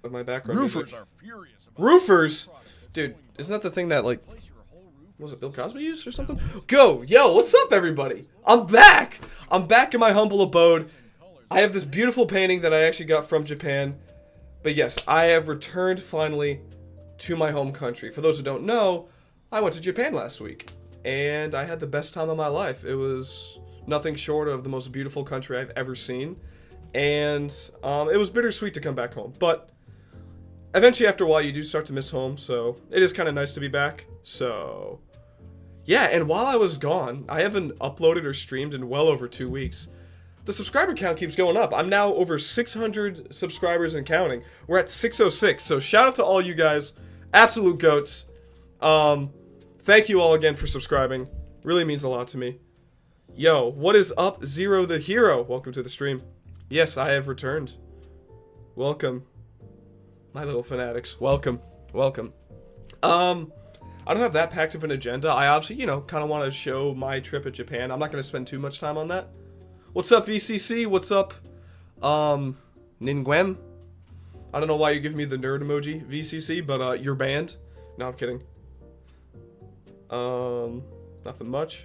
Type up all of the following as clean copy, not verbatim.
of my background Roofers music. are furious about Roofers? Dude, isn't that the thing that, like, was it Bill Cosby used or something? Go! Yo, what's up, everybody? I'm back! I'm back in my humble abode. I have this beautiful painting that I actually got from Japan. But yes, I have returned finally to my home country. For those who don't know, I went to Japan last week. And I had the best time of my life. It was nothing short of the most beautiful country I've ever seen. And it was bittersweet to come back home. But eventually, after a while, you do start to miss home. So it is kind of nice to be back. So yeah, and while I was gone, I haven't uploaded or streamed in well over 2 weeks. The subscriber count keeps going up. I'm now over 600 subscribers and counting. We're at 606. So shout out to all you guys. Absolute goats. Thank you all again for subscribing. Really means a lot to me. Yo, what is up, Zero the Hero? Welcome to the stream. Yes, I have returned. Welcome. My little fanatics. Welcome. Welcome. I don't have that packed of an agenda. I obviously, kind of want to show my trip at Japan. I'm not going to spend too much time on that. What's up, VCC? What's up, Ningwem? I don't know why you're giving me the nerd emoji, VCC, but, you're banned. No, I'm kidding. Nothing much.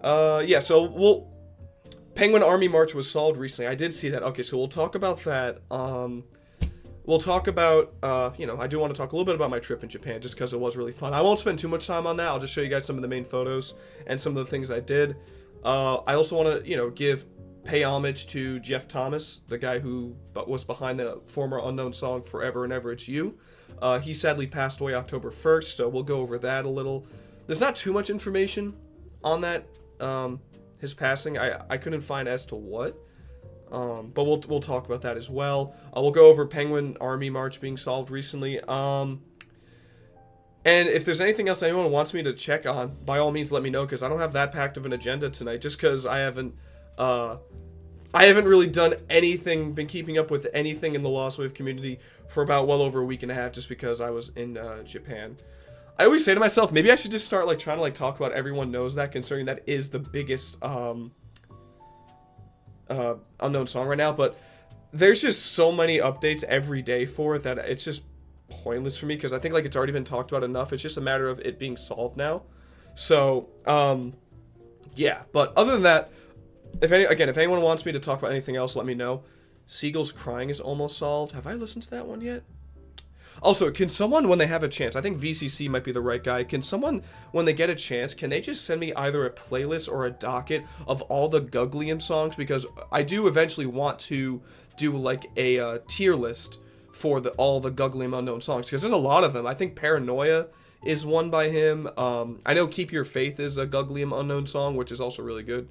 Yeah, so Penguin Army March was solved recently. I did see that. Okay, so we'll talk about that. We'll talk about, I do want to talk a little bit about my trip in Japan, just because it was really fun. I won't spend too much time on that. I'll just show you guys some of the main photos and some of the things I did. I also want to, pay homage to Jeff Thomas, the guy who was behind the former unknown song Forever and Ever It's You. He sadly passed away October 1st, so we'll go over that a little. There's not too much information on that, his passing. I couldn't find as to what. But we'll talk about that as well. We'll go over Penguin Army March being solved recently. And if there's anything else anyone wants me to check on, by all means let me know, because I don't have that packed of an agenda tonight, just because I haven't really done anything, been keeping up with anything in the Lost Wave community for about well over a week and a half, just because I was in Japan. I always say to myself, maybe I should just start trying to talk about Everyone Knows That, considering that is the biggest unknown song right now, but there's just so many updates every day for it that it's just pointless for me, because I think it's already been talked about enough. It's just a matter of it being solved now. So yeah, but other than that, if anyone wants me to talk about anything else, let me know. Seagulls Crying is almost solved. Have I listened to that one yet? Also, can someone, when they have a chance, I think VCC might be the right guy, can someone, when they get a chance, can they just send me either a playlist or a docket of all the Guglium songs? Because I do eventually want to do a tier list for all the Guglium unknown songs, because there's a lot of them. I think Paranoia is one by him. I know Keep Your Faith is a Guglium unknown song, which is also really good.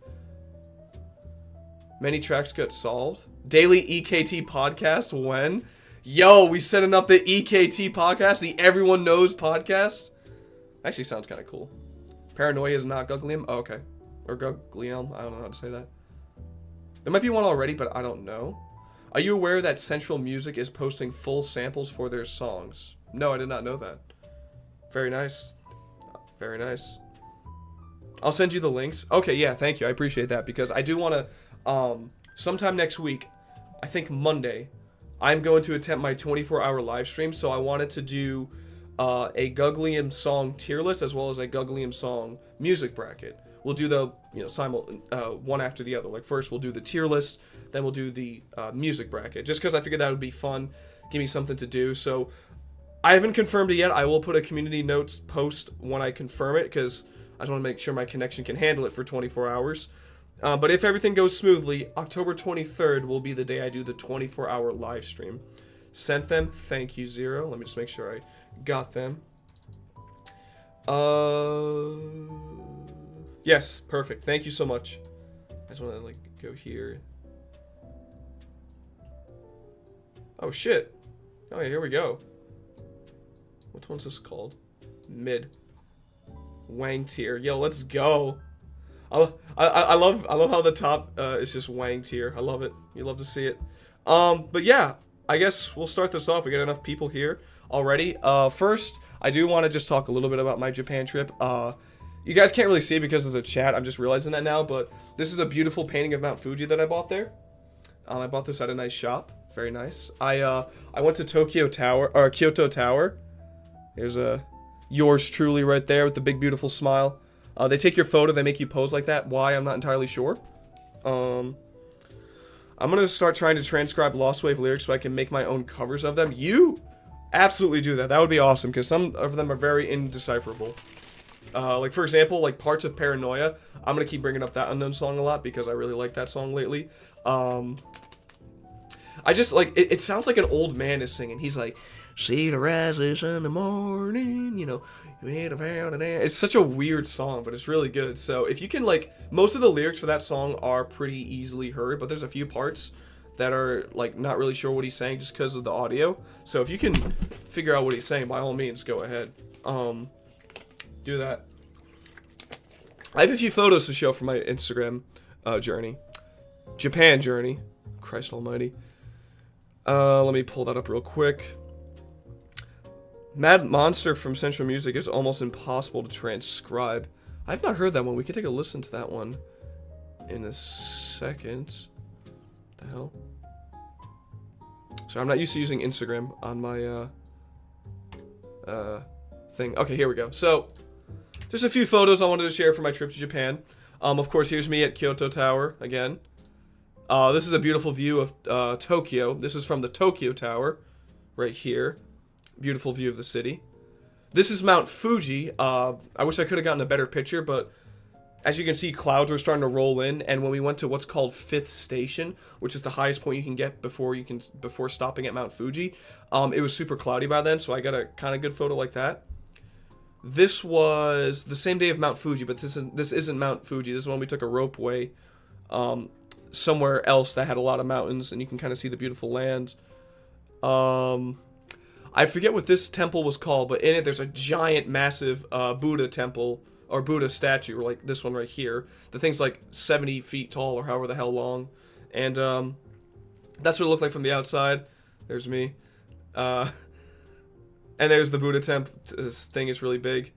Many tracks got solved. Daily EKT podcast, when? Yo, we setting up the EKT podcast, the Everyone Knows podcast. Actually sounds kind of cool. Paranoia is not Guglium? Oh, okay. Or Guglielm, I don't know how to say that. There might be one already, but I don't know. Are you aware that Central Music is posting full samples for their songs? No, I did not know that. Very nice. Very nice. I'll send you the links. Okay, yeah, thank you. I appreciate that, because I do want to, sometime next week, I think Monday, I'm going to attempt my 24-hour live stream, so I wanted to do a Guglium song tier list as well as a Guglium song music bracket. We'll do the, one after the other. First we'll do the tier list, then we'll do the music bracket, just because I figured that would be fun, give me something to do. So I haven't confirmed it yet. I will put a community notes post when I confirm it, because I just want to make sure my connection can handle it for 24 hours. But if everything goes smoothly, October 23rd will be the day I do the 24-hour live stream. Sent them. Thank you, Zero. Let me just make sure I got them. Yes, perfect. Thank you so much. I just want to go here. Oh shit. Oh yeah, here we go. What one's this called? Mid. Wang tier. Yo, let's go. I love how the top is just Wang tier. I love it. You love to see it. But yeah, I guess we'll start this off. We got enough people here already. First, I do want to just talk a little bit about my Japan trip. You guys can't really see it because of the chat. I'm just realizing that now, but this is a beautiful painting of Mount Fuji that I bought there. I bought this at a nice shop. very nice. I went to Tokyo Tower, or Kyoto Tower. Here's yours truly right there with the big beautiful smile. They take your photo, they make you pose like that. Why, I'm not entirely sure. I'm gonna start trying to transcribe Lost Wave lyrics so I can make my own covers of them. You absolutely do that. That would be awesome, because some of them are very indecipherable. Like, for example, like Parts of Paranoia. I'm gonna keep bringing up that Unknown song a lot because I really like that song lately. I just, like, it sounds like an old man is singing. He's like, see the rises in the morning, you know, it's such a weird song, but it's really good. So if you can, like, most of the lyrics for that song are pretty easily heard, but there's a few parts that are, like, not really sure what he's saying just because of the audio. So if you can figure out what he's saying, by all means, go ahead. Do that. I have a few photos to show from my Instagram journey. Japan journey. Christ almighty. Let me pull that up real quick. Mad Monster from Central Music is almost impossible to transcribe. I've not heard that one. We can take a listen to that one in a second. What the hell? So I'm not used to using Instagram on my thing. Okay, here we go. So just a few photos I wanted to share for my trip to Japan. Of course, here's me at Kyoto Tower again. This is a beautiful view of Tokyo. This is from the Tokyo Tower right here. Beautiful view of the city. This is Mount Fuji. I wish I could have gotten a better picture, but as you can see, clouds were starting to roll in, and when we went to what's called 5th Station, which is the highest point you can get before stopping at Mount Fuji, it was super cloudy by then, so I got a kind of good photo like that. This was the same day of Mount Fuji, but this isn't Mount Fuji. This is when we took a ropeway somewhere else that had a lot of mountains, and you can kind of see the beautiful lands. I forget what this temple was called, but in it there's a giant, massive Buddha temple, or Buddha statue, like this one right here. The thing's like 70 feet tall, or however the hell long. And that's what it looked like from the outside. There's me. And there's the Buddha temple. This thing is really big.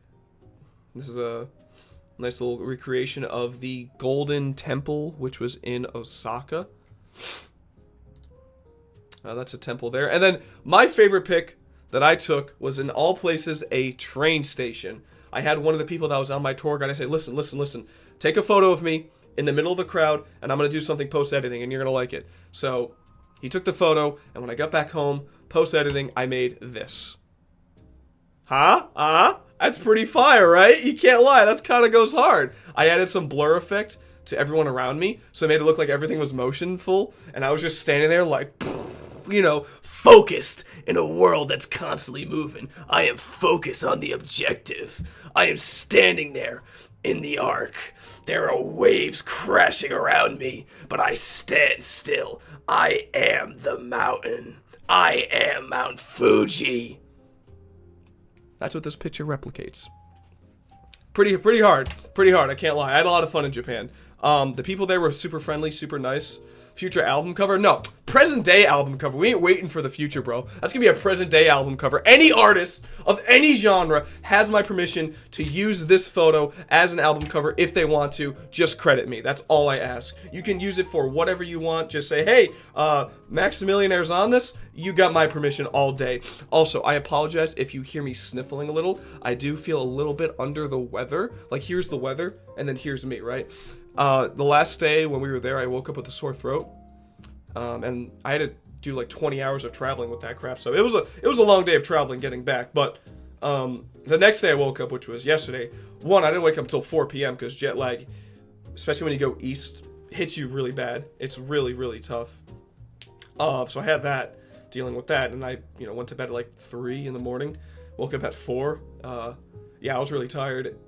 This is a nice little recreation of the Golden Temple, which was in Osaka. That's a temple there. And then my favorite pick that I took was, in all places, a train station. I had one of the people that was on my tour guide. I said, listen. Take a photo of me in the middle of the crowd, and I'm going to do something post-editing, and you're going to like it. So he took the photo, and when I got back home, post-editing, I made this. Huh? That's pretty fire, right? You can't lie. That's kind of goes hard. I added some blur effect to everyone around me, so it made it look like everything was motionful, and I was just standing there like, you know, focused in a world that's constantly moving. I am focused on the objective. I am standing there in the arc. There are waves crashing around me, but I stand still. I am the mountain. I am Mount Fuji. That's what this picture replicates. Pretty hard. I can't lie. I had a lot of fun in Japan. The people there were super friendly, super nice. Future album cover? No, present day album cover. We ain't waiting for the future, bro. That's gonna be a present day album cover. Any artist of any genre has my permission to use this photo as an album cover if they want to. Just credit me. That's all I ask. You can use it for whatever you want. Just say, hey, Maximillionaire's on this. You got my permission all day. Also, I apologize if you hear me sniffling a little. I do feel a little bit under the weather. Like, here's the weather, and then here's me, right? The last day when we were there, I woke up with a sore throat, and I had to do like 20 hours of traveling with that crap. So it was a long day of traveling getting back. But the next day I woke up, which was yesterday. I didn't wake up until 4 p.m. because jet lag, especially when you go east, hits you really bad. It's really, really tough. So I had that, dealing with that, and I went to bed at like 3 in the morning. Woke up at 4. Yeah, I was really tired.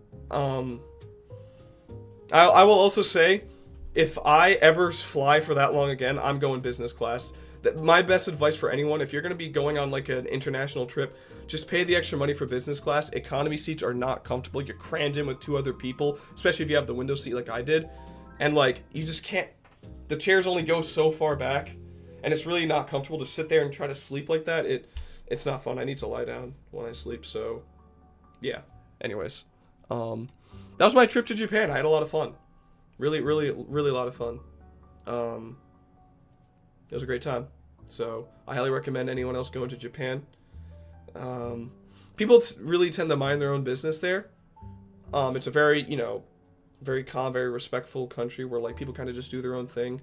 I will also say, if I ever fly for that long again, I'm going business class. My best advice for anyone, if you're going to be going on like an international trip, just pay the extra money for business class. Economy seats are not comfortable. You're crammed in with 2 other people, especially if you have the window seat like I did. And like, you just can't, the chairs only go so far back, and it's really not comfortable to sit there and try to sleep like that. It's not fun. I need to lie down when I sleep, so yeah. Anyways, that was my trip to Japan. I had a lot of fun. Really a lot of fun. It was a great time. So I highly recommend anyone else going to Japan. People really tend to mind their own business there. It's a very, very calm, very respectful country where like people kind of just do their own thing.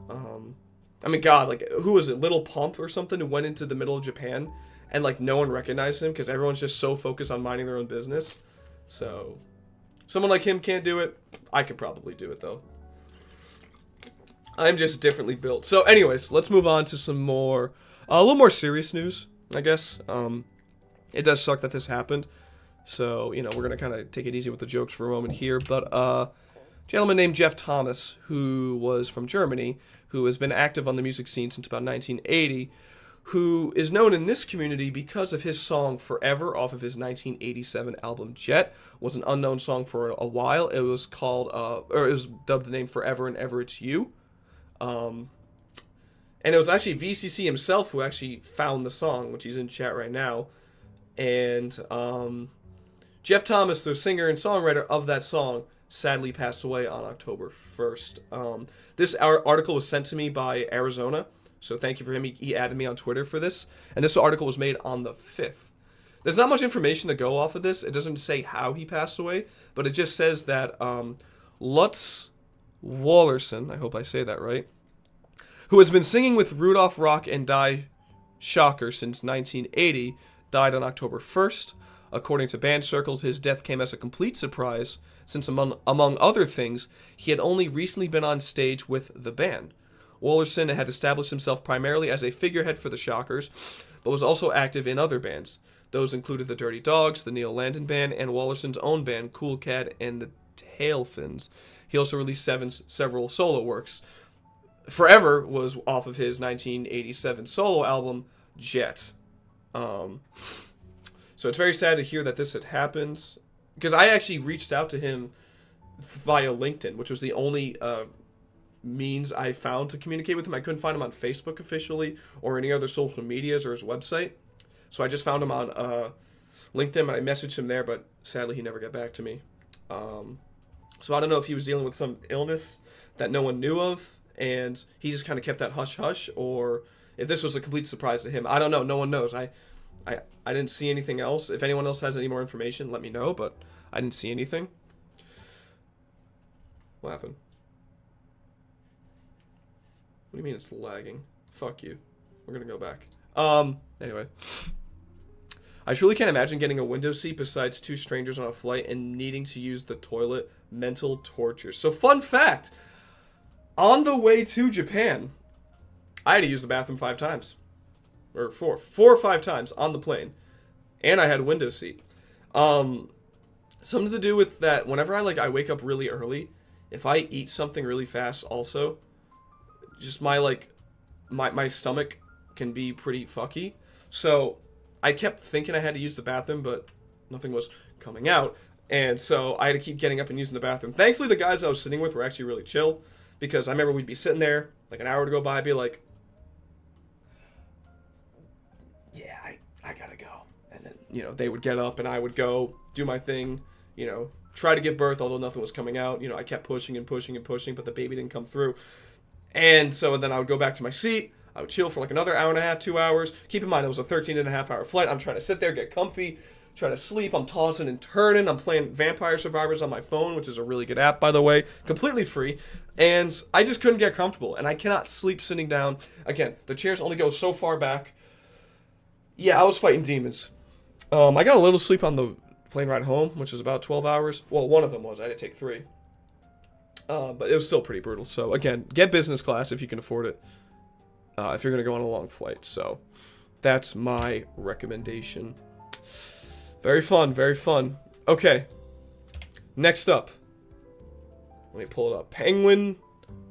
I mean, God, like who was it? Little Pump or something who went into the middle of Japan and like no one recognized him because everyone's just so focused on minding their own business. So someone like him can't do it. I could probably do it though. I'm just differently built. So anyways, let's move on to some more, a little more serious news, I guess. It does suck that this happened. So, we're going to kind of take it easy with the jokes for a moment here. But a gentleman named Jeff Thomas, who was from Germany, who has been active on the music scene since about 1980, who is known in this community because of his song Forever off of his 1987 album Jet, was an unknown song for a while. It was called, or it was dubbed the name Forever and Ever It's You. And it was actually VCC himself who actually found the song, which he's in chat right now. And Jeff Thomas, the singer and songwriter of that song, sadly passed away on October 1st. This article was sent to me by Arizona, so thank you for him. He added me on Twitter for this. And this article was made on the 5th. There's not much information to go off of this. It doesn't say how he passed away, but it just says that Lutz Wallerson, I hope I say that right, who has been singing with Rudolph Rock and Die Shocker since 1980, died on October 1st. According to band circles, his death came as a complete surprise, since among other things, he had only recently been on stage with the band. Wallerson had established himself primarily as a figurehead for the Shockers, but was also active in other bands. Those included the Dirty Dogs, the Neil Landon Band, and Wallerson's own band, Cool Cat and the Tailfins. He also released several solo works. Forever was off of his 1987 solo album, Jet. So it's very sad to hear that this had happened, because I actually reached out to him via LinkedIn, which was the only means I found to communicate with him. I couldn't find him on Facebook officially or any other social medias or his website. So I just found him on LinkedIn, and I messaged him there, but sadly he never got back to me. So I don't know if he was dealing with some illness that no one knew of, and he just kind of kept that hush-hush, or if this was a complete surprise to him. I don't know. No one knows. I didn't see anything else. If anyone else has any more information, let me know, but I didn't see anything. What happened? What do you mean it's lagging? Fuck you. We're gonna go back. Anyway. I truly can't imagine getting a window seat besides two strangers on a flight and needing to use the toilet. Mental torture. So, fun fact. On the way to Japan, I had to use the bathroom 5 times. Or 4 or 5 times on the plane. And I had a window seat. Something to do with that, whenever I wake up really early, if I eat something really fast also, just my stomach can be pretty fucky. So I kept thinking I had to use the bathroom, but nothing was coming out. And so I had to keep getting up and using the bathroom. Thankfully, the guys I was sitting with were actually really chill, because I remember we'd be sitting there, like an hour to go by, I'd be like, yeah, I gotta go. And then, they would get up and I would go do my thing, try to give birth, although nothing was coming out. I kept pushing and pushing and pushing, but the baby didn't come through. And so then I would go back to my seat. I would chill for like another hour and a half, 2 hours. Keep in mind, it was a 13-and-a-half-hour flight. I'm trying to sit there, get comfy, trying to sleep. I'm tossing and turning. I'm playing Vampire Survivors on my phone, which is a really good app, by the way. Completely free. And I just couldn't get comfortable. And I cannot sleep sitting down. Again, the chairs only go so far back. Yeah, I was fighting demons. I got a little sleep on the plane ride home, which was about 12 hours. Well, one of them was. I had to take 3. But it was still pretty brutal. So, again, get business class if you can afford it. If you're going to go on a long flight. So, that's my recommendation. Very fun, very fun. Okay. Next up. Let me pull it up. Penguin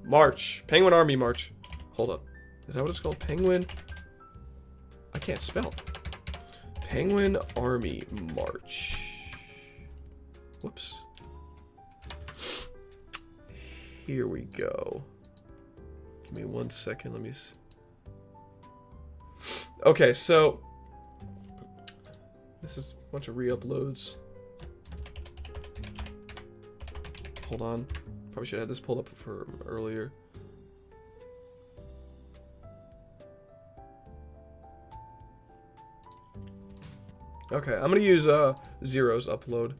March. Penguin Army March. Hold up. Is that what it's called? Penguin? I can't spell. Penguin Army March. Whoops. Here we go. Give me 1 second. Let me... Okay, so... This is a bunch of re-uploads. Hold on. Probably should have this pulled up for earlier. Okay, I'm gonna use Zero's upload.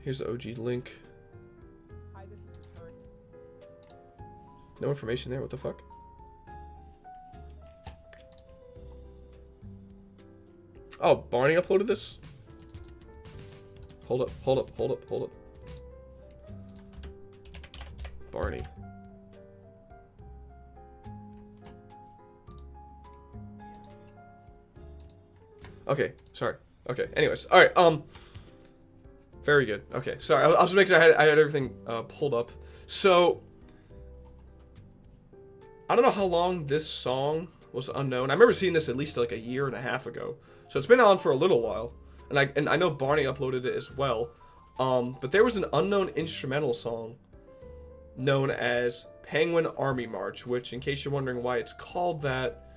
Here's the OG link. Hi, this is Kurt. No information there. What the fuck? Oh, Barney uploaded this? Hold up. Barney. Okay, sorry. Okay, anyways. Alright, very good. Okay, sorry. I'll just make sure I had everything pulled up. So, I don't know how long this song was unknown. I remember seeing this at least like a year and a half ago. So it's been on for a little while. And I know Barney uploaded it as well. But there was an unknown instrumental song known as Penguin Army March, which, in case you're wondering why it's called that,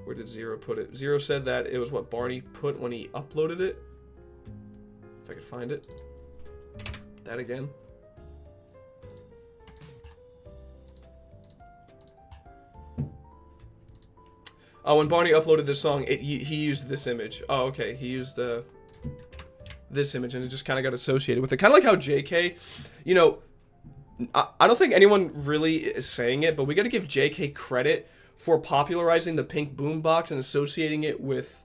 where did Zero put it? Zero said that it was what Barney put when he uploaded it. If I could find it. That again. Oh, when Barney uploaded this song, he used this image. Oh, okay. He used this image, and it just kind of got associated with it. Kind of like how JK, you know, I don't think anyone really is saying it, but we got to give JK credit for popularizing the pink boombox and associating it with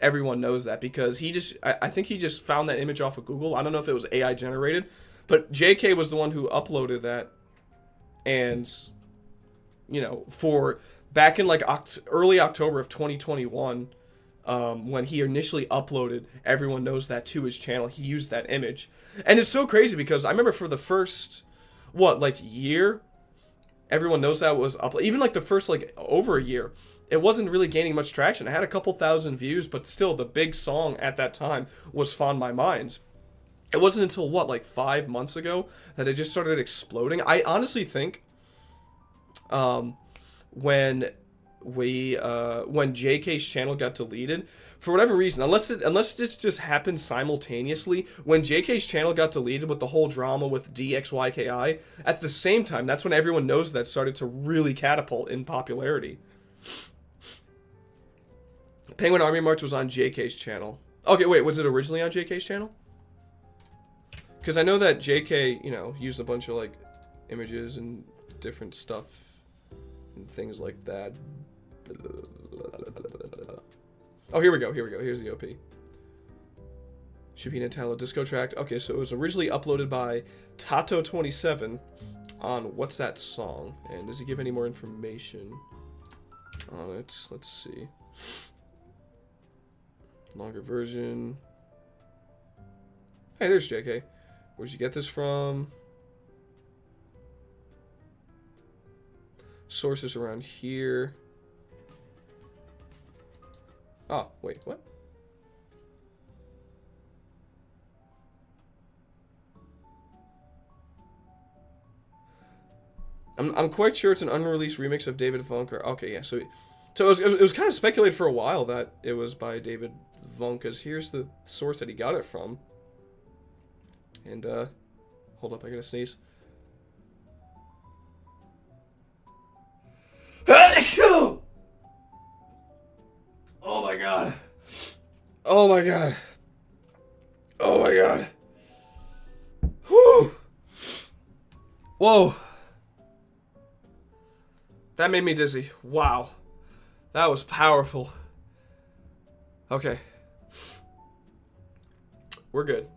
Everyone Knows That, because he just, I think he just found that image off of Google. I don't know if it was AI generated, but JK was the one who uploaded that, and, you know, for back in like early October of 2021, when he initially uploaded Everyone Knows That to his channel, he used that image. And it's so crazy because I remember for the first, year, Everyone Knows That was up, even like the first over a year, it wasn't really gaining much traction. It had a couple thousand views, but still the big song at that time was Find My Mind. It wasn't until 5 months ago that it just started exploding. I honestly think when JK's channel got deleted, for whatever reason, unless it just happened simultaneously, when JK's channel got deleted with the whole drama with DXYKI, at the same time, that's when Everyone Knows That started to really catapult in popularity. Penguin Army March was on JK's channel. Okay, wait, was it originally on JK's channel? Because I know that JK, you know, used a bunch of images and different stuff and things like that. Oh, here we go. Here's the OP. Should be an Italo disco track. Okay, so it was originally uploaded by Tato27 on What's That Song? And does he give any more information on it? Let's see. Longer version. Hey, there's JK. Where'd you get this from? Sources around here. Oh, wait, what? I'm quite sure it's an unreleased remix of David Funk. Okay, yeah, so it was kind of speculated for a while that it was by David Funk, because here's the source that he got it from. And, hold up, I gotta sneeze. Oh my god. Oh my god. Oh my god. Whew. Whoa. That made me dizzy. Wow. That was powerful. Okay. We're good.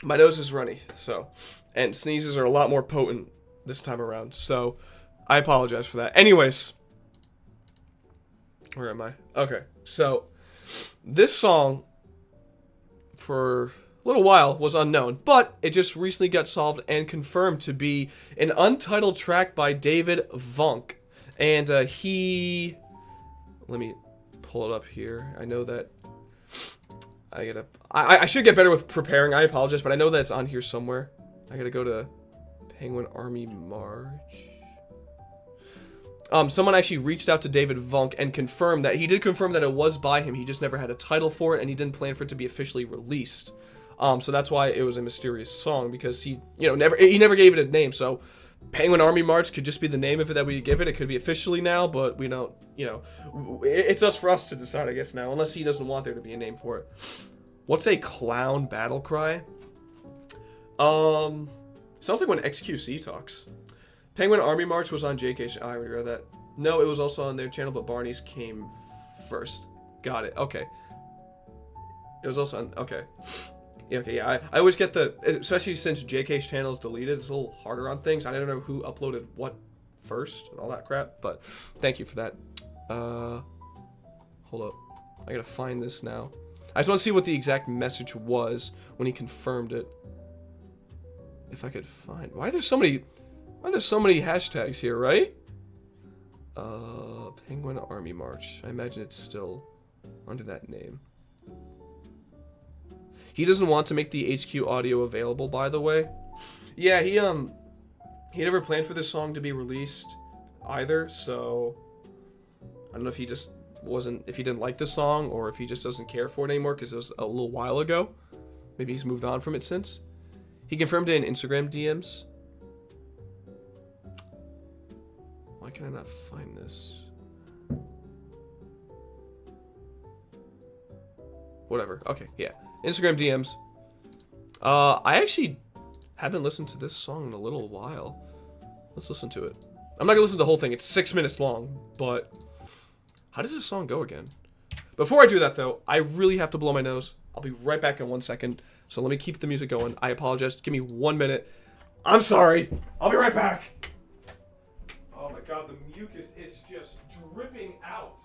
My nose is runny, so. And sneezes are a lot more potent this time around, so I apologize for that. Anyways. Where am I? Okay, so this song for a little while was unknown, but it just recently got solved and confirmed to be an untitled track by David Funk. And let me pull it up here. I know that I should get better with preparing. I apologize, but I know that it's on here somewhere. I gotta go to Penguin Army March. Someone actually reached out to David Funk and confirmed that he did confirm that it was by him. He just never had a title for it, and he didn't plan for it to be officially released. So that's why it was a mysterious song, because he never gave it a name. So Penguin Army March could just be the name of it that we give it. It could be officially now, but we don't, you know, it's us for us to decide, I guess, now, unless he doesn't want there to be a name for it. What's a clown battle cry? Sounds like when XQC talks. Penguin Army March was on JK's. I already read that. No, it was also on their channel, but Barney's came first. Got it. Okay. It was also on. Okay. Yeah, okay, yeah. I always get the. Especially since JK's channel is deleted, it's a little harder on things. I don't know who uploaded what first and all that crap, but thank you for that. Hold up. I gotta find this now. I just want to see what the exact message was when he confirmed it. If I could find. Why are there so many hashtags here, right? Penguin Army March. I imagine it's still under that name. He doesn't want to make the HQ audio available, by the way. Yeah, he never planned for this song to be released either, so I don't know if he just wasn't, if he didn't like the song, or if he just doesn't care for it anymore because it was a little while ago. Maybe he's moved on from it since. He confirmed it in Instagram DMs. Why can I not find this? Whatever. Okay, yeah. Instagram DMs. I actually haven't listened to this song in a little while. Let's listen to it. I'm not gonna listen to the whole thing. It's 6 minutes long, but how does this song go again? Before I do that, though, I really have to blow my nose. I'll be right back in 1 second. So let me keep the music going. I apologize. Give me 1 minute. I'm sorry. I'll be right back. Oh my god, the mucus is just dripping out.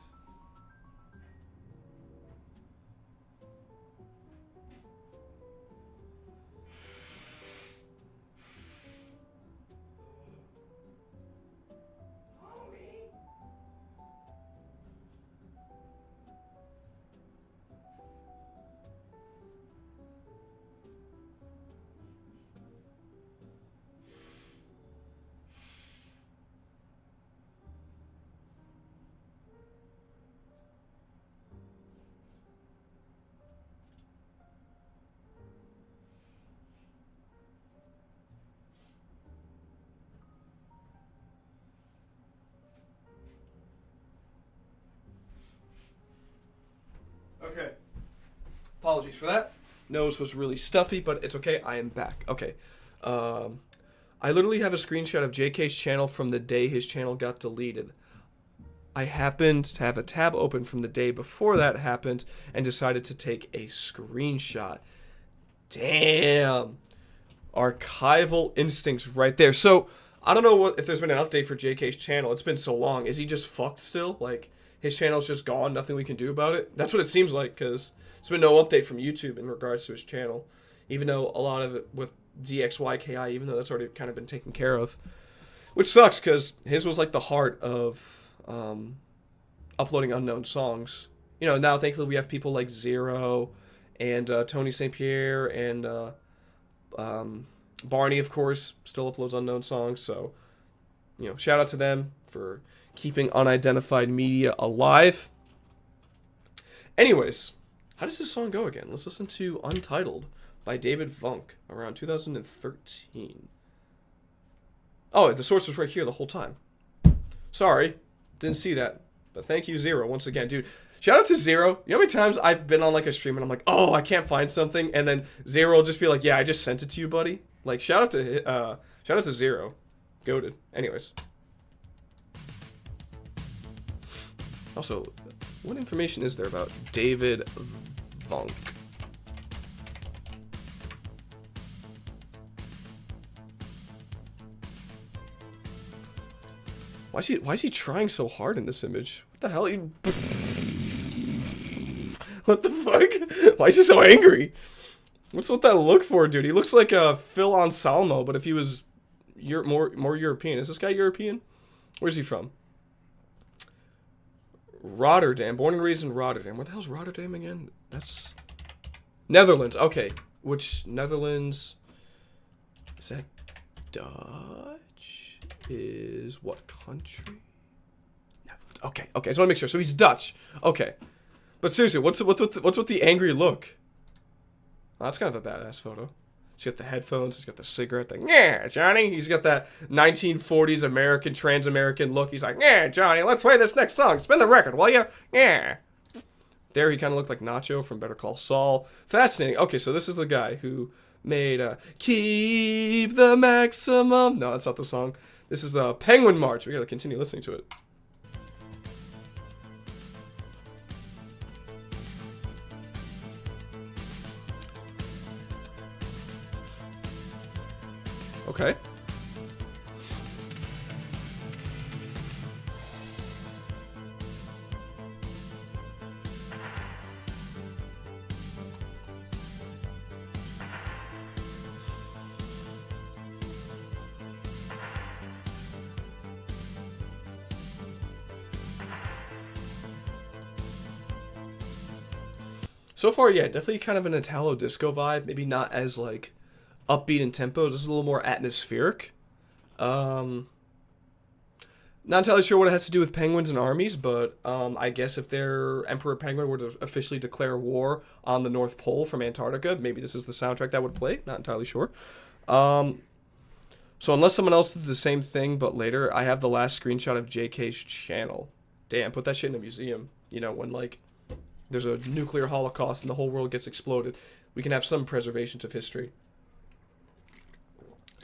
Okay. Apologies for that. Nose was really stuffy, but it's okay. I am back. Okay. I literally have a screenshot of JK's channel from the day his channel got deleted. I happened to have a tab open from the day before that happened and decided to take a screenshot. Damn. Archival instincts right there. So, I don't know if there's been an update for JK's channel. It's been so long. Is he just fucked still? Like, his channel's just gone, nothing we can do about it? That's what it seems like, because there's been no update from YouTube in regards to his channel. Even though a lot of it with DXYKI, even though that's already kind of been taken care of. Which sucks, because his was like the heart of uploading unknown songs. You know, now thankfully we have people like Zero and Tony St. Pierre and Barney, of course, still uploads unknown songs. So, you know, shout out to them for keeping unidentified media alive. Anyways, how does this song go again? Let's listen to Untitled by David Vunk around 2013. Oh, the source was right here the whole time. Sorry, didn't see that. But thank you, Zero, once again. Dude, shout out to Zero. You know how many times I've been on like a stream and I'm like, oh, I can't find something, and then Zero will just be like, yeah, I just sent it to you, buddy. Like, shout out to Zero. Goated. Anyways. Also, what information is there about David Vunk? Why is he trying so hard in this image? What the hell? What the fuck? Why is he so angry? What's with that look for, dude? He looks like Phil Anselmo, but if he was more European. Is this guy European? Where's he from? Rotterdam. Born and raised in Rotterdam. Where the hell's Rotterdam again? That's Netherlands. Okay. Which Netherlands? Is that Dutch? Is what country? Netherlands. Okay. Okay. I just want to make sure. So he's Dutch. Okay. But seriously, what's with the angry look? Oh, that's kind of a badass photo. He's got the headphones. He's got the cigarette thing. Yeah, Johnny. He's got that 1940s American, trans-American look. He's like, yeah, Johnny, let's play this next song. Spin the record, will you? Yeah. There he kind of looked like Nacho from Better Call Saul. Fascinating. Okay, so this is the guy who made Keep the Maximum. No, that's not the song. This is Penguin March. We got to continue listening to it. Okay. So far, yeah, definitely kind of an Italo disco vibe. Maybe not as like upbeat in tempo, just a little more atmospheric. Not entirely sure what it has to do with penguins and armies, but I guess if their Emperor Penguin were to officially declare war on the North Pole from Antarctica, maybe this is the soundtrack that would play. Not entirely sure. So unless someone else did the same thing, but later, I have the last screenshot of JK's channel. Damn, put that shit in a museum. You know, when like there's a nuclear holocaust and the whole world gets exploded, we can have some preservations of history.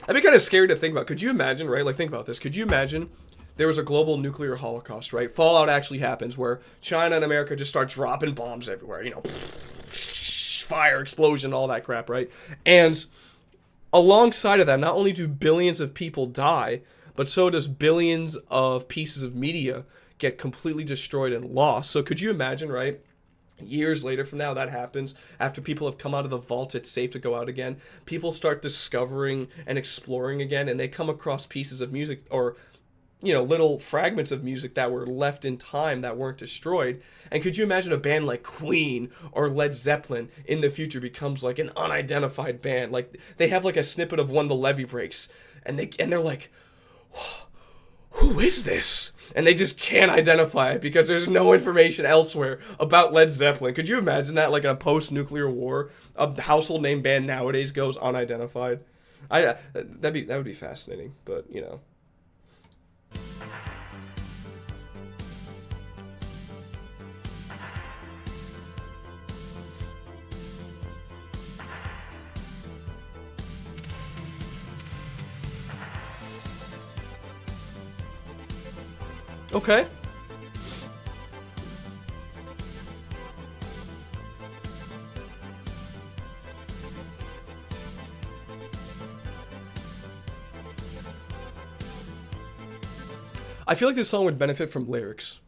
That'd be kind of scary to think about. Could you imagine, right? Like, think about this. Could you imagine there was a global nuclear holocaust, right? Fallout actually happens where China and America just start dropping bombs everywhere, you know, fire, explosion, all that crap, right? And alongside of that, not only do billions of people die, but so does billions of pieces of media get completely destroyed and lost. So could you imagine, right? Years later from now, that happens. After people have come out of the vault, it's safe to go out again. People start discovering and exploring again, and they come across pieces of music or, you know, little fragments of music that were left in time that weren't destroyed. And could you imagine a band like Queen or Led Zeppelin in the future becomes like an unidentified band? Like, they have like a snippet of When the Levee Breaks, and they're like, who is this? And they just can't identify it because there's no information elsewhere about Led Zeppelin. Could you imagine that, like in a post-nuclear war, a household name band nowadays goes unidentified? That would be fascinating, but you know. Okay. I feel like this song would benefit from lyrics.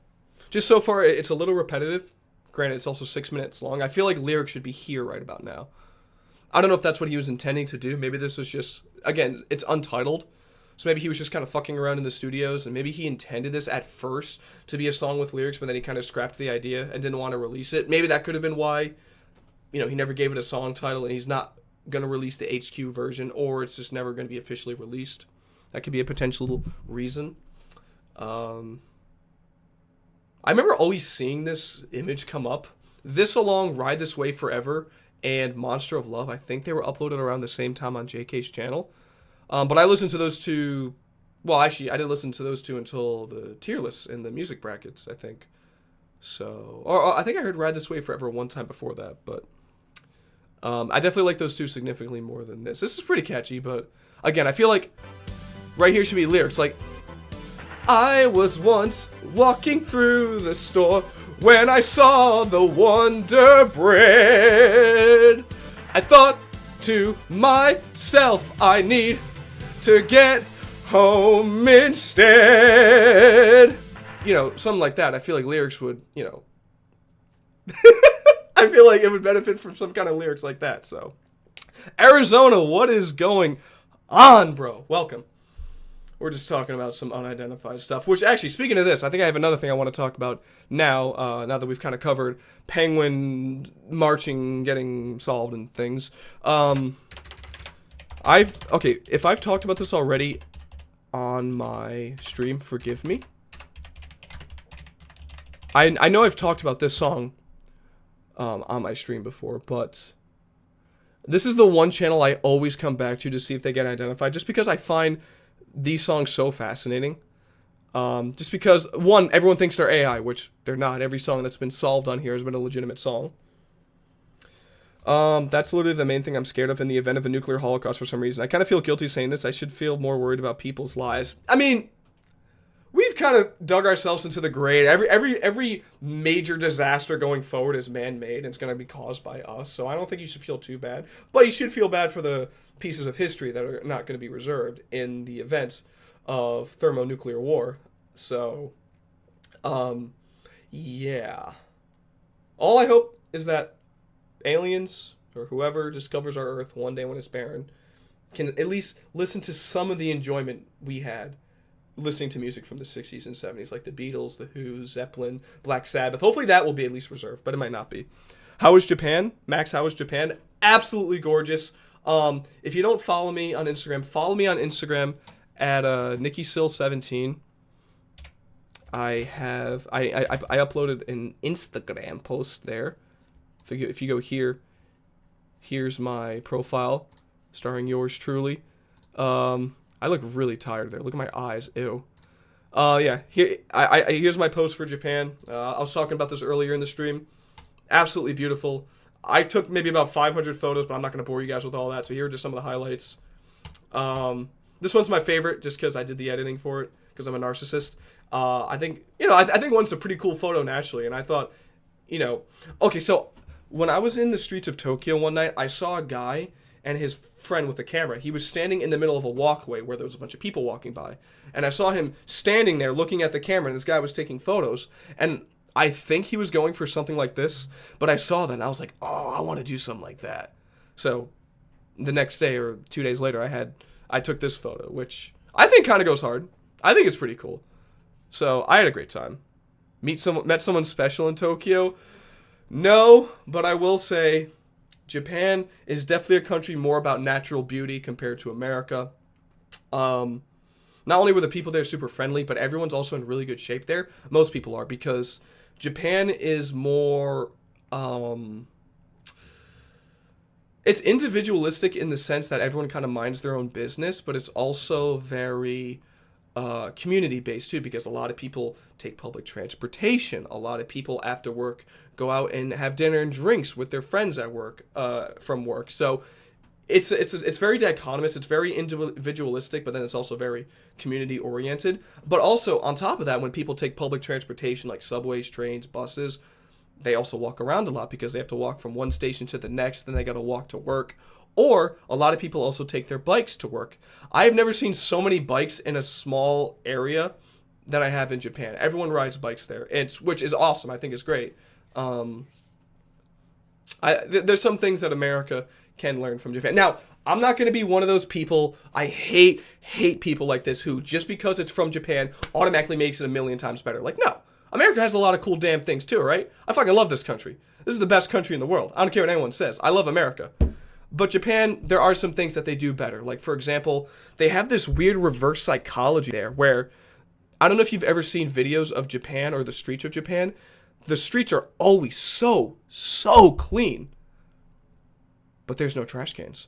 Just so far, it's a little repetitive. Granted, it's also 6 minutes long. I feel like lyrics should be here right about now. I don't know if that's what he was intending to do. Maybe this was just, again, it's untitled. So maybe he was just kind of fucking around in the studios, and maybe he intended this at first to be a song with lyrics, but then he kind of scrapped the idea and didn't want to release it. Maybe that could have been why, you know, he never gave it a song title, and he's not going to release the HQ version, or it's just never going to be officially released. That could be a potential reason. I remember always seeing this image come up. This along Ride This Way Forever and Monster of Love, I think they were uploaded around the same time on JK's channel. But I listened to those two. Well, actually, I didn't listen to those two until the tier lists and the music brackets, I think. So, or I think I heard Ride This Way Forever one time before that. But I definitely like those two significantly more than this. This is pretty catchy, but again, I feel like right here should be lyrics. Like, I was once walking through the store when I saw the Wonder Bread. I thought to myself, I need to get home instead. You know, something like that. I feel like lyrics would, you know. I feel like it would benefit from some kind of lyrics like that. So, Arizona, what is going on, bro? Welcome. We're just talking about some unidentified stuff. Which, actually, speaking of this, I think I have another thing I want to talk about now. Now that we've kind of covered Penguin marching, getting solved, and things. Okay, if I've talked about this already on my stream, forgive me. I know I've talked about this song on my stream before, but This is the one channel I always come back to see if they get identified, just because I find these songs so fascinating. Just because, one, everyone thinks they're AI, which they're not. Every song that's been solved on here has been a legitimate song. That's literally the main thing I'm scared of in the event of a nuclear holocaust for some reason. I kind of feel guilty saying this. I should feel more worried about people's lives. I mean, we've kind of dug ourselves into the grave. Every major disaster going forward is man-made, and it's going to be caused by us. So I don't think you should feel too bad. But you should feel bad for the pieces of history that are not going to be reserved in the event of thermonuclear war. So, yeah. All I hope is that aliens or whoever discovers our Earth one day when it's barren can at least listen to some of the enjoyment we had listening to music from the 60s and 70s, like the Beatles, the Who, Zeppelin, Black Sabbath. Hopefully that will be at least reserved, but it might not be. How is Japan? Max, how is Japan? Absolutely gorgeous. If you don't follow me on Instagram, follow me on Instagram at NickySill17. I uploaded an Instagram post there. If you go here, here's my profile, starring yours truly. I look really tired there. Look at my eyes. Ew. Yeah. Here's my post for Japan. I was talking about this earlier in the stream. Absolutely beautiful. I took maybe about 500 photos, but I'm not going to bore you guys with all that. So here are just some of the highlights. This one's my favorite, just because I did the editing for it, because I'm a narcissist. I think one's a pretty cool photo naturally, and I thought, okay, so when I was in the streets of Tokyo one night, I saw a guy and his friend with a camera. He was standing in the middle of a walkway where there was a bunch of people walking by. And I saw him standing there looking at the camera, and this guy was taking photos. And I think he was going for something like this, but I saw that and I was like, oh, I want to do something like that. So the next day or 2 days later, I took this photo, which I think kind of goes hard. I think it's pretty cool. So I had a great time. Met someone special in Tokyo. No, but I will say Japan is definitely a country more about natural beauty compared to America. Not only were the people there super friendly, but everyone's also in really good shape there. Most people are, because Japan is more... it's individualistic in the sense that everyone kind of minds their own business, but it's also very... community-based too, because a lot of people take public transportation. A lot of people after work go out and have dinner and drinks with their friends at work, from work. So it's very dichotomous. It's very individualistic, but then it's also very community-oriented. But also on top of that, when people take public transportation like subways, trains, buses, they also walk around a lot because they have to walk from one station to the next. Then they got to walk to work. Or a lot of people also take their bikes to work. I have never seen so many bikes in a small area than I have in Japan. Everyone rides bikes there, which is awesome. I think it's great. There's some things that America can learn from Japan. Now, I'm not going to be one of those people. I hate people like this who, just because it's from Japan, automatically makes it a million times better. Like, no. America has a lot of cool damn things too, right? I fucking love this country. This is the best country in the world. I don't care what anyone says. I love America. But Japan, there are some things that they do better. Like, for example, they have this weird reverse psychology there where, I don't know if you've ever seen videos of Japan or the streets of Japan. The streets are always so clean. But there's no trash cans.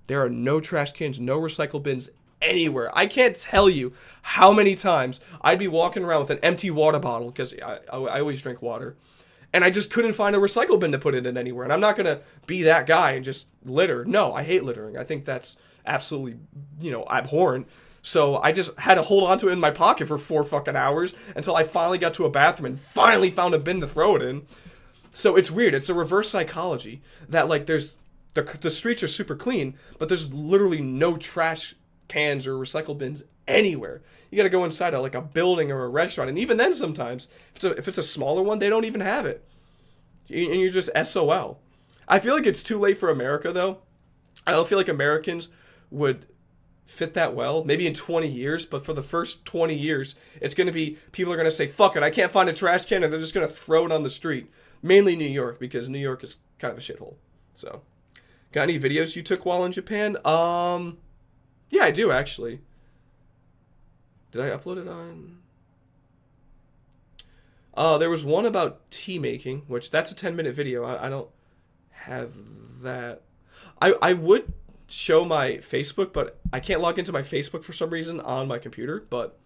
There are no trash cans, no recycle bins anywhere. I can't tell you how many times I'd be walking around with an empty water bottle, because I always drink water. And I just couldn't find a recycle bin to put it in anywhere. And I'm not going to be that guy and just litter. No, I hate littering. I think that's absolutely, abhorrent. So I just had to hold on to it in my pocket for 4 fucking hours until I finally got to a bathroom and finally found a bin to throw it in. So it's weird. It's a reverse psychology that, like, there's the streets are super clean, but there's literally no trash cans or recycle bins anywhere. You got to go inside a building or a restaurant, and even then sometimes if it's a smaller one, they don't even have it, and you're just SOL. I feel like it's too late for America though. I don't feel like Americans would fit that well, maybe in 20 years, but for the first 20 years it's going to be, people are going to say, fuck it, I can't find a trash can, and they're just going to throw it on the street. Mainly New York, because New York is kind of a shithole. So, got any videos you took while in Japan? Yeah, I do actually. Did I upload it on? There was one about tea making, which that's a 10-minute video. I don't have that. I would show my Facebook, but I can't log into my Facebook for some reason on my computer. But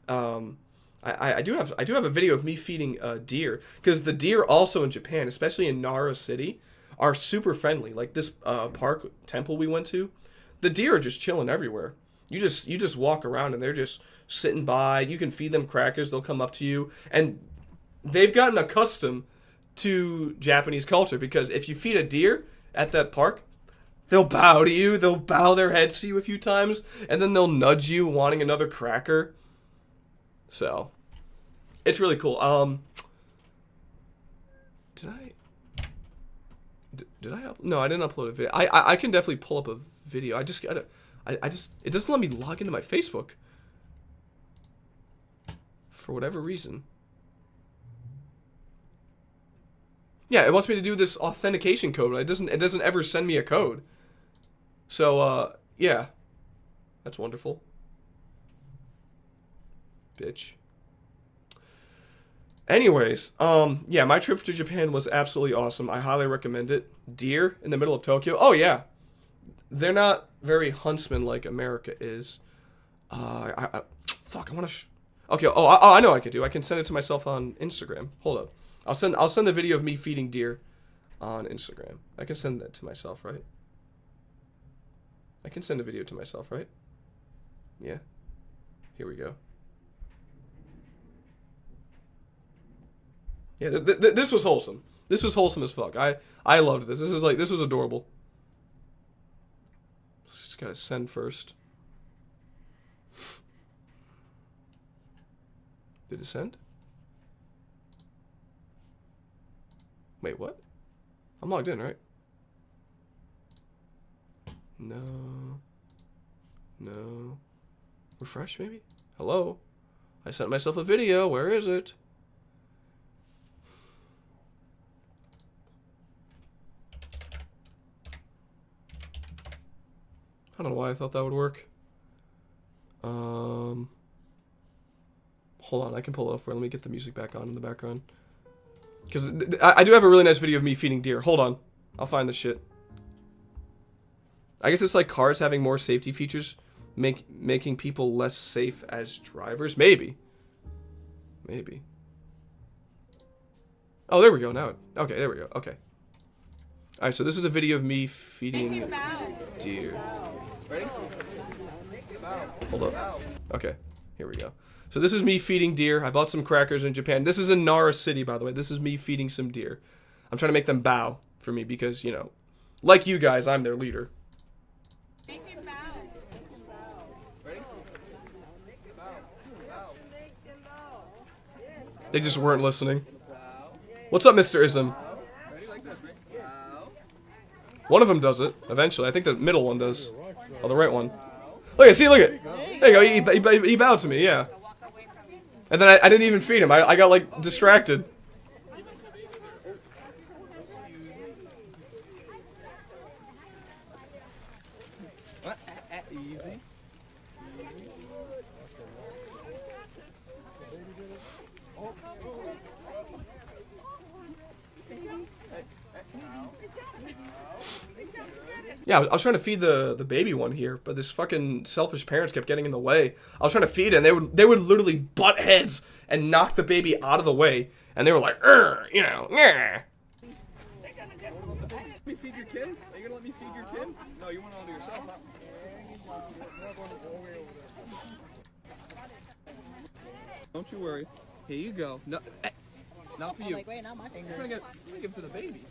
I do have a video of me feeding deer, because the deer also in Japan, especially in Nara City, are super friendly. Like this park temple we went to, the deer are just chilling everywhere. You just walk around and they're just sitting by. You can feed them crackers, they'll come up to you, and they've gotten accustomed to Japanese culture, because if you feed a deer at that park, they'll bow to you, they'll bow their heads to you a few times, and then they'll nudge you wanting another cracker. So it's really cool. Did I no, I didn't upload a video. I can definitely pull up a video. I just gotta it doesn't let me log into my Facebook for whatever reason. Yeah, it wants me to do this authentication code, but it doesn't ever send me a code. So yeah. That's wonderful. Bitch. Anyways, yeah, my trip to Japan was absolutely awesome. I highly recommend it. Deer in the middle of Tokyo. Oh yeah. They're not very huntsman like America is. Fuck, I want to okay, I know what I could do. I can send it to myself on Instagram. Hold up. I'll send the video of me feeding deer on Instagram. I can send that to myself, right? I can send a video to myself, right? Yeah. Here we go. Yeah, this was wholesome. This was wholesome as fuck. I loved this. This was adorable. Just gotta send first. Did it send? Wait, what? I'm logged in, right? No. No. Refresh, maybe? Hello? I sent myself a video. Where is it? I don't know why I thought that would work. Hold on, I can pull it up. Let me get the music back on in the background. Because I do have a really nice video of me feeding deer. Hold on. I'll find this shit. I guess it's like cars having more safety features, making people less safe as drivers. Maybe. Maybe. Oh, there we go. Now, okay, there we go. Okay. All right, so this is a video of me feeding deer. Ready? Hold up. Okay, here we go. So this is me feeding deer. I bought some crackers in Japan. This is in Nara City, by the way. This is me feeding some deer. I'm trying to make them bow for me because, you know, like you guys, I'm their leader. They just weren't listening. What's up, Mr. Ism? One of them does it, eventually. I think the middle one does. Oh, the right one. Look at, see, look at. There you go, he bowed to me, yeah. And then I didn't even feed him. I got, like, distracted. Easy. Yeah, I was trying to feed the baby one here, but this fucking selfish parents kept getting in the way. I was trying to feed it, and they would literally butt heads and knock the baby out of the way, and they were like, you know, yeah. Let me feed your kid? Are you gonna let me feed your kid? No, you want to do it yourself. Don't you worry. Here you go. No, not for you. Like, wait, not my fingers. I'm gonna give it to the baby.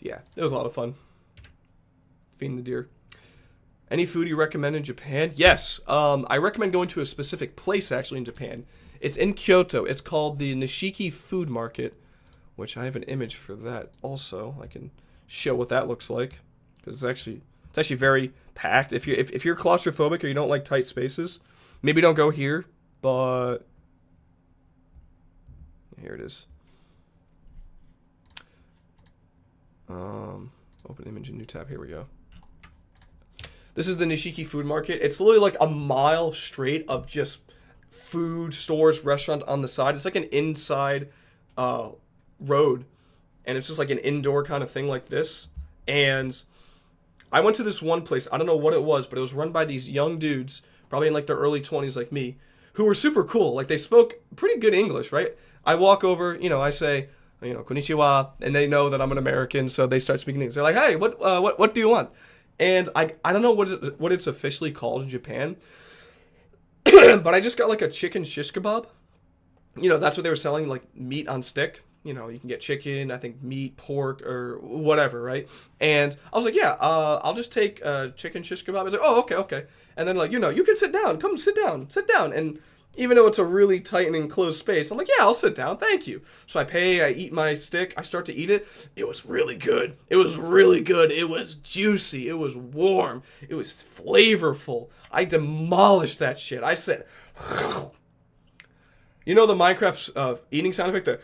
Yeah, it was a lot of fun. Feeding the deer. Any food you recommend in Japan? Yes. I recommend going to a specific place actually in Japan. It's in Kyoto. It's called the Nishiki Food Market, which I have an image for that also. I can show what that looks like because it's actually very packed. If you're claustrophobic or you don't like tight spaces, maybe don't go here, but here it is. Open image in new tab. Here we go. This is the Nishiki Food Market. It's literally like a mile straight of just food, stores, restaurant on the side. It's like an inside road. And it's just like an indoor kind of thing like this. And I went to this one place. I don't know what it was, but it was run by these young dudes, probably in like their early 20s like me, who were super cool. Like they spoke pretty good English, right? I walk over, I say, konnichiwa, and they know that I'm an American, so they start speaking English. They're like, hey, what do you want? And I don't know what it's officially called in Japan, but I just got like a chicken shish kebab. That's what they were selling, like meat on stick. You can get chicken, I think meat, pork, or whatever, right? And I was like, yeah, I'll just take chicken shish kebab. I was like, oh, okay. And then like, you can sit down. Come sit down. And even though it's a really tight and enclosed space, I'm like, yeah, I'll sit down. Thank you. So I pay, I eat my stick. I start to eat it. It was really good. It was juicy. It was warm. It was flavorful. I demolished that shit. I said, the Minecraft eating sound effect?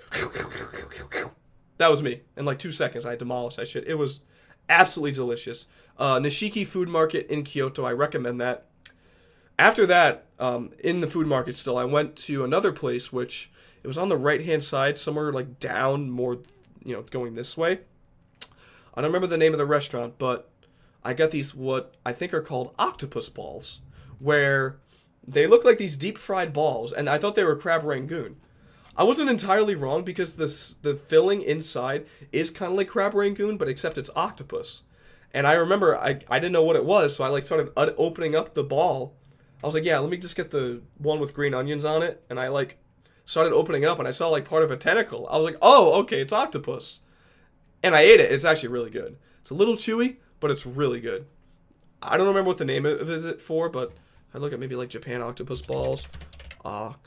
That was me. In like 2 seconds, I demolished that shit. It was absolutely delicious. Nishiki Food Market in Kyoto. I recommend that. After that, in the food market still, I went to another place, which it was on the right-hand side, somewhere like down more, going this way. I don't remember the name of the restaurant, but I got these what I think are called octopus balls, where they look like these deep-fried balls, and I thought they were crab rangoon. I wasn't entirely wrong because the filling inside is kind of like crab rangoon, but except it's octopus. And I remember I didn't know what it was, so I like started opening up the ball. I was like, yeah, let me just get the one with green onions on it. And I like started opening it up and I saw like part of a tentacle. I was like, oh, okay, it's octopus. And I ate it. It's actually really good. It's a little chewy, but it's really good. I don't remember what the name of it for, but I look at maybe like Japan octopus balls. Octopus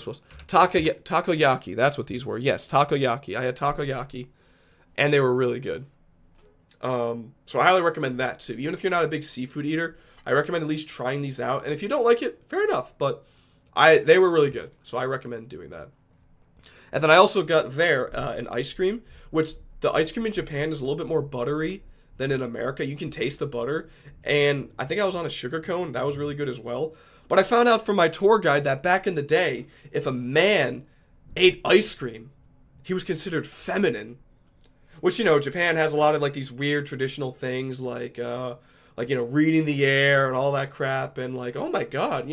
balls. Takoyaki. That's what these were. Yes, takoyaki. I had takoyaki. And they were really good. So I highly recommend that too. Even if you're not a big seafood eater, I recommend at least trying these out. And if you don't like it, fair enough. But they were really good. So I recommend doing that. And then I also got there an ice cream, which the ice cream in Japan is a little bit more buttery than in America. You can taste the butter. And I think I was on a sugar cone. That was really good as well. But I found out from my tour guide that back in the day, if a man ate ice cream, he was considered feminine. Which, Japan has a lot of, like, these weird traditional things, like reading the air and all that crap. And, like, oh, my God,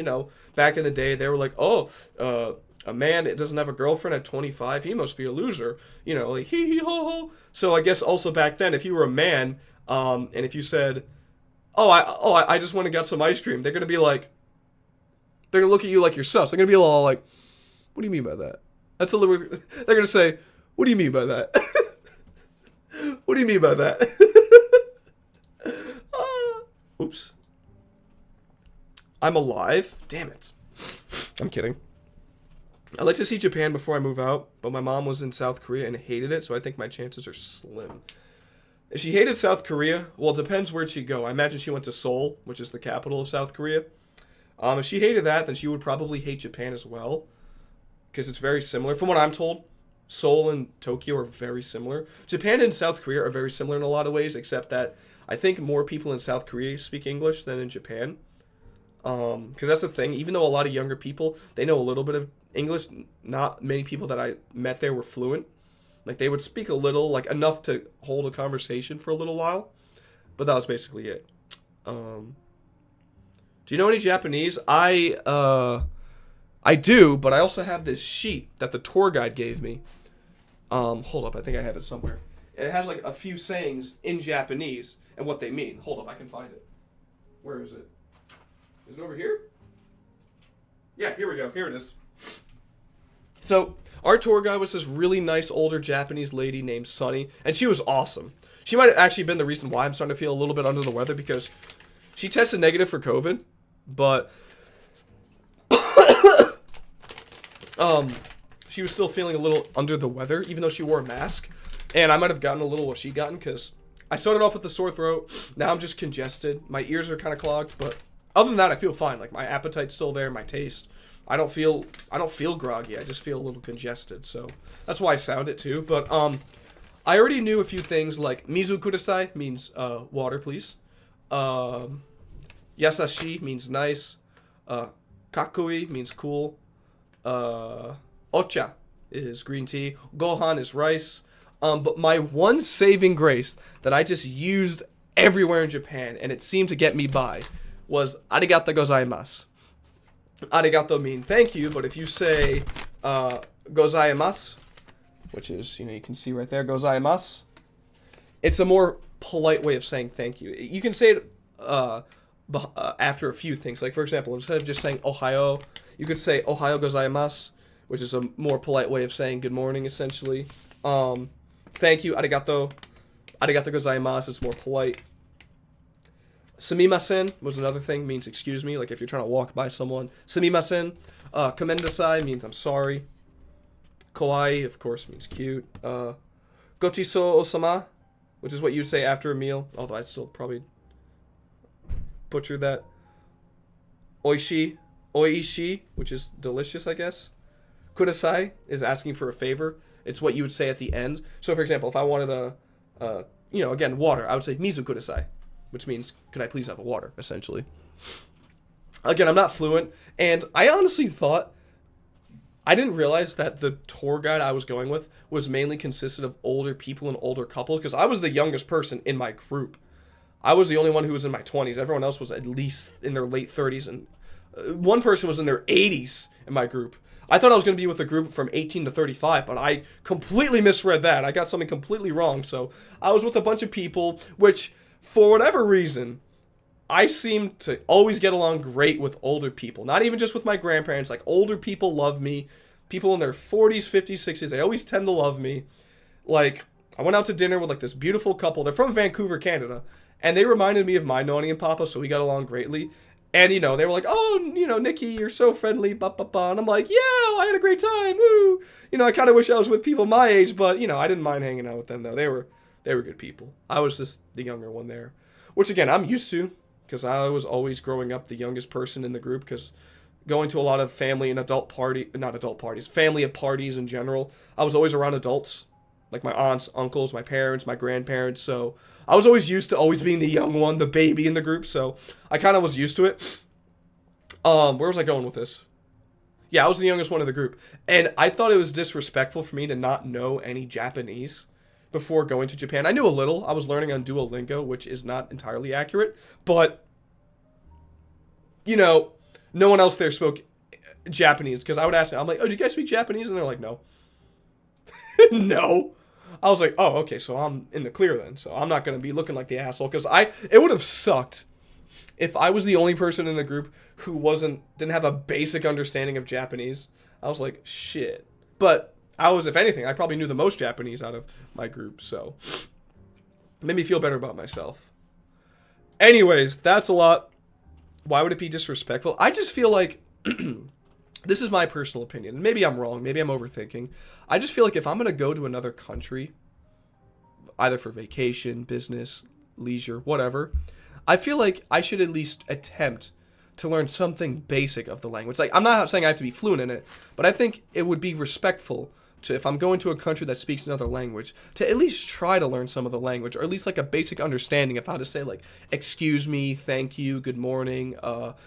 back in the day, they were like, oh, a man that doesn't have a girlfriend at 25, he must be a loser. Like, hee-hee-ho-ho. So I guess also back then, if you were a man, and if you said, I just went and got some ice cream, they're going to be like, they're going to look at you like you're sus. They're going to be all like, what do you mean by that? That's a little, they're going to say, what do you mean by that? What do you mean by that? Oops. I'm alive? Damn it. I'm kidding. I'd like to see Japan before I move out, but my mom was in South Korea and hated it, so I think my chances are slim. If she hated South Korea, well, it depends where'd she go. I imagine she went to Seoul, which is the capital of South Korea. If she hated that, then she would probably hate Japan as well, because it's very similar. From what I'm told, Seoul and Tokyo are very similar. Japan and South Korea are very similar in a lot of ways, except that I think more people in South Korea speak English than in Japan. Because that's the thing. Even though a lot of younger people, they know a little bit of English, not many people that I met there were fluent. Like, they would speak a little, like, enough to hold a conversation for a little while. But that was basically it. Do you know any Japanese? I do, but I also have this sheet that the tour guide gave me. Hold up, I think I have it somewhere. It has like a few sayings in Japanese and what they mean. Hold up, I can find it. Where is it? Is it over here? Yeah, here we go. Here it is. So, our tour guide was this really nice older Japanese lady named Sunny, and she was awesome. She might have actually been the reason why I'm starting to feel a little bit under the weather, because she tested negative for COVID, but she was still feeling a little under the weather, even though she wore a mask. And I might have gotten a little what she gotten, because I started off with a sore throat. Now I'm just congested. My ears are kind of clogged, but other than that, I feel fine. Like, my appetite's still there, my taste. I don't feel groggy. I just feel a little congested. So that's why I sound it too. But I already knew a few things, like mizu kudasai means water, please. Yasashi means nice. Kakui means cool. Ocha is green tea. Gohan is rice. But my one saving grace that I just used everywhere in Japan, and it seemed to get me by, was arigato gozaimasu. Arigato mean thank you, but if you say gozaimasu, which is, you can see right there, gozaimasu, it's a more polite way of saying thank you. You can say it after a few things. Like, for example, instead of just saying ohayo, you could say ohayo gozaimasu, which is a more polite way of saying good morning, essentially. Thank you, arigato. Arigato gozaimasu, it's more polite. Sumimasen was another thing, means excuse me, like if you're trying to walk by someone. Sumimasen. Komendasai means I'm sorry. Kawaii, of course, means cute. Gochiso osama, which is what you'd say after a meal, although I'd still probably butcher that. Oishi, which is delicious, I guess. Kudasai is asking for a favor. It's what you would say at the end. So, for example, if I wanted again, water, I would say mizu kudasai, which means, could I please have a water, essentially. Again, I'm not fluent, and I honestly thought, I didn't realize that the tour guide I was going with was mainly consisted of older people and older couples, because I was the youngest person in my group. I was the only one who was in my 20s. Everyone else was at least in their late 30s, and one person was in their 80s in my group. I thought I was going to be with a group from 18 to 35, but I completely misread that. I got something completely wrong, so I was with a bunch of people, which, for whatever reason, I seem to always get along great with older people. Not even just with my grandparents. Like, older people love me. People in their 40s, 50s, 60s, they always tend to love me. Like, I went out to dinner with, like, this beautiful couple. They're from Vancouver, Canada. And they reminded me of my Nani and Papa, so we got along greatly. And, they were like, oh, Nikki, you're so friendly, ba-ba-ba. And I'm like, yeah, I had a great time, woo. I kind of wish I was with people my age, but, I didn't mind hanging out with them, though. They were good people. I was just the younger one there. Which, again, I'm used to, because I was always growing up the youngest person in the group, because going to a lot of family and family at parties in general, I was always around adults, like my aunts, uncles, my parents, my grandparents, so I was always used to always being the young one, the baby in the group, so I kind of was used to it. Where was I going with this? Yeah, I was the youngest one in the group, and I thought it was disrespectful for me to not know any Japanese before going to Japan. I knew a little. I was learning on Duolingo, which is not entirely accurate, but, no one else there spoke Japanese, because I would ask them, I'm like, oh, do you guys speak Japanese? And they're like, no. No. I was like, oh, okay, so I'm in the clear then, so I'm not going to be looking like the asshole, because it would have sucked if I was the only person in the group who didn't have a basic understanding of Japanese. I was like, shit. But if anything, I probably knew the most Japanese out of my group, so it made me feel better about myself. Anyways, that's a lot. Why would it be disrespectful? I just feel like, this is my personal opinion. Maybe I'm wrong. Maybe I'm overthinking. I just feel like if I'm going to go to another country, either for vacation, business, leisure, whatever, I feel like I should at least attempt to learn something basic of the language. Like, I'm not saying I have to be fluent in it, but I think it would be respectful to, if I'm going to a country that speaks another language, to at least try to learn some of the language, or at least like a basic understanding of how to say, like, excuse me, thank you, good morning,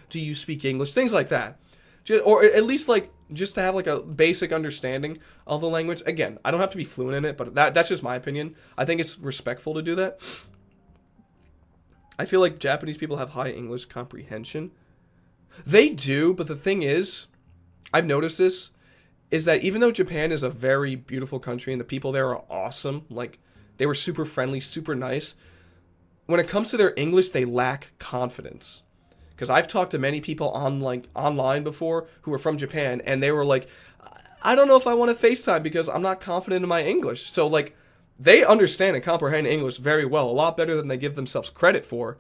do you speak English, things like that. Or at least, like, just to have, like, a basic understanding of the language. Again, I don't have to be fluent in it, but that's just my opinion. I think it's respectful to do that. I feel like Japanese people have high English comprehension. They do, but the thing is, I've noticed this, is that even though Japan is a very beautiful country and the people there are awesome, like, they were super friendly, super nice, when it comes to their English, they lack confidence. Because I've talked to many people online before who are from Japan, and they were like, I don't know if I want to FaceTime because I'm not confident in my English. So, like, they understand and comprehend English very well, a lot better than they give themselves credit for,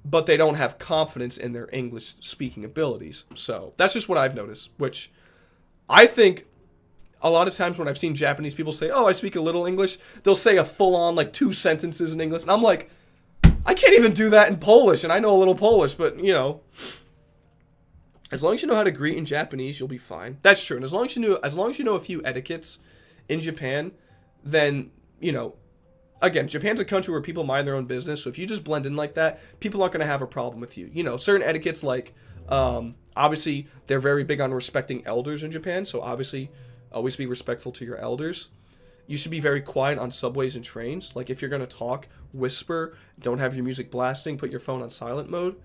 but they don't have confidence in their English speaking abilities. So, that's just what I've noticed, which I think a lot of times when I've seen Japanese people say, oh, I speak a little English, they'll say a full-on, like, 2 sentences in English, and I'm like, I can't even do that in Polish, and I know a little Polish, but, as long as you know how to greet in Japanese, you'll be fine. That's true, and as long as you know a few etiquettes in Japan, then, again, Japan's a country where people mind their own business, so if you just blend in like that, people aren't going to have a problem with you. You know, certain etiquettes like, obviously, they're very big on respecting elders in Japan, so obviously, always be respectful to your elders. You should be very quiet on subways and trains. Like, if you're going to talk, whisper, don't have your music blasting, put your phone on silent mode.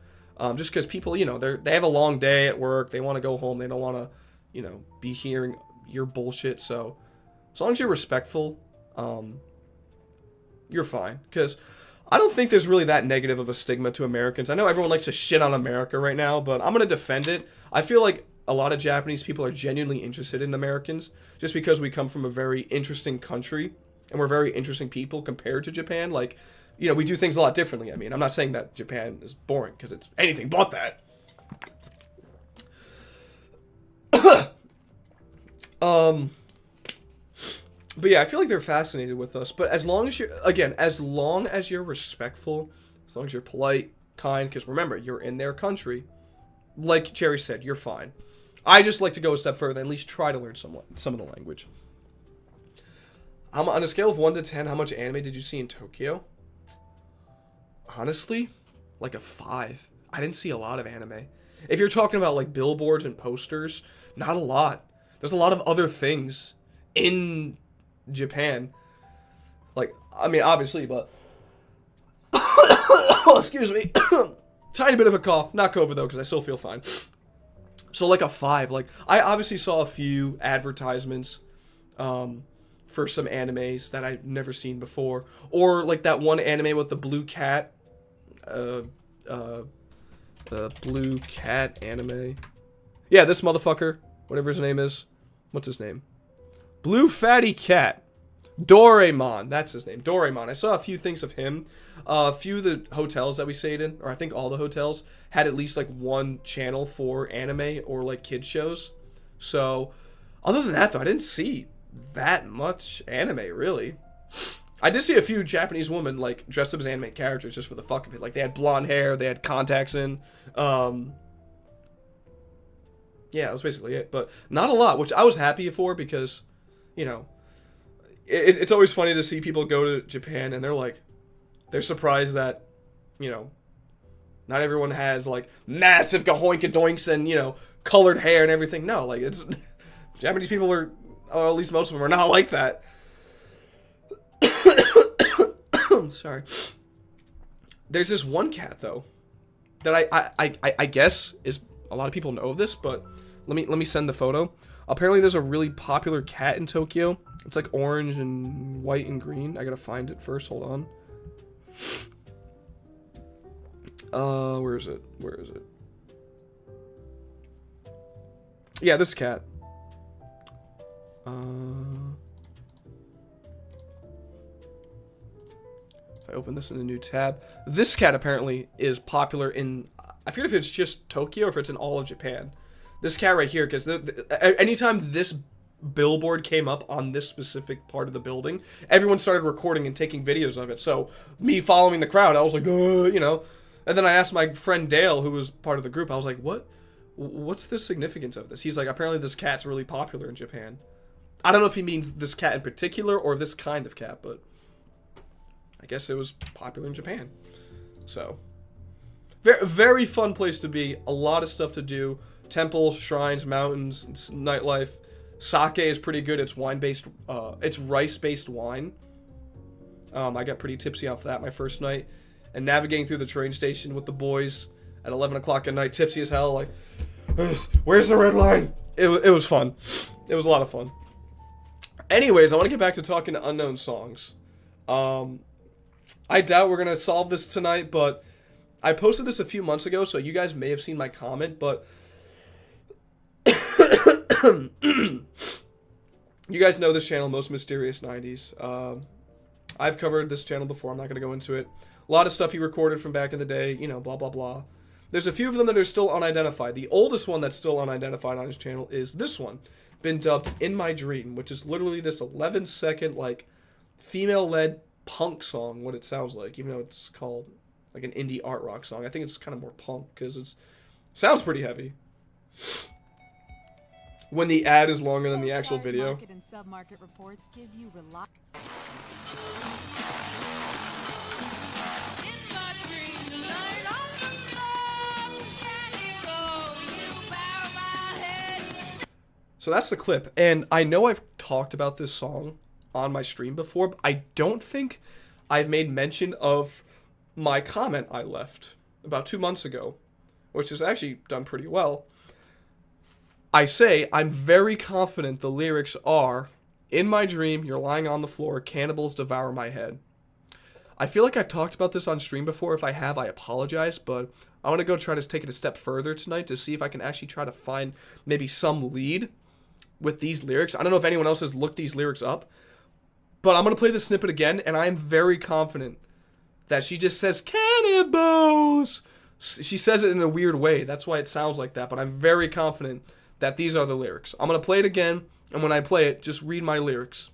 Just because people, you know, they have a long day at work, they want to go home, they don't want to, you know, be hearing your bullshit, so as long as you're respectful, you're fine. Because I don't think there's really that negative of a stigma to Americans. I know everyone likes to shit on America right now, but I'm going to defend it. I feel like a lot of Japanese people are genuinely interested in Americans just because we come from a very interesting country and we're very interesting people compared to Japan. Like, you know, we do things a lot differently. I mean, I'm not saying that Japan is boring because it's anything but that. But yeah, I feel like they're fascinated with us. But as long as you're, again, as long as you're respectful, as long as you're polite, kind, because remember, you're in their country. Like Jerry said, you're fine. I just like to go a step further and at least try to learn some of the language. On a scale of 1 to 10, how much anime did you see in Tokyo? Honestly, like a 5. I didn't see a lot of anime. If you're talking about like billboards and posters, not a lot. There's a lot of other things in Japan. Like, I mean, obviously, but... oh, excuse me. Tiny bit of a cough. Not COVID, though, because I still feel fine. So, like a 5. Like, I obviously saw a few advertisements for some animes that I've never seen before. Or, like, that one anime with the blue cat. The blue cat anime. Yeah, this motherfucker. Whatever his name is. What's his name? Blue Fatty Cat. Doraemon. That's his name. Doraemon. I saw a few things of him. A few of the hotels that we stayed in, or I think all the hotels, had at least like one channel for anime or like kid shows. So, other than that though, I didn't see that much anime really. I did see a few Japanese women like dressed up as anime characters just for the fuck of it. Like they had blonde hair, they had contacts in. Yeah, that was basically it. But not a lot, which I was happy for because, you know, it's always funny to see people go to Japan and they're surprised that, you know, not everyone has like massive gahoinkadoinks and, you know, colored hair and everything. No, like it's Japanese people are, or at least most of them are not like that. Sorry. There's this one cat though that I guess is a lot of people know of this, but let me send the photo. Apparently there's a really popular cat in Tokyo. It's like orange and white and green. I gotta find it first. Hold on. Where is it? Where is it? Yeah, this cat. If I open this in a new tab. This cat apparently is popular in... I forget if it's just Tokyo or if it's in all of Japan. This cat right here, because anytime this billboard came up on this specific part of the building, everyone started recording and taking videos of it. So me following the crowd, I was like, you know. And then I asked my friend Dale, who was part of the group, I was like, what's the significance of this? He's like, apparently this cat's really popular in Japan. I don't know if he means this cat in particular or this kind of cat, but I guess it was popular in Japan. So, very, very fun place to be. A lot of stuff to do. Temples, shrines, mountains, nightlife. Sake is pretty good. It's wine-based, it's rice-based wine. I got pretty tipsy off that my first night. And navigating through the train station with the boys at 11 o'clock at night, tipsy as hell, like, where's the red line? It was fun. It was a lot of fun. Anyways, I want to get back to talking to unknown songs. I doubt we're going to solve this tonight, but I posted this a few months ago, so you guys may have seen my comment, but you guys know this channel, Most Mysterious 90s. I've covered this channel before. I'm not going to go into it. A lot of stuff he recorded from back in the day, you know, blah, blah, blah. There's a few of them that are still unidentified. The oldest one that's still unidentified on his channel is this one, been dubbed In My Dream, which is literally this 11-second, like, female-led punk song, what it sounds like, even though it's called, like, an indie art rock song. I think it's kind of more punk, because it sounds pretty heavy. When the ad is longer than the actual video. Market and sub-market reports give you So that's the clip. And I know I've talked about this song on my stream before, but I don't think I've made mention of my comment I left about 2 months ago, which has actually done pretty well. I say, I'm very confident the lyrics are, in my dream, you're lying on the floor, cannibals devour my head. I feel like I've talked about this on stream before. If I have, I apologize, but I want to go try to take it a step further tonight to see if I can actually try to find maybe some lead with these lyrics. I don't know if anyone else has looked these lyrics up, but I'm going to play the snippet again, and I am very confident that she just says, cannibals. She says it in a weird way. That's why it sounds like that, but I'm very confident that these are the lyrics. I'm going to play it again, and when I play it, just read my lyrics.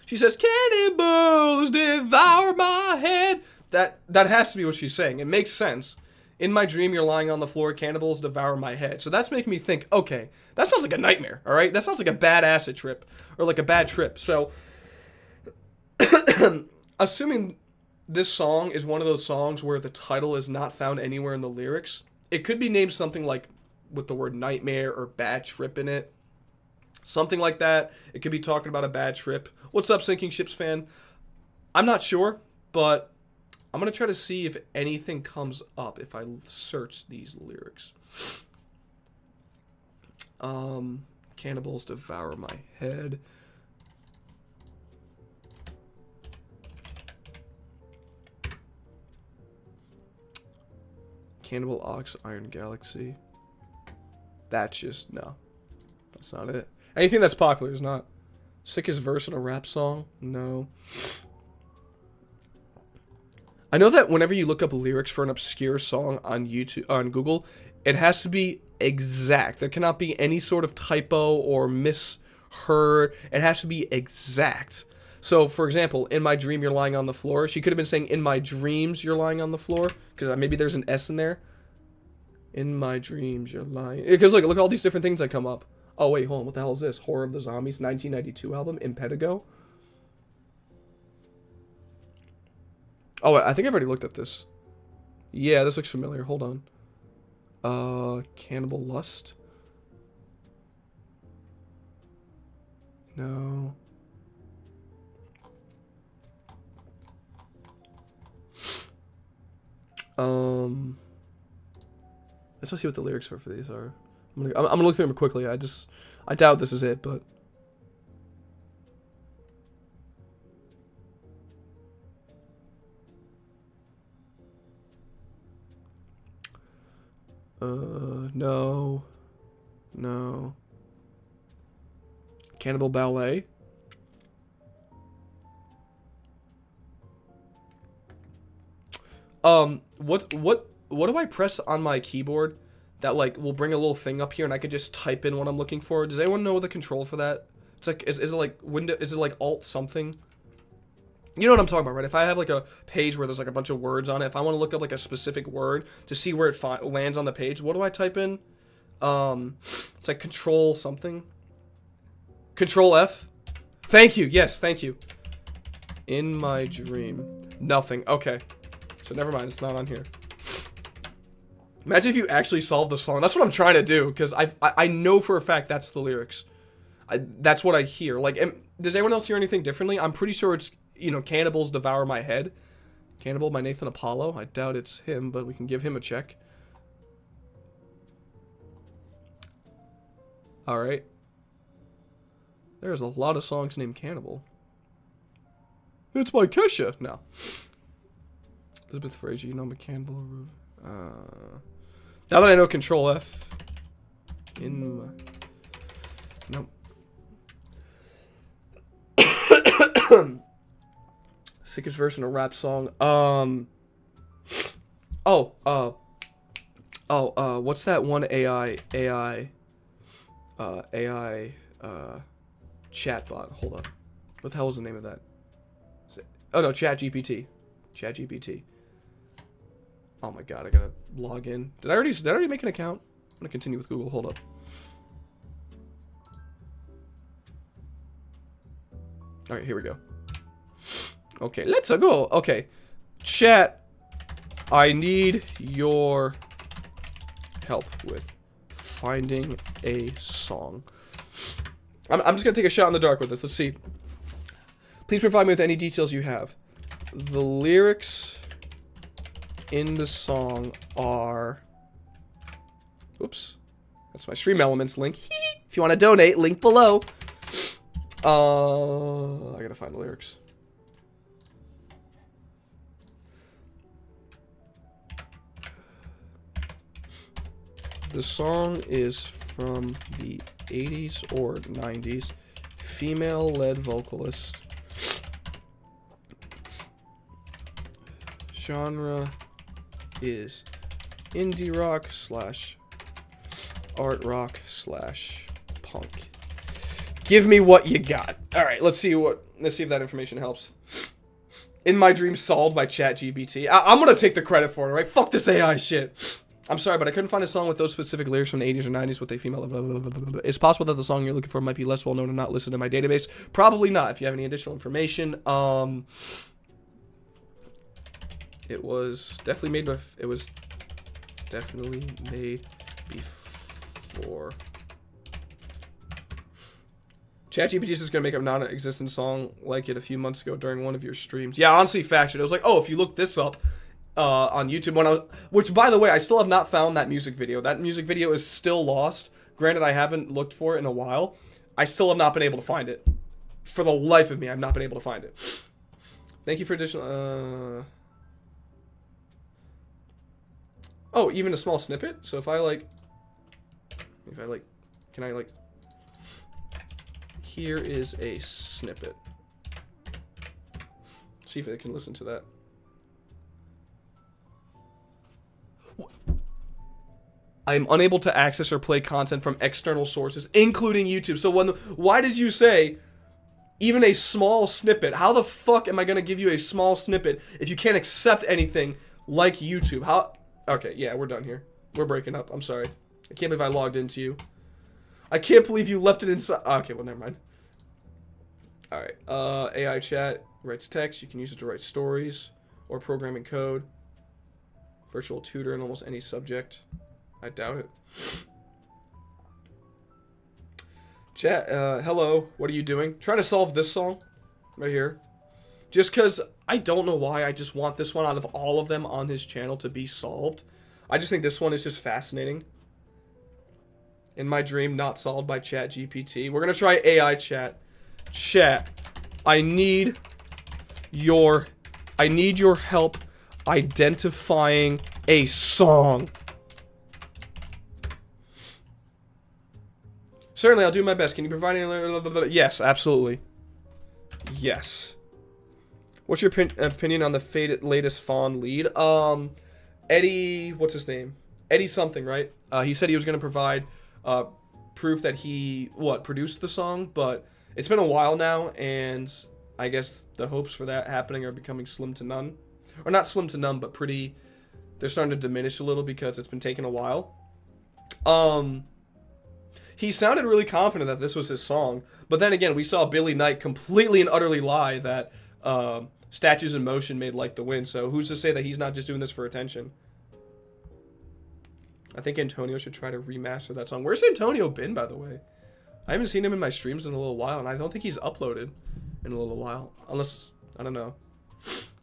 She says, cannibals devour my head. That has to be what she's saying. It makes sense. In my dream, you're lying on the floor, cannibals devour my head. So that's making me think, okay, that sounds like a nightmare, all right? That sounds like a bad acid trip, or like a bad trip. So, assuming this song is one of those songs where the title is not found anywhere in the lyrics, it could be named something like with the word nightmare or bad trip in it. Something like that. It could be talking about a bad trip. What's up, Sinking Ships fan? I'm not sure, but I'm going to try to see if anything comes up if I search these lyrics. Cannibals devour my head. Cannibal Ox, Iron Galaxy. That's just, no. That's not it. Anything that's popular is not. Sickest verse in a rap song? No. I know that whenever you look up lyrics for an obscure song on YouTube, on Google, it has to be exact. There cannot be any sort of typo or misheard. It has to be exact. So, for example, in my dream, you're lying on the floor. She could have been saying, in my dreams, you're lying on the floor. Because maybe there's an S in there. In my dreams, you're lying. Because look at all these different things that come up. Oh, wait, hold on. What the hell is this? Horror of the Zombies, 1992 album, Impetigo. Oh, wait, I think I've already looked at this. Yeah, this looks familiar. Hold on. Cannibal Lust. No. Let's just see what the lyrics for these are. I'm gonna look through them quickly. I doubt this is it, but. No. No. Cannibal Ballet. What do I press on my keyboard that like will bring a little thing up here and I could just type in what I'm looking for? Does anyone know the control for that? It's like is it like window? Is it like Alt something? You know what I'm talking about, right? If I have like a page where there's like a bunch of words on it, if I want to look up like a specific word to see where it lands on the page, what do I type in? It's like Control something. Control F. Thank you. Yes, thank you. In my dream, nothing. Okay, so never mind. It's not on here. Imagine if you actually solved the song. That's what I'm trying to do because I know for a fact that's the lyrics. That's what I hear. Like, does anyone else hear anything differently? I'm pretty sure it's, you know, Cannibals Devour My Head. Cannibal by Nathan Apollo. I doubt it's him, but we can give him a check. Alright. There's a lot of songs named Cannibal. It's by Kesha. No. Elizabeth Fraser, you know Cannibal. Now that I know Control F. In my... Nope. Sickest verse in a rap song. What's that one AI chatbot? Hold up. What the hell is the name of that? Oh no, ChatGPT. ChatGPT. Oh my god, I gotta log in. Did I already make an account? I'm gonna continue with Google. Hold up. Alright, here we go. Okay, let's go. Okay. Chat, I need your help with finding a song. I'm just gonna take a shot in the dark with this. Let's see. Please provide me with any details you have. The lyrics in the song are... Oops. That's my Stream Elements link. If you want to donate, link below. I gotta find the lyrics. The song is from the 80s or 90s. Female-led vocalist. Genre is indie rock / art rock / punk. Give me what you got. All right, let's see if that information helps. In My Dream solved by ChatGPT. I'm gonna take the credit for it, right? Fuck this AI shit. I'm sorry, but I couldn't find a song with those specific lyrics from the 80s or 90s with a female. Blah, blah, blah, blah, blah. It's possible that the song you're looking for might be less well known and not listed in my database. Probably not. If you have any additional information, it was definitely made before. ChatGPT is just gonna make a non-existent song like it a few months ago during one of your streams. Yeah, honestly, faction. It was like, oh, if you look this up on YouTube, which by the way, I still have not found that music video. That music video is still lost. Granted, I haven't looked for it in a while. I still have not been able to find it. For the life of me, I've not been able to find it. Thank you for additional. Oh, even a small snippet. So if I can I here is a snippet. See if I can listen to that. I am unable to access or play content from external sources, including YouTube. So why did you say even a small snippet? How the fuck am I gonna give you a small snippet if you can't accept anything like YouTube? How? Okay, yeah, we're done here. We're breaking up. I'm sorry. I can't believe I logged into you. I can't believe you left it inside. Okay, well, never mind. Alright, AI chat writes text. You can use it to write stories or programming code. Virtual tutor in almost any subject. I doubt it. Chat, hello. What are you doing? Trying to solve this song right here. Just because I don't know why. I just want this one out of all of them on his channel to be solved. I just think this one is just fascinating. In My Dream, not solved by ChatGPT. We're going to try AI chat. Chat, I need your help identifying a song. Certainly, I'll do my best. Can you provide any... Yes, absolutely. Yes. What's your opinion on the latest Fawn lead? Eddie... What's his name? Eddie something, right? He said he was going to provide proof that he, produced the song, but it's been a while now, and I guess the hopes for that happening are becoming slim to none. Or not slim to none, but pretty... They're starting to diminish a little because it's been taking a while. He sounded really confident that this was his song, but then again, we saw Billy Knight completely and utterly lie that Statues in Motion made Like the Wind, so who's to say that he's not just doing this for attention? I think Antonio should try to remaster that song. Where's Antonio been, by the way? I haven't seen him in my streams in a little while, and I don't think he's uploaded in a little while. Unless, I don't know.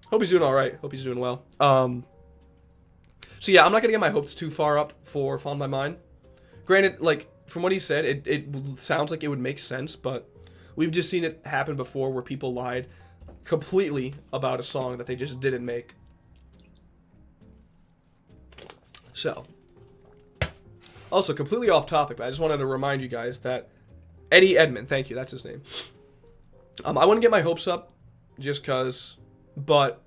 Hope he's doing alright. Hope he's doing well. So yeah, I'm not going to get my hopes too far up for Fawn by Mine. Granted, like, from what he said, it sounds like it would make sense, but we've just seen it happen before where people lied completely about a song that they just didn't make. So, also completely off topic, but I just wanted to remind you guys that Eddie Edmond, thank you, that's his name. I wouldn't get my hopes up just cause, but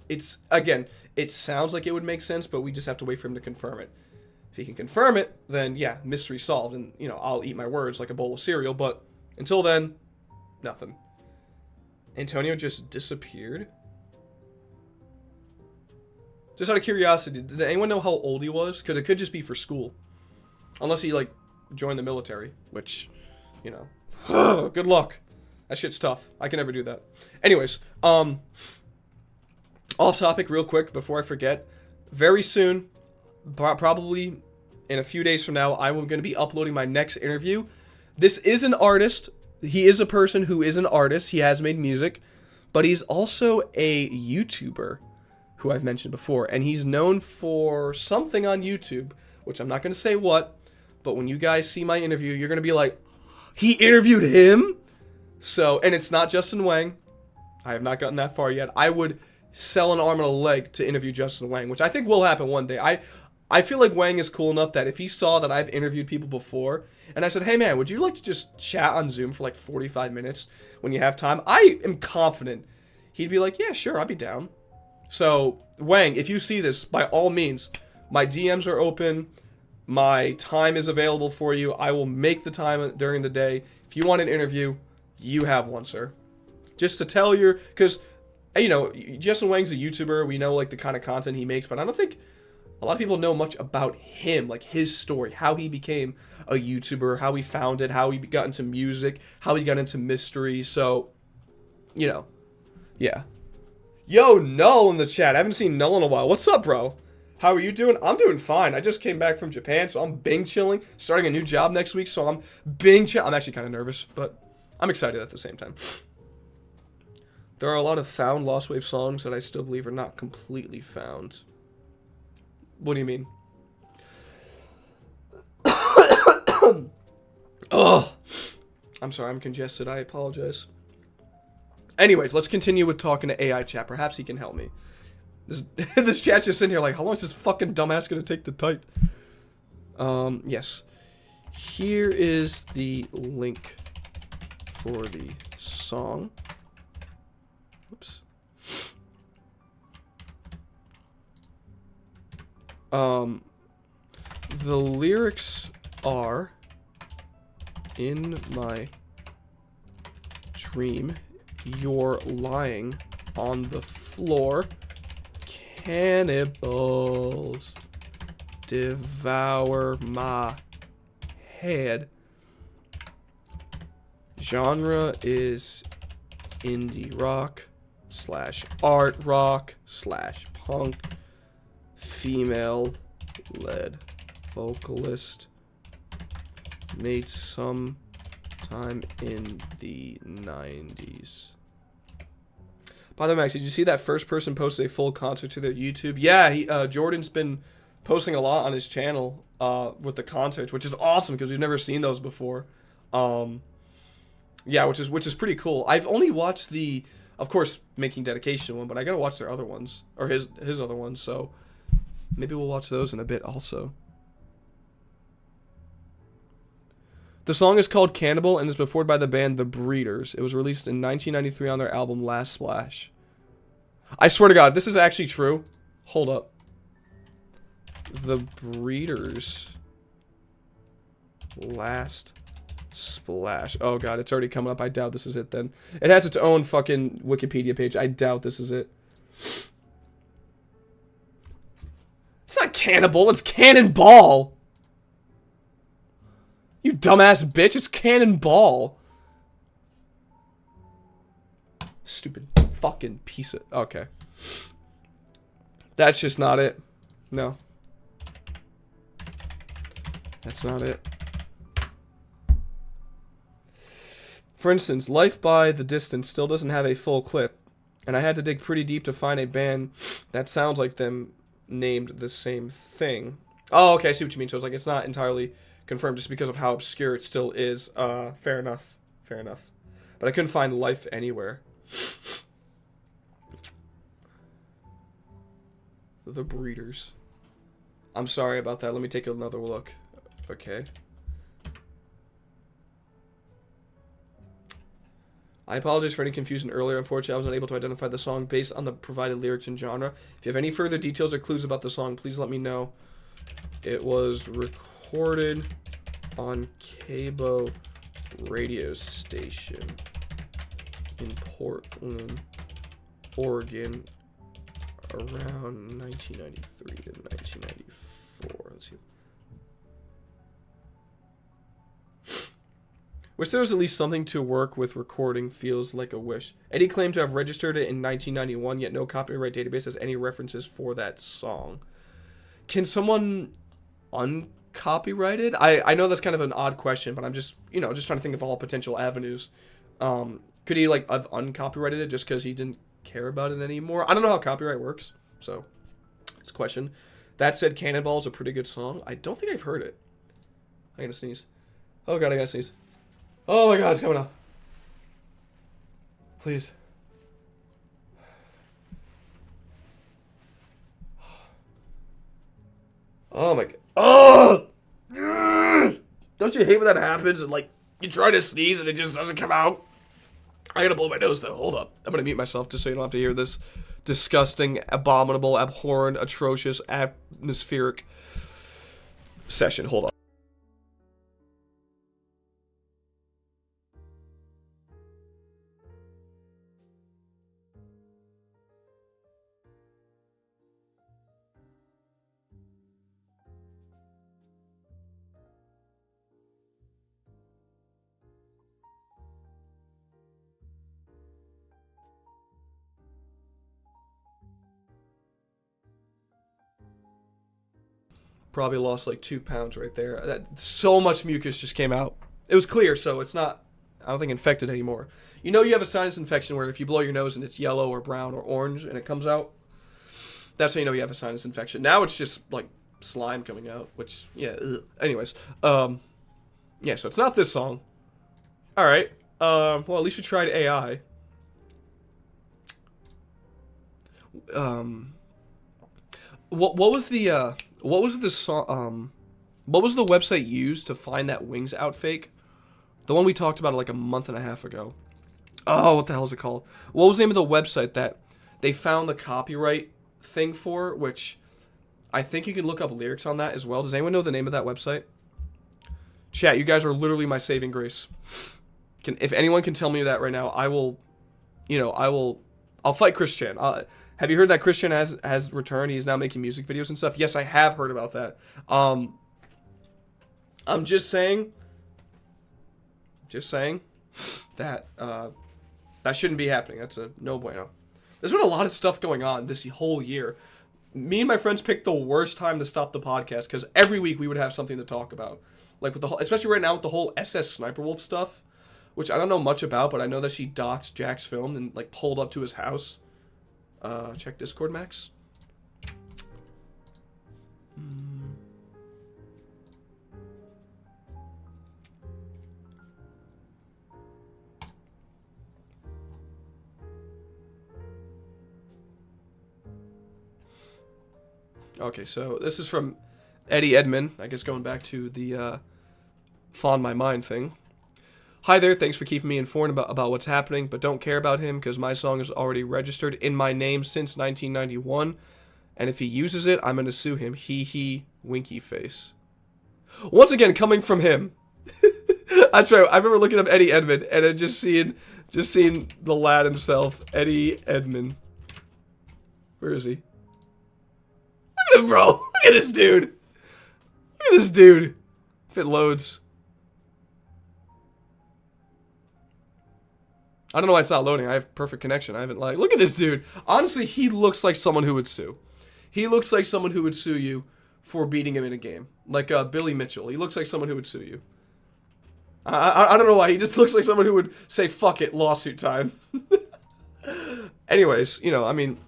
it's, again, it sounds like it would make sense, but we just have to wait for him to confirm it. If he can confirm it, then yeah, mystery solved, and you know, I'll eat my words like a bowl of cereal, but until then, nothing. Antonio just disappeared? Just out of curiosity, did anyone know how old he was? Because it could just be for school. Unless he, like, joined the military, which, you know, good luck. That shit's tough. I can never do that. Anyways, off topic real quick before I forget. Very soon, probably in a few days from now, I'm going to be uploading my next interview. This is an artist. He is a person who is an artist. He has made music, but he's also a YouTuber who I've mentioned before, and he's known for something on YouTube, which I'm not going to say what, but when you guys see my interview, you're going to be like, he interviewed him? So, and it's not Justin Wang. I have not gotten that far yet. I would sell an arm and a leg to interview Justin Wang, which I think will happen one day. I feel like Wang is cool enough that if he saw that I've interviewed people before, and I said, hey man, would you like to just chat on Zoom for like 45 minutes when you have time? I am confident he'd be like, yeah, sure, I'd be down. So, Wang, if you see this, by all means, my DMs are open. My time is available for you. I will make the time during the day. If you want an interview, you have one, sir. Just to tell your, because, you know, Justin Wang's a YouTuber. We know, like, the kind of content he makes, but I don't think a lot of people know much about him, like his story, how he became a YouTuber, how he found it, how he got into music, how he got into mystery. So, you know, yeah. Yo, Null in the chat. I haven't seen Null in a while. What's up, bro? How are you doing? I'm doing fine. I just came back from Japan, so I'm Bing chilling. Starting a new job next week, so I'm Bing chill. I'm actually kind of nervous, but I'm excited at the same time. There are a lot of found Lost Wave songs that I still believe are not completely found. What do you mean? Ugh. I'm sorry, I'm congested. I apologize. Anyways, let's continue with talking to AI chat. Perhaps he can help me. This chat's just sitting here like, how long is this fucking dumbass gonna take to type? Yes. Here is the link for the song. Whoops. The lyrics are, in my dream, you're lying on the floor. Cannibals devour my head. Genre is indie rock / art rock / punk. Female led vocalist. Made some time in the 90s. By the way, Max, did you see that first person posted a full concert to their YouTube? Yeah, Jordan's been posting a lot on his channel with the concerts, which is awesome because we've never seen those before. Yeah, which is pretty cool. I've only watched the, of course, Making Dedication one, but I gotta watch their other ones, or his other ones. So maybe we'll watch those in a bit also. The song is called Cannibal and is performed by the band The Breeders. It was released in 1993 on their album Last Splash. I swear to God, this is actually true. Hold up. The Breeders. Last Splash. Oh God, it's already coming up. I doubt this is it then. It has its own fucking Wikipedia page. I doubt this is it. It's not Cannibal, it's Cannonball. You dumbass bitch, it's Cannonball. Stupid fucking piece of... Okay. That's just not it. No. That's not it. For instance, Life by the Distance still doesn't have a full clip, and I had to dig pretty deep to find a band that sounds like them named the same thing. Oh, okay, I see what you mean. So it's like it's not entirely confirmed just because of how obscure it still is. Fair enough. Fair enough. But I couldn't find Life anywhere. The Breeders. I'm sorry about that. Let me take another look. Okay. I apologize for any confusion earlier. Unfortunately, I was unable to identify the song based on the provided lyrics and genre. If you have any further details or clues about the song, please let me know. It was recorded on Cabo radio station in Portland, Oregon, around 1993 to 1994. Let's see. Wish there was at least something to work with recording. Feels like a wish. Eddie claimed to have registered it in 1991, yet no copyright database has any references for that song. Can someone uncopyright it? I know that's kind of an odd question, but I'm just, just trying to think of all potential avenues. Could he, like, have uncopyrighted it just because he didn't care about it anymore? I don't know how copyright works, so it's a question. That said, Cannonball is a pretty good song. I don't think I've heard it. I gotta sneeze. Oh god, I gotta sneeze. Oh my god, it's coming up. Please. Oh my god. Oh! Don't you hate when that happens and, like, you try to sneeze and it just doesn't come out? I gotta blow my nose though. Hold up. I'm gonna mute myself just so you don't have to hear this disgusting, abominable, abhorrent, atrocious, atmospheric session. Hold on. Probably lost like 2 pounds right there. So much mucus just came out. It was clear, so it's not, I don't think, infected anymore. You know you have a sinus infection where if you blow your nose and it's yellow or brown or orange and it comes out, that's how you know you have a sinus infection. Now it's just like slime coming out, which, yeah, ugh. Anyways. Yeah, so it's not this song. Alright. Well, at least we tried AI. What was the song, what was the website used to find that Wings Out fake? The one we talked about like a month and a half ago. Oh, what the hell is it called? What was the name of the website that they found the copyright thing for, which I think you can look up lyrics on that as well. Does anyone know the name of that website? Chat, you guys are literally my saving grace. If anyone can tell me that right now, I will, I'll fight Chris Chan. Have you heard that Chris Chan has returned? He's now making music videos and stuff. Yes, I have heard about that. I'm just saying that that shouldn't be happening. That's a no bueno. There's been a lot of stuff going on this whole year. Me and my friends picked the worst time to stop the podcast because every week we would have something to talk about. Like with the whole, especially right now with the whole SS Sniper Wolf stuff, which I don't know much about, but I know that she doxed Jack's film and like pulled up to his house. Check Discord, Max. Okay, so this is from Eddie Edmond. I guess going back to the Fond My Mind thing. Hi there, thanks for keeping me informed about what's happening, but don't care about him because my song is already registered in my name since 1991, and if he uses it, I'm going to sue him. Hee, winky face. Once again, coming from him. That's right, I remember looking up Eddie Edmond, and then just seeing the lad himself, Eddie Edmond. Where is he? Look at him, bro! Look at this dude! Look at this dude! If it loads. I don't know why it's not loading. I have perfect connection. I haven't like. Look at this dude. Honestly, he looks like someone who would sue. He looks like someone who would sue you for beating him in a game. Like Billy Mitchell. He looks like someone who would sue you. I don't know why. He just looks like someone who would say, fuck it, lawsuit time. Anyways, I mean,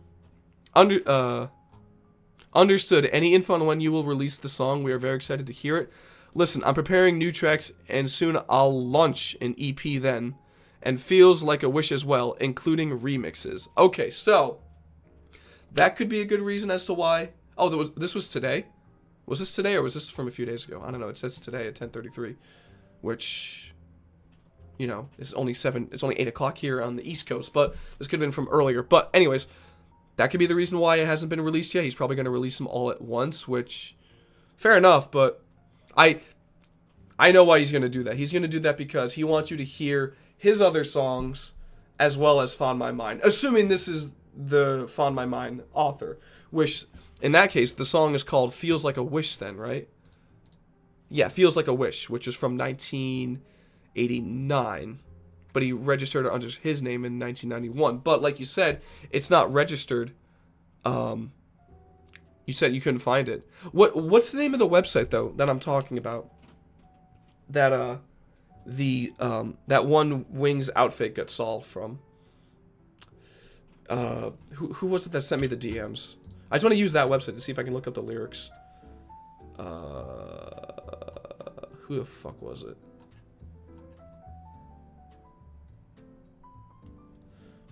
understood. Any info on when you will release the song? We are very excited to hear it. Listen, I'm preparing new tracks, and soon I'll launch an EP then. And feels like a wish as well, including remixes. Okay, so that could be a good reason as to why. Oh, this was today. Was this today or was this from a few days ago? I don't know. It says today at 10:33, which is only 7. It's only 8 o'clock here on the East Coast, but this could have been from earlier. But anyways, that could be the reason why it hasn't been released yet. He's probably going to release them all at once, which fair enough. But I know why he's going to do that. He's going to do that because he wants you to hear his other songs as well as Fond My Mind, assuming this is the Fond My Mind author, which in that case the song is called Feels Like a Wish then, right? Yeah, Feels Like a Wish, which is from 19 1989, but he registered it under his name in 1991. But like you said, it's not registered. You said you couldn't find it. What's the name of the website though that I'm talking about? That that one Wings outfit got solved from. Who was it that sent me the DMs? I just want to use that website to see if I can look up the lyrics. Who the fuck was it?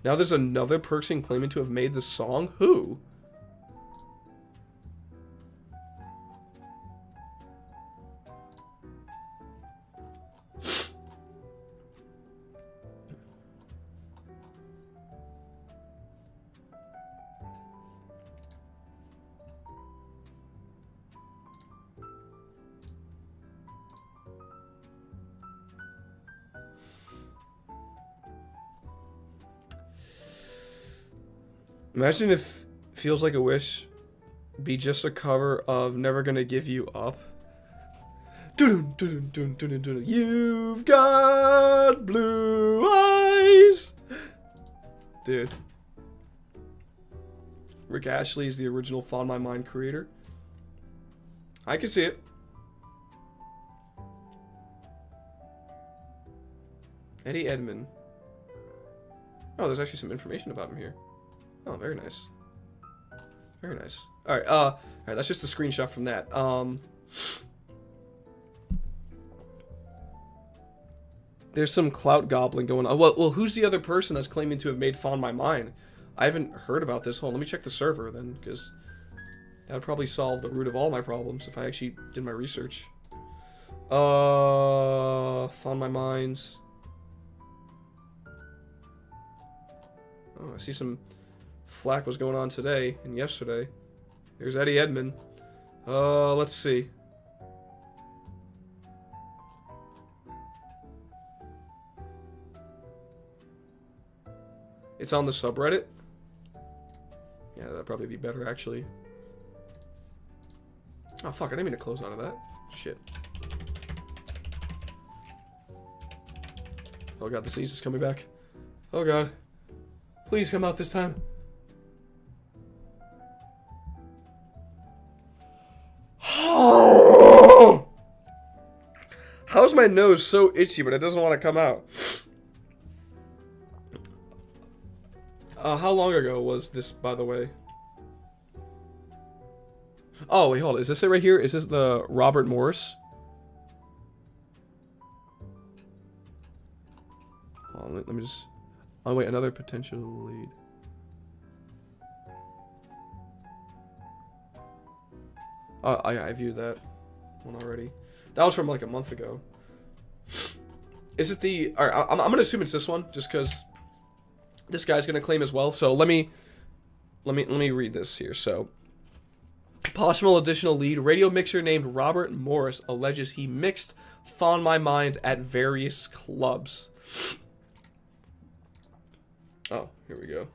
Now there's another person claiming to have made this song? Who? Imagine if Feels Like a Wish be just a cover of Never Gonna Give You Up. You've got blue eyes. Dude. Rick Ashley is the original Fawn My Mind creator. I can see it. Eddie Edmond. Oh, there's actually some information about him here. Oh, very nice. Very nice. Alright, that's just a screenshot from that. There's some clout gobbling going on. Well, who's the other person that's claiming to have made Fawn My Mind? I haven't heard about this. Hold on, let me check the server then, because that would probably solve the root of all my problems if I actually did my research. Fawn My Minds. Oh, I see some flack was going on today and yesterday. There's Eddie Edmond. Let's see. It's on the subreddit. Yeah, that'd probably be better actually. Oh fuck, I didn't mean to close out of that. Shit. Oh god, the sneeze is coming back. Oh god. Please come out this time. How's my nose so itchy, but it doesn't want to come out? How long ago was this, by the way? Oh, wait, hold on. Is this it right here? Is this the Robert Morris? Hold on, let me just... Oh, wait, another potential lead. I viewed that one already. That was from like a month ago. Is it the... Alright, I'm gonna assume it's this one, just because this guy's gonna claim as well. So let me read this here. So, possible additional lead. Radio mixer named Robert Morris alleges he mixed Fawn My Mind at various clubs. Oh, here we go.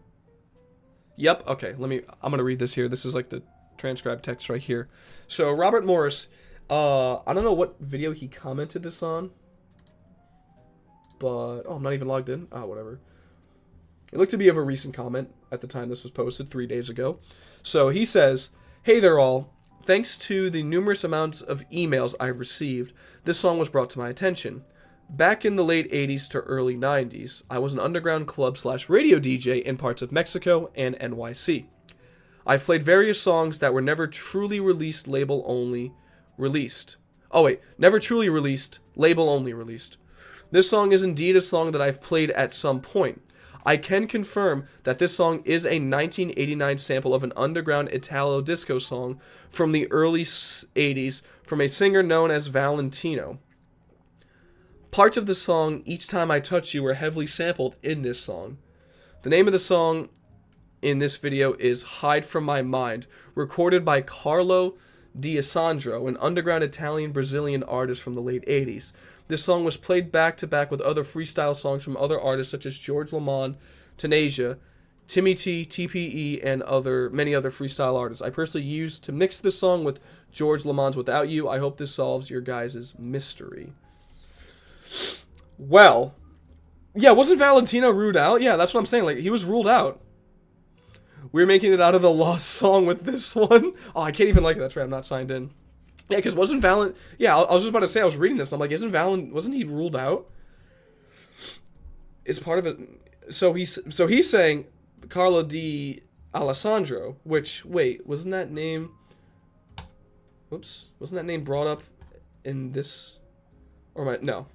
Yep, okay, I'm gonna read this here. This is like the transcribed text right here. So, Robert Morris, I don't know what video he commented this on, but, oh, I'm not even logged in. Oh, whatever. It looked to be of a recent comment at the time this was posted, 3 days ago. So, he says, "Hey there all. Thanks to the numerous amounts of emails I've received, this song was brought to my attention. Back in the late 80s to early 90s, I was an underground club/radio DJ in parts of Mexico and NYC. I've played various songs that were never truly released, label only released. Never truly released, label only released. This song is indeed a song that I've played at some point. I can confirm that this song is a 1989 sample of an underground Italo disco song from the early 80s from a singer known as Valentino. Parts of the song, Each Time I Touch You, were heavily sampled in this song. The name of the song in this video is Hide From My Mind, recorded by Carlo D'Alessandro, an underground Italian-Brazilian artist from the late 80s. This song was played back-to-back with other freestyle songs from other artists such as George Lamond, Tanasia, Timmy T, TPE, and many other freestyle artists. I personally used to mix this song with George Lamond's Without You. I hope this solves your guys' mystery." Well, yeah, wasn't Valentino ruled out? Yeah, that's what I'm saying. Like, he was ruled out. We're making it out of the lost song with this one. Oh, I can't even like it. That's right. I'm not signed in. Yeah, because wasn't Valent... Yeah, I was just about to say, I was reading this. I'm like, wasn't he ruled out? Is part of it... So he's saying Carlo Di Alessandro, which, wait, wasn't that name... Whoops. Wasn't that name brought up in this... Or am I... No.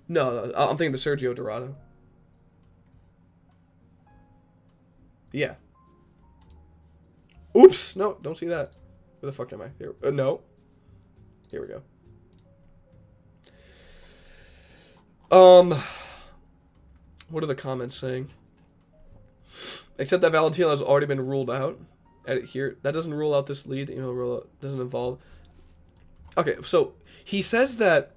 No, I'm thinking of Sergio Dorado. Yeah. Oops! No, don't see that. Where the fuck am I? Here, no. Here we go. What are the comments saying? Except that Valentino has already been ruled out. Edit here. That doesn't rule out this lead. Rule out, doesn't involve. Okay, so he says that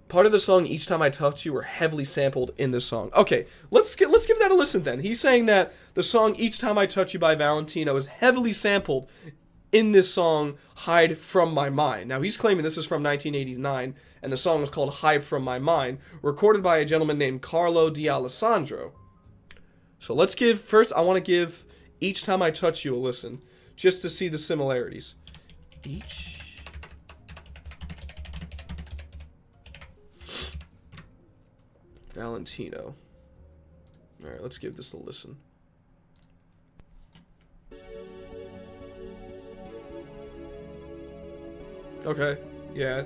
part of the song "Each Time I Touch You" were heavily sampled in this song. Okay, let's give that a listen then. He's saying that the song "Each Time I Touch You" by Valentino is heavily sampled in this song "Hide From My Mind." Now he's claiming this is from 1989, and the song is called "Hide From My Mind," recorded by a gentleman named Carlo Di Alessandro. So let's give first. I want to give "Each Time I Touch You" a listen, just to see the similarities. Each. Valentino. Alright, let's give this a listen. Okay, yeah.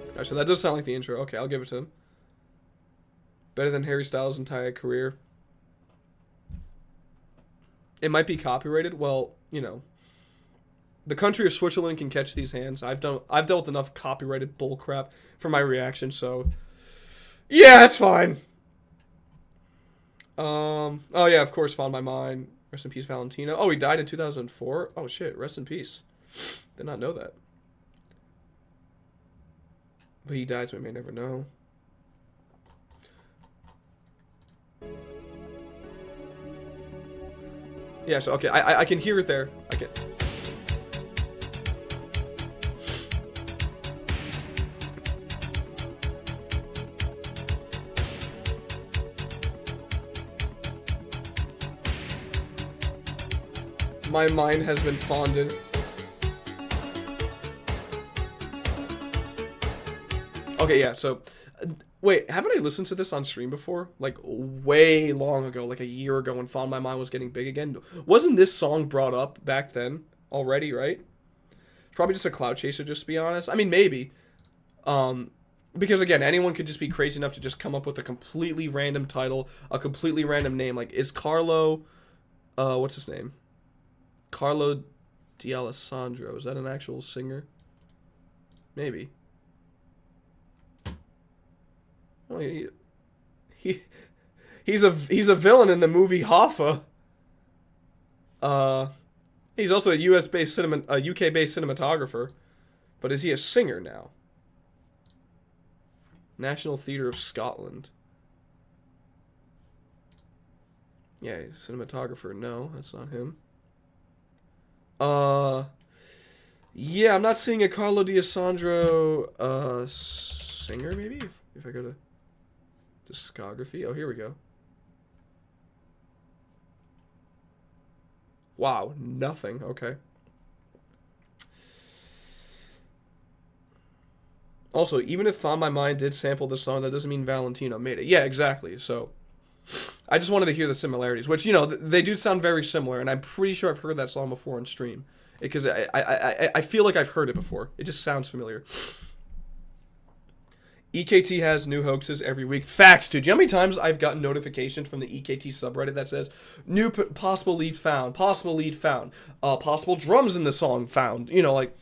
Alright, so that does sound like the intro. Okay, I'll give it to him. Better than Harry Styles' entire career. It might be copyrighted. Well, you know. The country of Switzerland can catch these hands. I've dealt with enough copyrighted bullcrap for my reaction, so yeah, it's fine. Oh yeah, of course, Found My Mind. Rest in peace, Valentino. Oh, he died in 2004. Oh shit, rest in peace. Did not know that. But he died, so we may never know. Yeah, so okay, I can hear it there. I can. My mind has been fonded. Okay, yeah, so... wait, haven't I listened to this on stream before? Like, way long ago, like a year ago when Found My Mind was getting big again. Wasn't this song brought up back then already, right? Probably just a cloud chaser, just to be honest. I mean, maybe. Because, again, anyone could just be crazy enough to just come up with a completely random title, a completely random name. Like, is Carlo... what's his name? Carlo Di Alessandro. Is that an actual singer? Maybe. Oh, he's a villain in the movie Hoffa. He's also a UK based cinematographer, but is he a singer now? National Theatre of Scotland. Yeah, cinematographer. No, that's not him. Yeah, I'm not seeing a Carlo Di Alessandro singer. Maybe if I go to discography. Oh, here we go. Wow, nothing. Okay. Also, even if Found My Mind did sample the song, that doesn't mean Valentino made it. Yeah, exactly. So, I just wanted to hear the similarities, which, you know, they do sound very similar, and I'm pretty sure I've heard that song before on stream. Because I feel like I've heard it before. It just sounds familiar. EKT has new hoaxes every week. Facts, dude. Do you know how many times I've gotten notifications from the EKT subreddit that says, new possible lead found, possible drums in the song found. You know, like,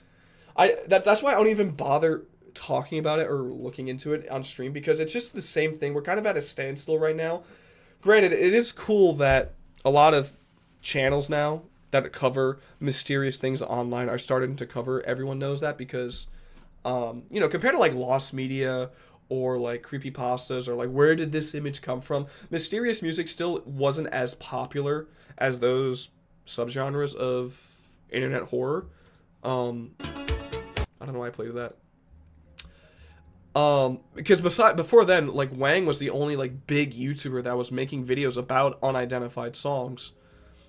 that's why I don't even bother talking about it or looking into it on stream, because it's just the same thing. We're kind of at a standstill right now. Granted, it is cool that a lot of channels now that cover mysterious things online are starting to cover. Everyone knows that because, you know, compared to like Lost Media or like Creepypastas or like where did this image come from, mysterious music still wasn't as popular as those subgenres of internet horror. I don't know why I played that. Because before then, like, Wang was the only, like, big YouTuber that was making videos about unidentified songs.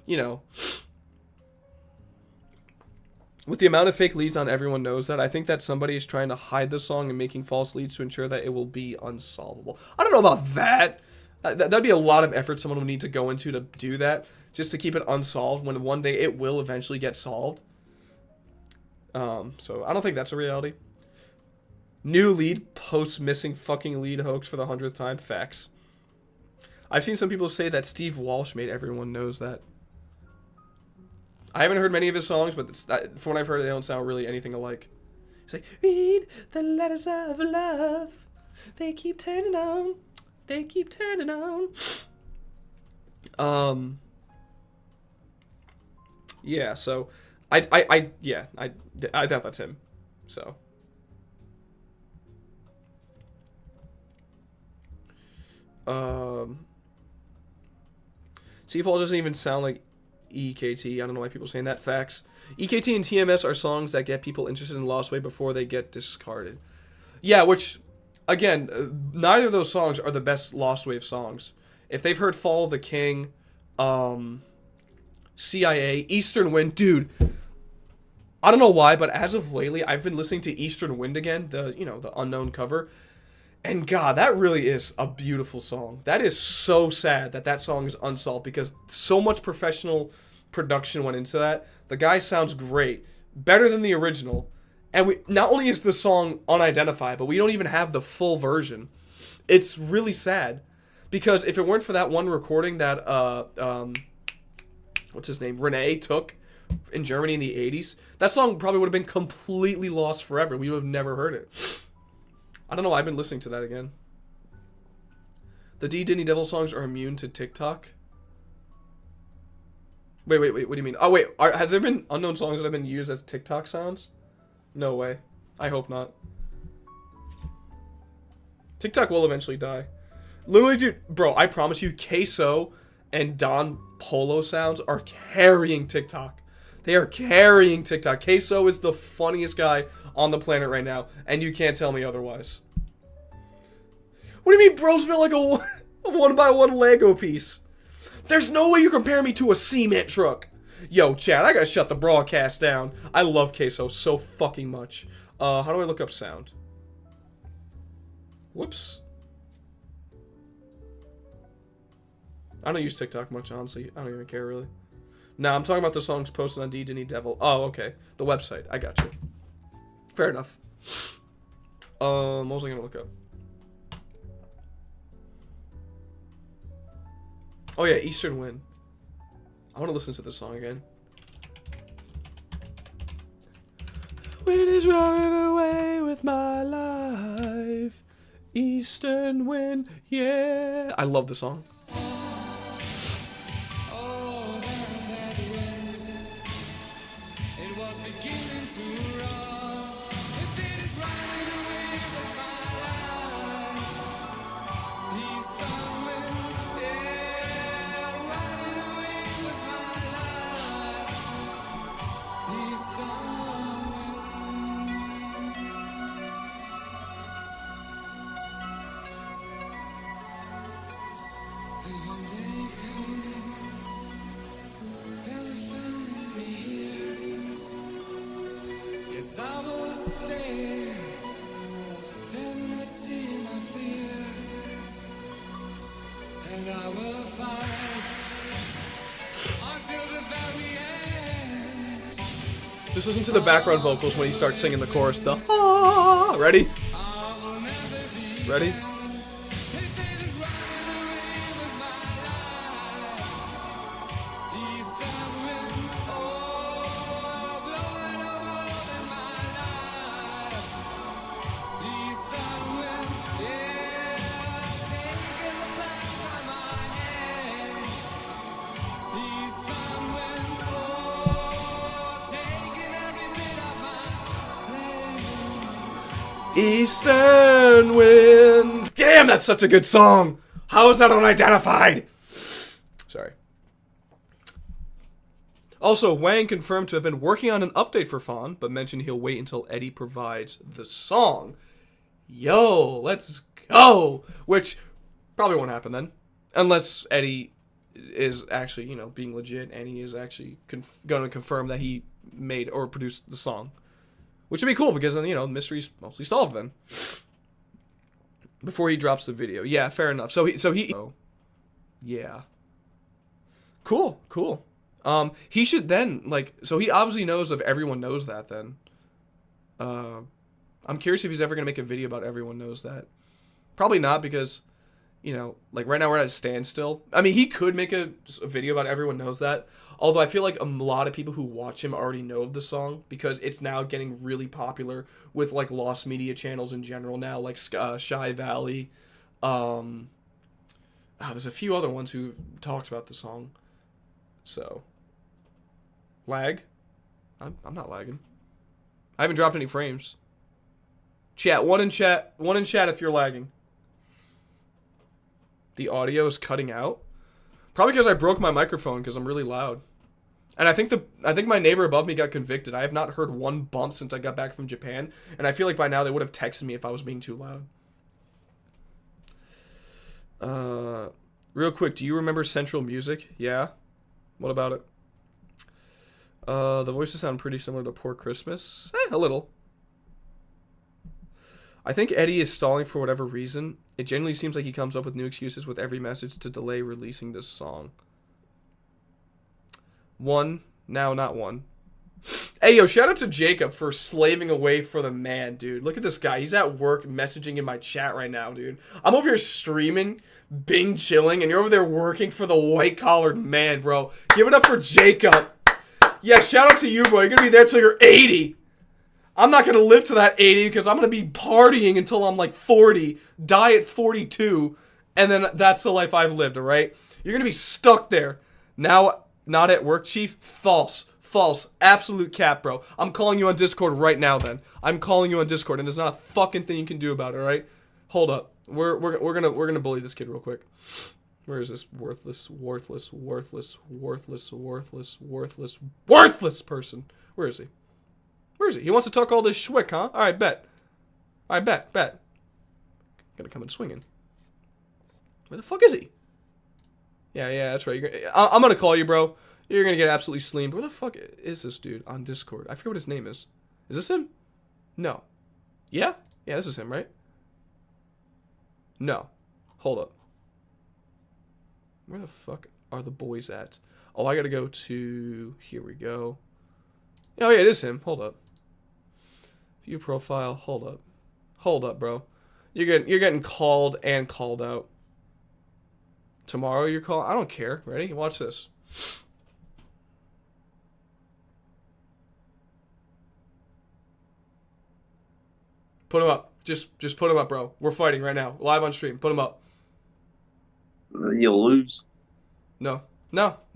You know. With the amount of fake leads on Everyone Knows That, I think that somebody is trying to hide the song and making false leads to ensure that it will be unsolvable. I don't know about that. That'd be a lot of effort someone would need to go into to do that, just to keep it unsolved when one day it will eventually get solved. So I don't think that's a reality. New lead posts missing fucking lead hoax for the 100th time. Facts. I've seen some people say that Steve Walsh made Everyone Knows That. I haven't heard many of his songs, but from what I've heard, they don't sound really anything alike. It's like, read the letters of love. They keep turning on. They keep turning on. Yeah, so I thought that's him. So Seafall doesn't even sound like EKT. I don't know why people are saying that. Facts. EKT and TMS are songs that get people interested in Lost Wave before they get discarded. Yeah, which, again, neither of those songs are the best Lost Wave songs. If they've heard Fall of the King, CIA, Eastern Wind, dude, I don't know why, but as of lately, I've been listening to Eastern Wind again, the Unknown cover, and God, that really is a beautiful song. That is so sad that song is unsolved because so much professional production went into that. The guy sounds great, better than the original, and we not only is the song unidentified, but we don't even have the full version. It's really sad because if it weren't for that one recording that what's his name, Renee took in Germany in the 80s, that song probably would have been completely lost forever. We would have never heard it. I don't know. I've been listening to that again. The D Disney Devil songs are immune to TikTok. Wait. What do you mean? Oh, wait. Have there been unknown songs that have been used as TikTok sounds? No way. I hope not. TikTok will eventually die. Literally, dude, bro, I promise you, Queso and Don Polo sounds are carrying TikTok. They are carrying TikTok. Queso is the funniest guy on the planet right now, and you can't tell me otherwise. What do you mean bro's built like a one-by-one Lego piece? There's no way you compare me to a cement truck. Yo, Chad, I gotta shut the broadcast down. I love Queso so fucking much. How do I look up sound? Whoops. I don't use TikTok much, honestly. I don't even care, really. Nah, I'm talking about the songs posted on D Disney Devil. Oh, okay. The website. I got you. Fair enough. What was I gonna look up? Oh yeah, Eastern Wind. I want to listen to this song again. Wind is running away with my life. Eastern Wind, yeah. I love the song. Just listen to the background vocals when he starts singing the chorus. The ah, ready? Ready? Eastern Wind. Damn, that's such a good song. How is that unidentified? Sorry. Also, Wang confirmed to have been working on an update for Fawn, but mentioned he'll wait until Eddie provides the song. Yo, let's go! Which probably won't happen then. Unless Eddie is actually, you know, being legit and he is actually going to confirm that he made or produced the song. Which would be cool because then, you know, the mystery's mostly solved then. Before he drops the video. Yeah, fair enough. So he oh, yeah. Cool. He should then, like, so he obviously knows if everyone knows that then. I'm curious if he's ever going to make a video about everyone knows that. Probably not because, you know, like right now we're at a standstill. I mean, he could make a video about everyone knows that. Although I feel like a lot of people who watch him already know of the song because it's now getting really popular with like lost media channels in general now, like Shy Valley. There's a few other ones who talked about the song. So, lag? I'm not lagging. I haven't dropped any frames. Chat, one in chat if you're lagging. The audio is cutting out. Probably because I broke my microphone because I'm really loud. And I think my neighbor above me got convicted. I have not heard one bump since I got back from Japan, and I feel like by now they would have texted me if I was being too loud. Real quick, do you remember Central Music? Yeah. What about it? The voices sound pretty similar to Poor Christmas. A little. I think Eddie is stalling for whatever reason. It genuinely seems like he comes up with new excuses with every message to delay releasing this song. Not one. Hey, yo, shout out to Jacob for slaving away for the man, dude. Look at this guy. He's at work messaging in my chat right now, dude. I'm over here streaming, Bing chilling, and you're over there working for the white-collared man, bro. Give it up for Jacob. Yeah, shout out to you, bro. You're going to be there till you're 80. I'm not going to live to that 80 because I'm going to be partying until I'm like 40, die at 42, and then that's the life I've lived, all right? You're going to be stuck there. Now, not at work, Chief? False. Absolute cap, bro. I'm calling you on Discord right now, then. I'm calling you on Discord, and there's not a fucking thing you can do about it, all right? Hold up. We're gonna bully this kid real quick. Where is this worthless person? Where is he? He wants to talk all this schwick, huh? All right, bet. Gotta come in swinging. Where the fuck is he? Yeah, that's right. I'm gonna call you, bro. You're gonna get absolutely sleamed. Where the fuck is this dude on Discord? I forget what his name is. Is this him? No. Yeah, this is him, right? No. Hold up. Where the fuck are the boys at? Oh, I gotta go to... Here we go. Oh, yeah, it is him. Hold up. View profile. Hold up, bro. You're getting called and called out. Tomorrow you're calling... I don't care. Ready? Watch this. Put him up. Just put him up, bro. We're fighting right now. Live on stream. Put him up. You'll lose. No.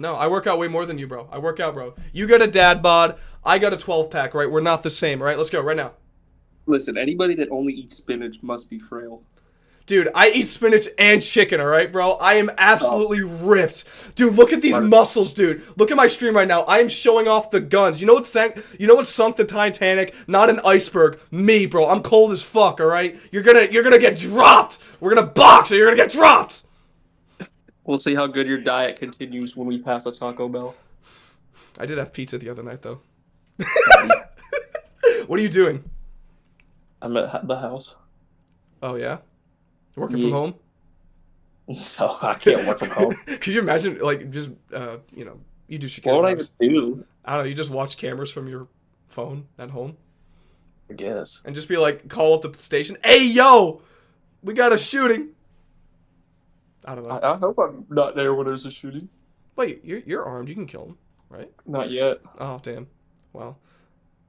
I work out way more than you, bro. I work out, bro. You got a dad bod. I got a 12-pack, right? We're not the same, right? Let's go right now. Listen, anybody that only eats spinach must be frail. Dude, I eat spinach and chicken, all right, bro? I am absolutely ripped. Dude, look at these muscles, dude. Look at my stream right now. I am showing off the guns. You know what sunk the Titanic? Not an iceberg. Me, bro. I'm cold as fuck, all right? You're gonna get dropped. We're gonna box, and you're gonna get dropped. We'll see how good your diet continues when we pass a Taco Bell. I did have pizza the other night, though. What are you doing? I'm at the house. Oh, yeah? You're working from home? No, I can't work from home. Could you imagine, like, just, you do security? What would I do? I don't know, you just watch cameras from your phone at home? I guess. And just be like, call up the station, hey, yo, we got a shooting. I don't know. I hope I'm not there when there's a shooting. Wait, you're armed, you can kill him, right? Not yet. Oh, damn. Well,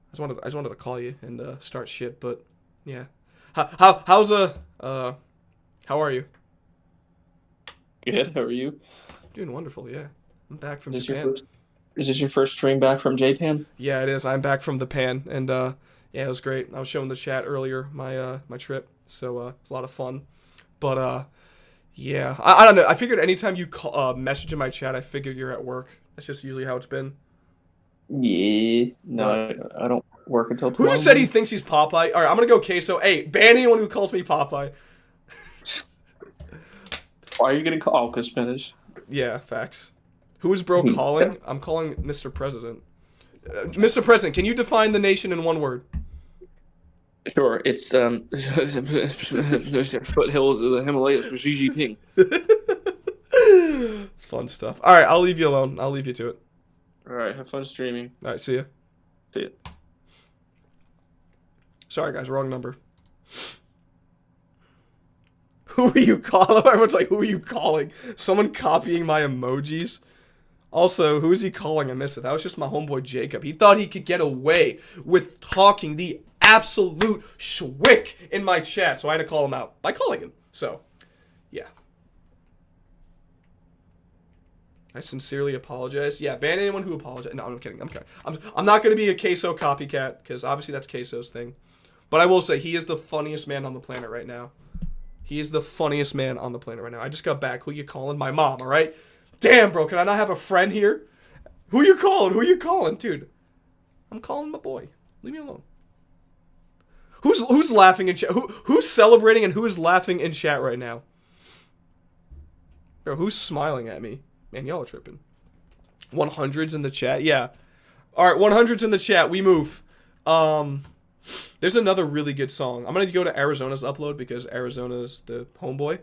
I just wanted to call you and start shit, but, yeah. How are you? Good. How are you? Doing wonderful. Yeah, I'm back from Is Japan. this your first stream back from Japan? Yeah, it is. I'm back from the pan, and yeah, it was great. I was showing the chat earlier my my trip, so it was a lot of fun. But yeah, I don't know. I figured anytime you message in my chat, I figure you're at work. That's just usually how it's been. Yeah. No, I don't work until 12. Who just said he thinks he's Popeye? All right, I'm gonna go queso. Hey, ban anyone who calls me Popeye. Why are you getting called? Oh, because Spanish. Yeah, facts. Who is bro calling? I'm calling Mr. President. Mr. President, can you define the nation in one word? Sure, it's foothills of the Himalayas for Xi Jinping. Fun stuff. All right, I'll leave you alone. I'll leave you to it. All right, have fun streaming. All right, see ya. See it. Sorry, guys, wrong number. Who are you calling? Everyone's like, who are you calling? Someone copying my emojis? Also, who is he calling? I missed it. That was just my homeboy Jacob. He thought he could get away with talking the absolute schwick in my chat, so I had to call him out by calling him. So, yeah. I sincerely apologize. Yeah, ban anyone who apologizes. No, I'm kidding. I'm kidding. I'm not going to be a Queso copycat, because obviously that's Queso's thing. But I will say, he is the funniest man on the planet right now. He is the funniest man on the planet right now. I just got back. Who you calling? My mom, all right? Damn, bro, can I not have a friend here? Who you calling? Who you calling? Dude, I'm calling my boy. Leave me alone. Who's laughing in chat? Who's celebrating and who is laughing in chat right now? Bro, who's smiling at me? Man, y'all are tripping. 100s in the chat? Yeah. All right, 100s in the chat. We move. There's another really good song. I'm going to go to Arizona's upload because Arizona's the homeboy.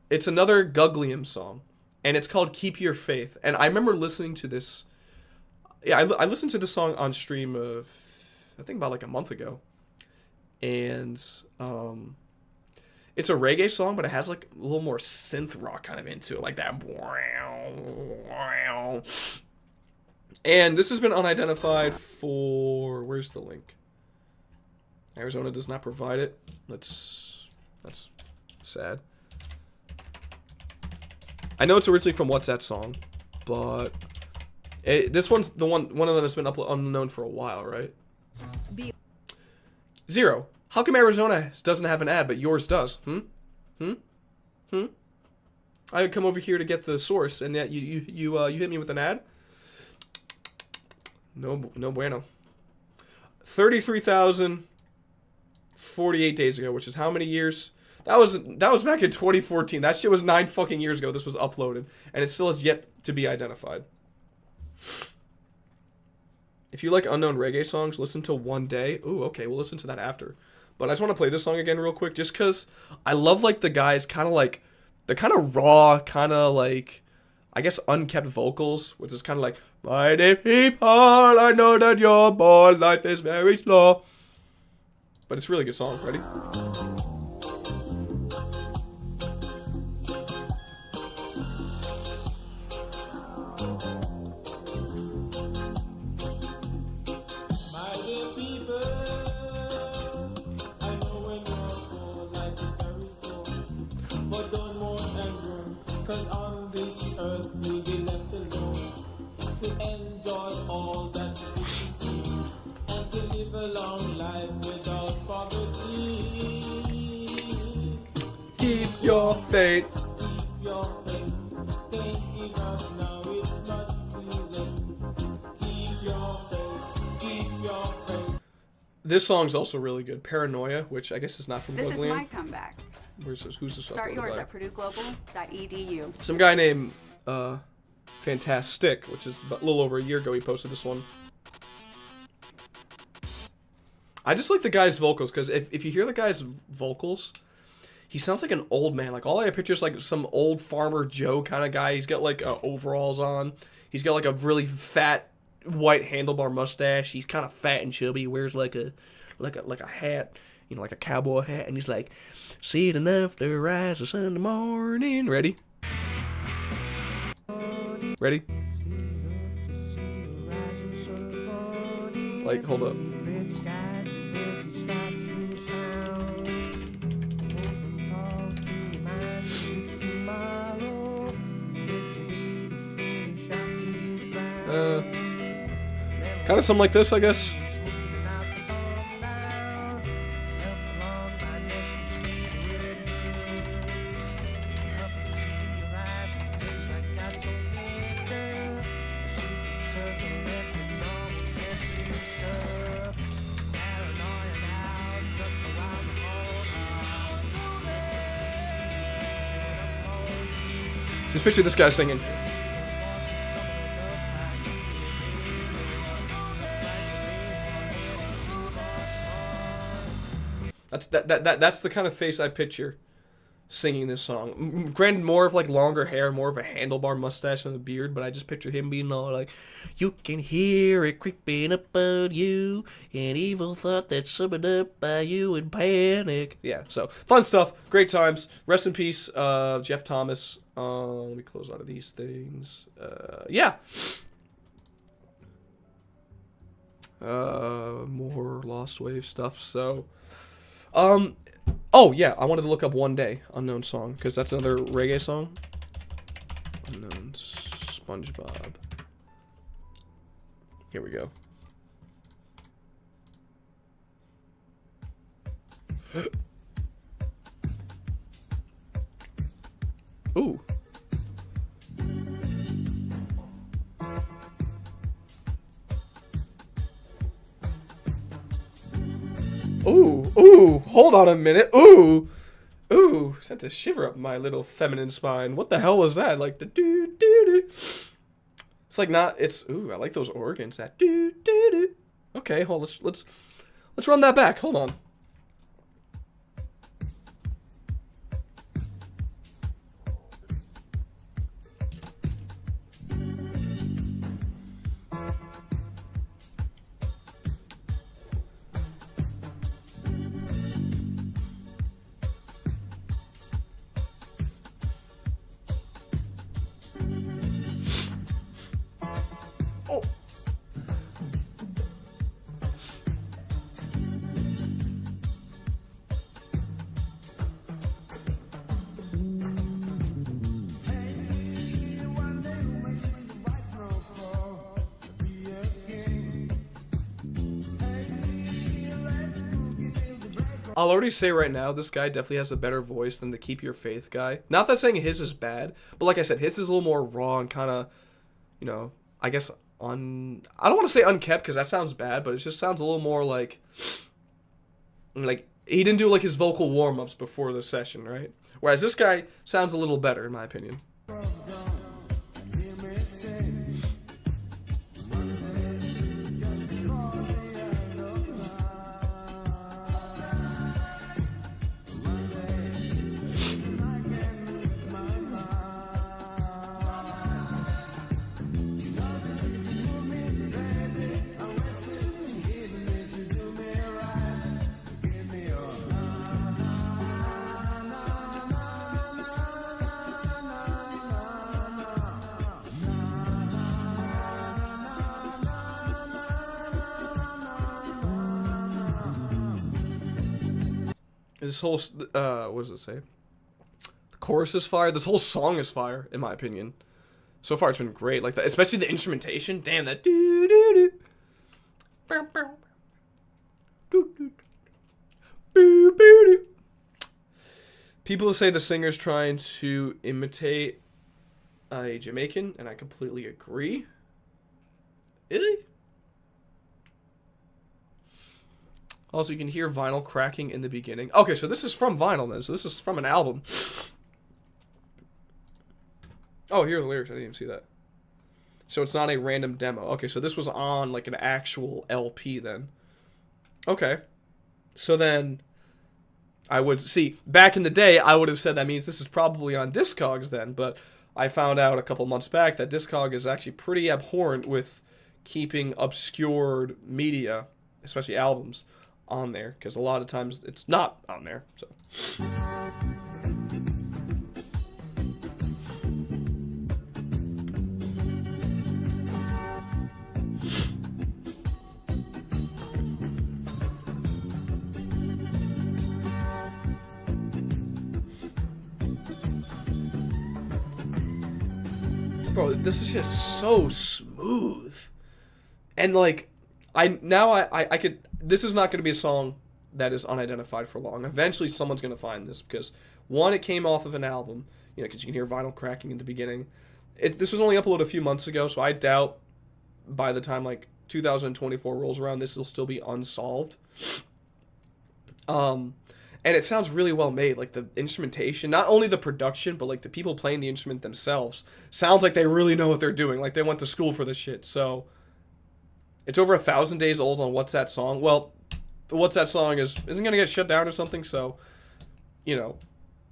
It's another Guglium song. And it's called Keep Your Faith. And I remember listening to this. Yeah, I listened to this song on stream of, I think about like a month ago. And it's a reggae song, but it has like a little more synth rock kind of into it. Like that. And this has been unidentified for, where's the link? Arizona does not provide it. That's sad. I know it's originally from What's That Song, but this one's the one of them that's been unknown for a while, right? Zero. How come Arizona doesn't have an ad, but yours does? I would come over here to get the source, and yet you hit me with an ad. No bueno. 33,048 days ago, which is how many years? That was back in 2014. That shit was 9 fucking years ago. This was uploaded, and it still has yet to be identified. If you like unknown reggae songs, listen to One Day. Ooh, okay, we'll listen to that after. But I just want to play this song again real quick, just because I love like the guys kind of like the kind of raw, kind of like I guess unkept vocals, which is kind of like my dear people, I know that your born life is very slow. But it's a really good song. Ready? Cause on this earth we'll be left alone to enjoy all that we see and to live a long life without poverty. Keep your faith. Keep your faith. Can't give up now, it's not too late. Keep your faith. Keep your faith. This song's also really good. Paranoia, which I guess is not from This is Guglielm. my comeback. Who's this? Start yours at purdueglobal.edu. Some guy named Fantastic, which is a little over a year ago, he posted this one. I just like the guy's vocals, because if you hear the guy's vocals, he sounds like an old man. Like, all I picture is like some old Farmer Joe kind of guy. He's got like overalls on. He's got like a really fat white handlebar mustache. He's kind of fat and chubby. He wears like a hat, you know, like a cowboy hat, and he's like, see it enough to rise the Sunday morning. Ready? Ready? Like, hold up. Kind of something like this, I guess. Just picture this guy singing. That's the kind of face I picture singing this song. Granted, more of like longer hair, more of a handlebar mustache and a beard, but I just picture him being all like, "You can hear it creeping up on you, an evil thought that's summoned up by you in panic." Yeah, so fun stuff, great times. Rest in peace, Jeff Thomas. Let me close out of these things. Yeah. More Lost Wave stuff. So, oh yeah, I wanted to look up One Day, Unknown Song, because that's another reggae song. Unknown SpongeBob. Here we go. Ooh. Ooh, hold on a minute. Ooh, sent a shiver up my little feminine spine. What the hell was that? Like the do. It's like not. It's I like those organs. That do. Okay, hold. Let's run that back. Hold on. I'll already say right now, this guy definitely has a better voice than the Keep Your Faith guy. Not that saying his is bad, but like I said, his is a little more raw and kind of, you know, I guess I don't want to say unkept because that sounds bad, but it just sounds a little more like he didn't do like his vocal warm-ups before the session, right? Whereas this guy sounds a little better in my opinion. This whole, what does it say? The chorus is fire. This whole song is fire, in my opinion. So far, it's been great. Like that, especially the instrumentation. Damn, that doo doo doo. People say the singer's trying to imitate a Jamaican, and I completely agree. Is he? Also, you can hear vinyl cracking in the beginning. Okay, so this is from vinyl then. So this is from an album. Oh, here are the lyrics. I didn't even see that. So it's not a random demo. Okay, so this was on like an actual LP then. Okay. So then I would see, back in the day, I would have said that means this is probably on Discogs then, but I found out a couple months back that Discog is actually pretty abhorrent with keeping obscured media, especially albums, on there, because a lot of times it's not on there. So bro, this is just so smooth. And like I could, this is not going to be a song that is unidentified for long. Eventually someone's going to find this because one, it came off of an album, you know, because you can hear vinyl cracking in the beginning. This was only uploaded a few months ago, so I doubt by the time like 2024 rolls around, this will still be unsolved. And and it sounds really well made. Like the instrumentation, not only the production, but like the people playing the instrument themselves sounds like they really know what they're doing. Like they went to school for this shit. So it's over 1,000 days old on What's That Song. Well, the What's That Song isn't gonna get shut down or something. So, you know,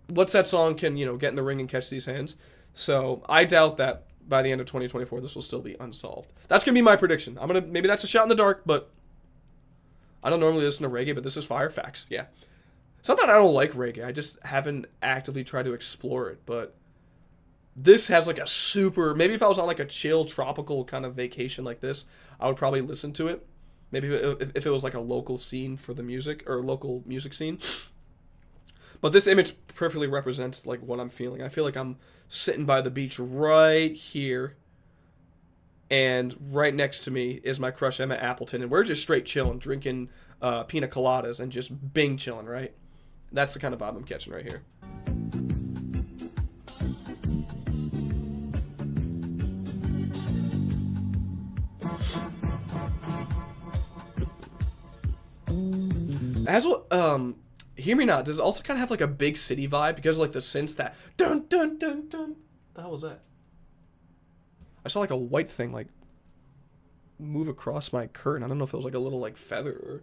What's That Song can, you know, get in the ring and catch these hands. So I doubt that by the end of 2024 this will still be unsolved. That's gonna be my prediction. Maybe that's a shot in the dark, but I don't normally listen to reggae, but this is fire facts. Yeah. It's not that I don't like reggae, I just haven't actively tried to explore it, but this has like a super, maybe if I was on like a chill tropical kind of vacation like this, I would probably listen to it. Maybe if it was like a local scene for the music, or local music scene. But this image perfectly represents like what I'm feeling. I feel like I'm sitting by the beach right here, and right next to me is my crush Emma Appleton, and we're just straight chilling, drinking pina coladas and just bing chilling, right? That's the kind of vibe I'm catching right here. As well, Hear Me Not does it also kind of have like a big city vibe because of like the synths that dun dun dun dun. The hell was that? I saw like a white thing like move across my curtain. I don't know if it was like a little like feather or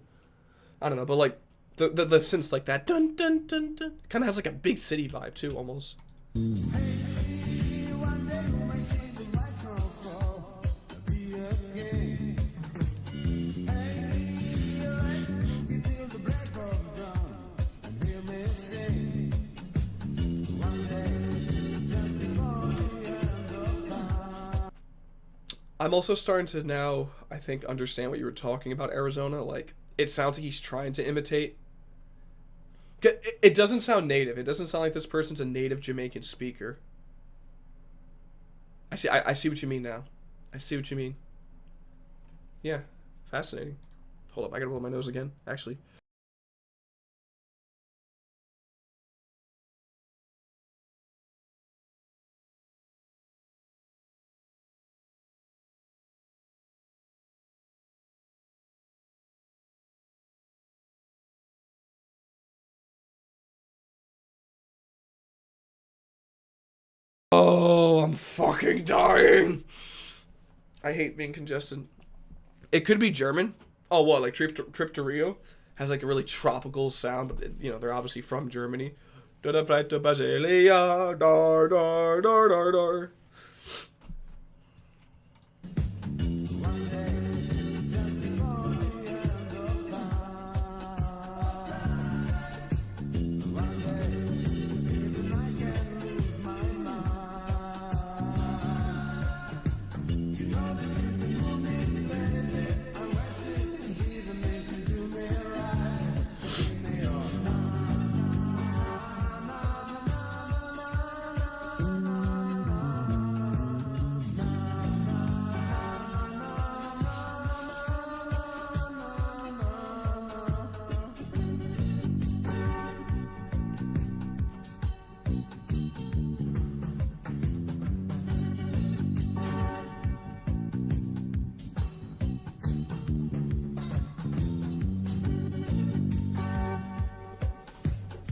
I don't know, but like the synths like that dun dun dun dun kind of has like a big city vibe too almost. I'm also starting to now, I think, understand what you were talking about, Arizona. Like, it sounds like he's trying to imitate. It doesn't sound native. It doesn't sound like this person's a native Jamaican speaker. I see what you mean now. I see what you mean. Yeah, fascinating. Hold up, I gotta blow my nose again, actually. Oh, I'm fucking dying. I hate being congested. It could be German. Oh, what? Like Trip to Rio has like a really tropical sound, but you know they're obviously from Germany.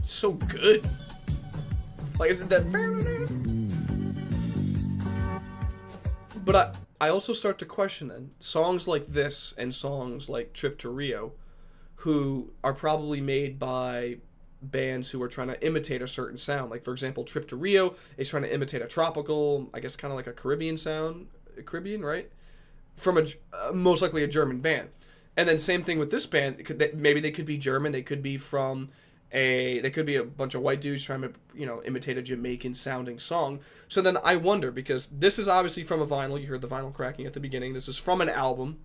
So good. Like, isn't that? But I also start to question then songs like this and songs like Trip to Rio, who are probably made by bands who are trying to imitate a certain sound. Like, for example, Trip to Rio is trying to imitate a tropical, I guess kind of like a Caribbean sound. Caribbean, right? From a most likely a German band. And then same thing with this band. Maybe they could be German. They could be from they could be a bunch of white dudes trying to, you know, imitate a Jamaican sounding song. So then I wonder, because this is obviously from a vinyl. You heard the vinyl cracking at the beginning. This is from an album.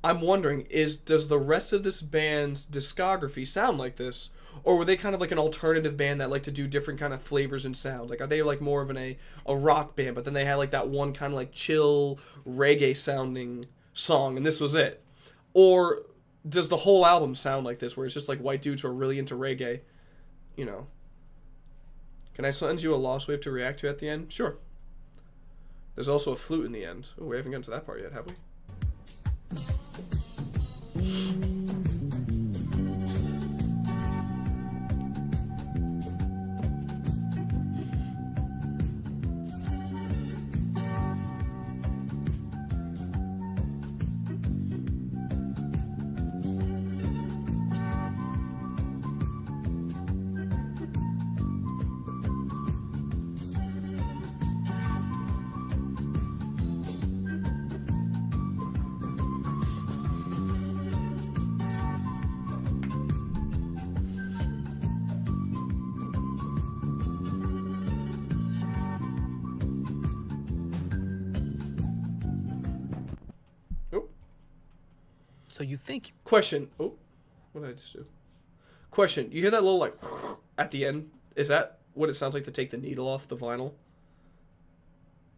I'm wondering, does the rest of this band's discography sound like this? Or were they kind of like an alternative band that like to do different kind of flavors and sounds? Like, are they like more of a rock band, but then they had like that one kind of like chill reggae sounding song and this was it? Or does the whole album sound like this, where it's just like white dudes who are really into reggae, you know? Can I send you a Lost Wave to react to at the end? Sure. There's also a flute in the end. Oh, we haven't gotten to that part yet, have we? So you think Question. Oh, what did I just do? Question. You hear that little like at the end? Is that what it sounds like to take the needle off the vinyl?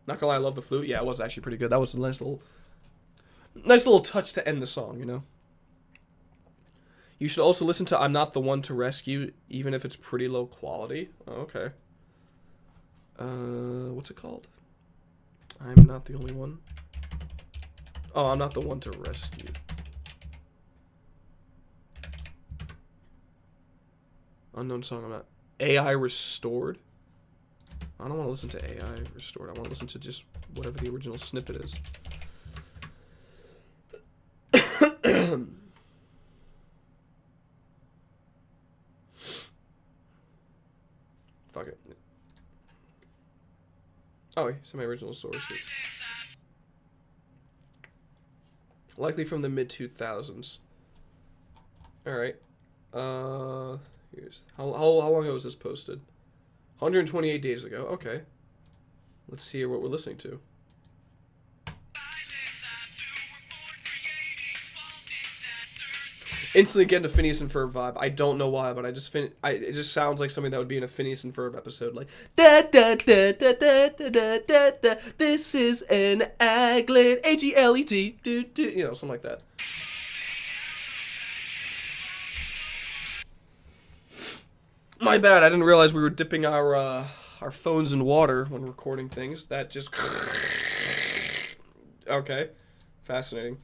Not gonna lie, I love the flute. Yeah, it was actually pretty good. That was a nice little touch to end the song, you know? You should also listen to I'm Not the One to Rescue, even if it's pretty low quality. Oh, okay. What's it called? I'm Not the Only One. Oh, I'm Not the One to Rescue. Unknown song, I'm not. AI Restored? I don't want to listen to AI Restored. I want to listen to just whatever the original snippet is. Fuck it. Oh, it's my original source here. Likely from the mid-2000s. Alright. Here's... How long ago was this posted? 128 days ago. Okay. Let's hear what we're listening to. Instantly getting a Phineas and Ferb vibe. I don't know why, but it just sounds like something that would be in a Phineas and Ferb episode. Like da da da da da da da da da. This is an aglet, AGLET, you know, something like that. My bad. I didn't realize we were dipping our phones in water when recording things. That just okay, fascinating.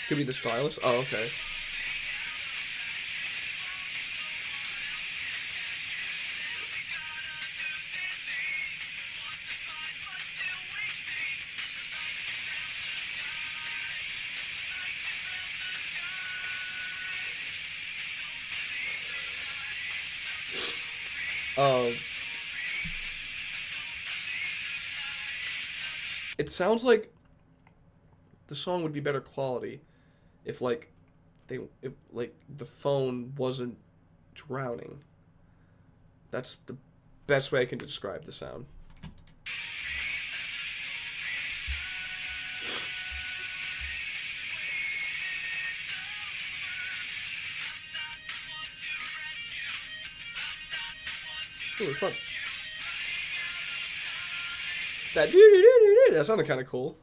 Could be the stylus. Oh, okay. It sounds like the song would be better quality if if the phone wasn't drowning. That's the best way I can describe the sound. Ooh, response. That sounded kind of cool.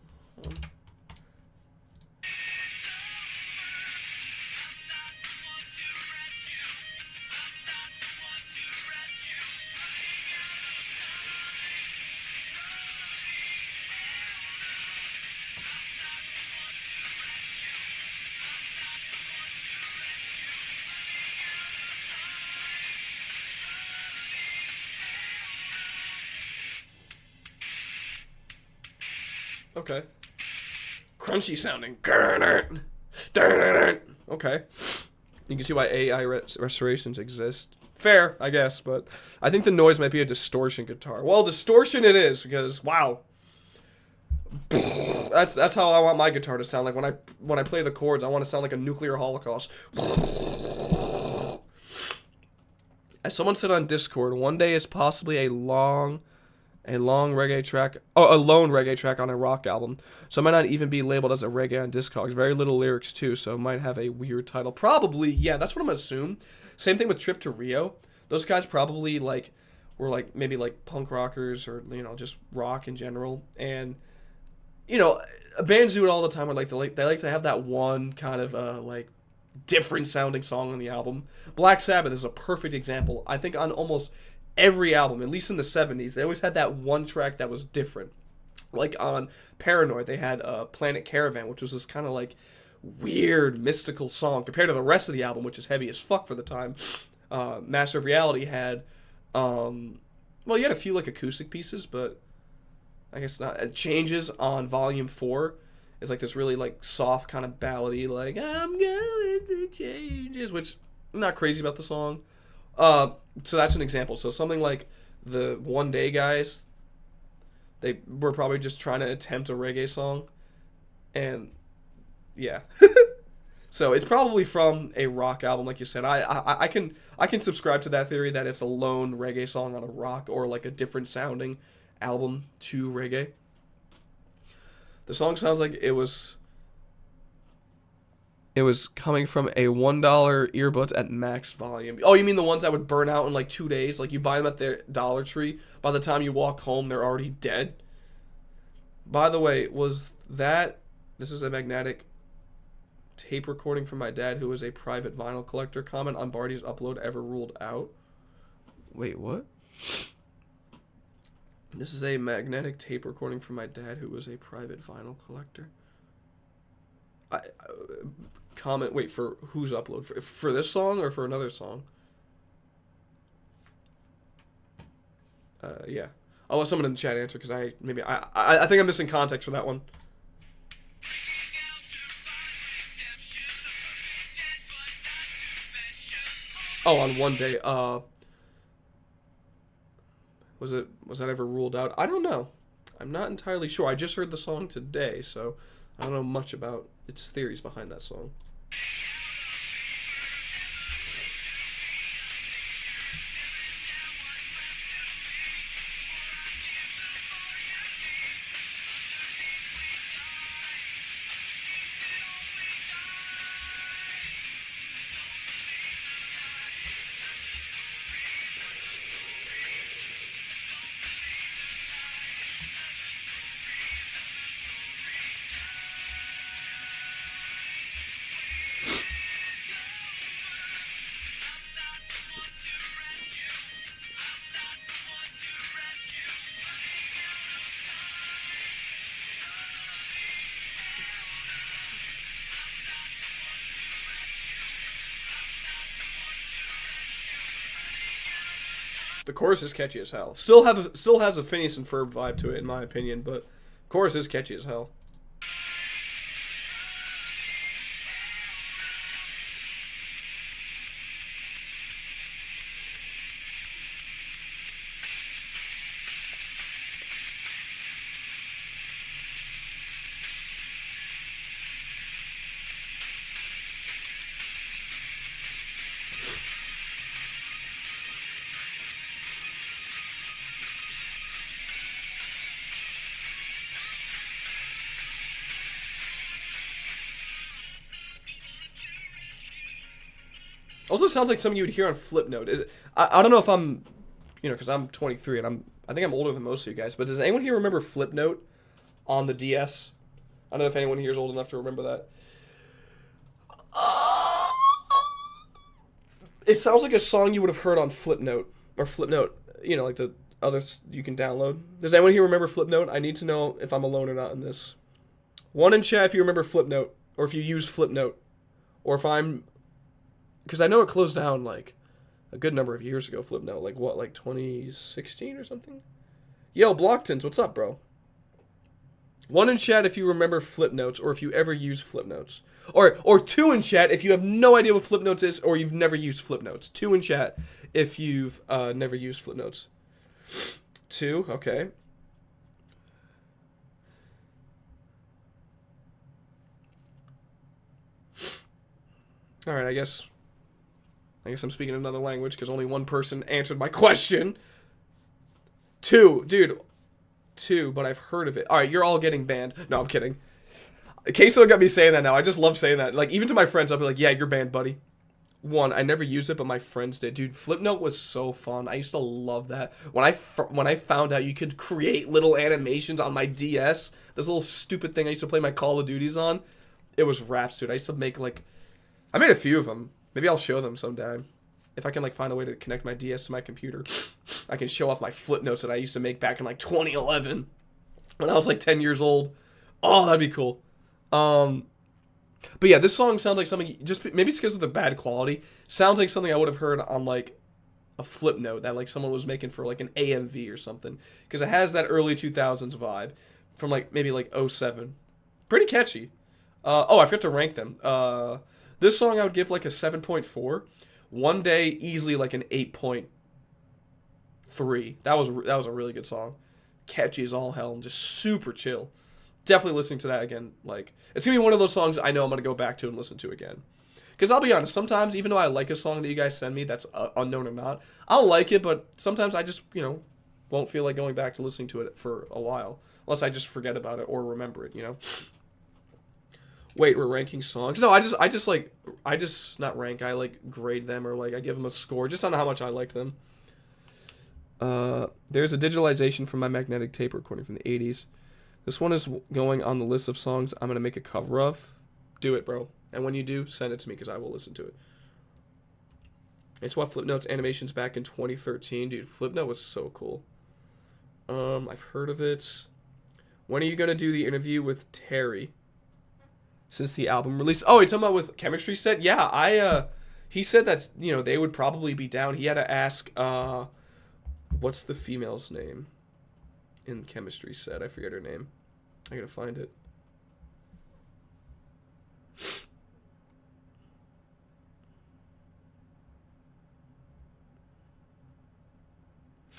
Okay. Crunchy sounding. Okay. You can see why AI restorations exist. Fair, I guess, but I think the noise might be a distortion guitar. Well, distortion it is, because wow. That's how I want my guitar to sound like when I play the chords. I want to sound like a nuclear holocaust. As someone said on Discord, one day is possibly a lone reggae track on a rock album, so it might not even be labeled as a reggae on Discogs. Very little lyrics too, so it might have a weird title. Probably, yeah, that's what I'm gonna assume. Same thing with Trip to Rio. Those guys probably were maybe punk rockers, or just rock in general. And bands do it all the time. Where they like to have that one kind of different sounding song on the album. Black Sabbath is a perfect example. I think on almost every album, at least in the 70s, they always had that one track that was different. Like on Paranoid, they had Planet Caravan, which was this kind of weird mystical song compared to the rest of the album, which is heavy as fuck for the time. Master of Reality had you had a few acoustic pieces, but I guess not. Changes on Volume 4 is this really soft kind of ballady, I'm going through changes, which I'm not crazy about the song. So that's an example. So something like the One Day guys, they were probably just trying to attempt a reggae song, and yeah. So it's probably from a rock album, like you said. I can subscribe to that theory that it's a lone reggae song on a rock or a different sounding album to reggae. The song sounds like it was coming from a $1 earbuds at max volume. Oh, you mean the ones that would burn out in like 2 days? Like you buy them at the Dollar Tree. By the time you walk home, they're already dead. By the way, this is a magnetic tape recording from my dad, who is a private vinyl collector. Comment on Barty's upload ever ruled out. Wait, what? This is a magnetic tape recording from my dad, who was a private vinyl collector. Comment, wait, for whose upload? For this song or for another song? Yeah. I'll let someone in the chat answer, because I think I'm missing context for that one. Oh, on one day. Was that ever ruled out? I don't know. I'm not entirely sure. I just heard the song today, so I don't know much about its theories behind that song. The chorus is catchy as hell. Still has a Phineas and Ferb vibe to it, in my opinion, but chorus is catchy as hell. Also sounds like something you would hear on Flipnote. I don't know if I'm, because I'm 23 and I think I'm older than most of you guys, but does anyone here remember Flipnote on the DS? I don't know if anyone here is old enough to remember that. It sounds like a song you would have heard on Flipnote, or Flipnote, like the others you can download. Does anyone here remember Flipnote? I need to know if I'm alone or not in this. One in chat if you remember Flipnote, or if you use Flipnote, or if I'm... Because I know it closed down, like, a good number of years ago, Flipnote. Like, what, like 2016 or something? Yo, Blocktons, what's up, bro? One in chat if you remember Flipnotes, or if you ever use Flipnotes. Or two in chat if you have no idea what Flipnotes is, or you've never used Flipnotes. Two in chat if you've never used Flipnotes. Two, okay. Alright, I guess I'm speaking another language because only one person answered my question. Two, but I've heard of it. Alright, you're all getting banned. No, I'm kidding. Queso got me saying that now. I just love saying that. Like, even to my friends, I'll be like, yeah, you're banned, buddy. One, I never used it, but my friends did. Dude, Flipnote was so fun. I used to love that. When I found out you could create little animations on my DS, this little stupid thing I used to play my Call of Duties on, it was raps, dude. I used to make, like... I made a few of them. Maybe I'll show them sometime. If I can, like, find a way to connect my DS to my computer, I can show off my Flipnotes that I used to make back in, like, 2011. When I was, like, 10 years old. Oh, that'd be cool. But yeah, this song sounds like something, just maybe it's because of the bad quality, sounds like something I would have heard on, like, a Flipnote that, like, someone was making for, like, an AMV or something. Because it has that early 2000s vibe from, like, maybe, like, 07. Pretty catchy. Oh, I forgot to rank them. This song I would give, like, a 7.4. One Day, easily, like, an 8.3. That was a really good song. Catchy as all hell and just super chill. Definitely listening to that again. Like, it's gonna be one of those songs I know I'm gonna go back to and listen to again. Because I'll be honest, sometimes, even though I like a song that you guys send me that's unknown or not, I'll like it, but sometimes I just, won't feel like going back to listening to it for a while. Unless I just forget about it or remember it, you know? Wait, we're ranking songs? No, I just not rank, I like grade them or like I give them a score just on how much I liked them. There's a digitalization from my magnetic tape recording from the 80s. This one is going on the list of songs I'm going to make a cover of. Do it, bro. And when you do, send it to me because I will listen to it. It's what Flipnote's animations back in 2013. Dude, Flipnote was so cool. I've heard of it. When are you going to do the interview with Terry? Since the album release. Oh, you're talking about with Chemistry Set? Yeah, he said that, you know, they would probably be down. He had to ask, what's the female's name in Chemistry Set? I forget her name. I gotta find it.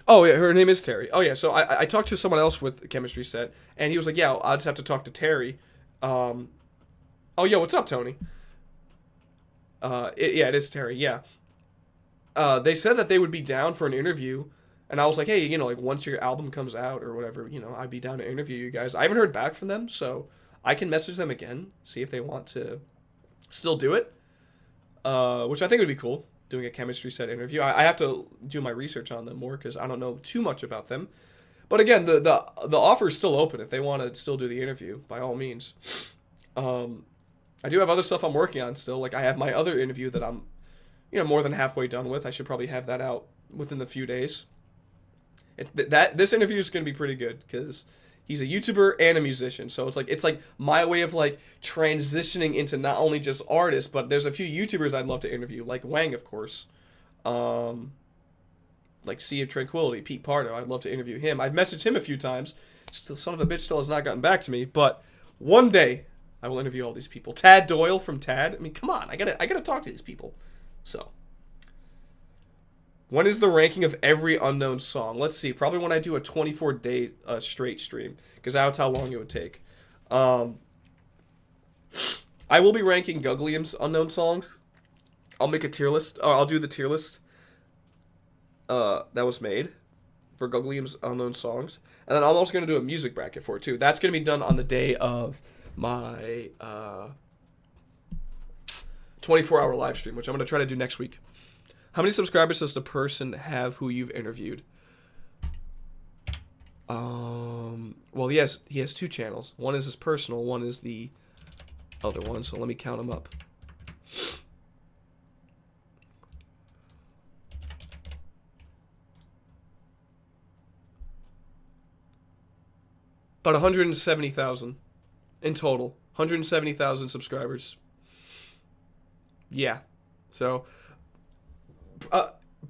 Oh, yeah, her name is Terry. Oh, yeah, so I talked to someone else with Chemistry Set, and he was like, yeah, I'll just have to talk to Terry. Oh, yo, what's up, Tony? Yeah, it is Terry, yeah. They said that they would be down for an interview, and I was like, hey, you know, like, once your album comes out or whatever, you know, I'd be down to interview you guys. I haven't heard back from them, so I can message them again, see if they want to still do it, which I think would be cool, doing a Chemistry Set interview. I have to do my research on them more because I don't know too much about them. But again, the offer is still open if they want to still do the interview, by all means. I do have other stuff I'm working on still. Like, I have my other interview that I'm, you know, more than halfway done with. I should probably have that out within the few days. This interview is going to be pretty good because he's a YouTuber and a musician. So it's like my way of like transitioning into not only just artists, but there's a few YouTubers I'd love to interview, like Wang, of course. Like Sea of Tranquility, Pete Pardo. I'd love to interview him. I've messaged him a few times. Still, son of a bitch still has not gotten back to me. But one day I will interview all these people. Tad Doyle from Tad. I mean, come on. I gotta talk to these people. So, when is the ranking of every unknown song? Let's see. Probably when I do a 24-day straight stream, because that's how long it would take. I will be ranking Guglium's unknown songs. I'll make a tier list. Or I'll do the tier list that was made for Guglium's unknown songs, and then I'm also gonna do a music bracket for it too. That's gonna be done on the day of my 24-hour live stream, which I'm going to try to do next week. How many subscribers does the person have who you've interviewed? Well, he has 2 channels. One is his personal, one is the other one, so let me count them up. About 170,000 in total. 170,000 subscribers. Yeah. So,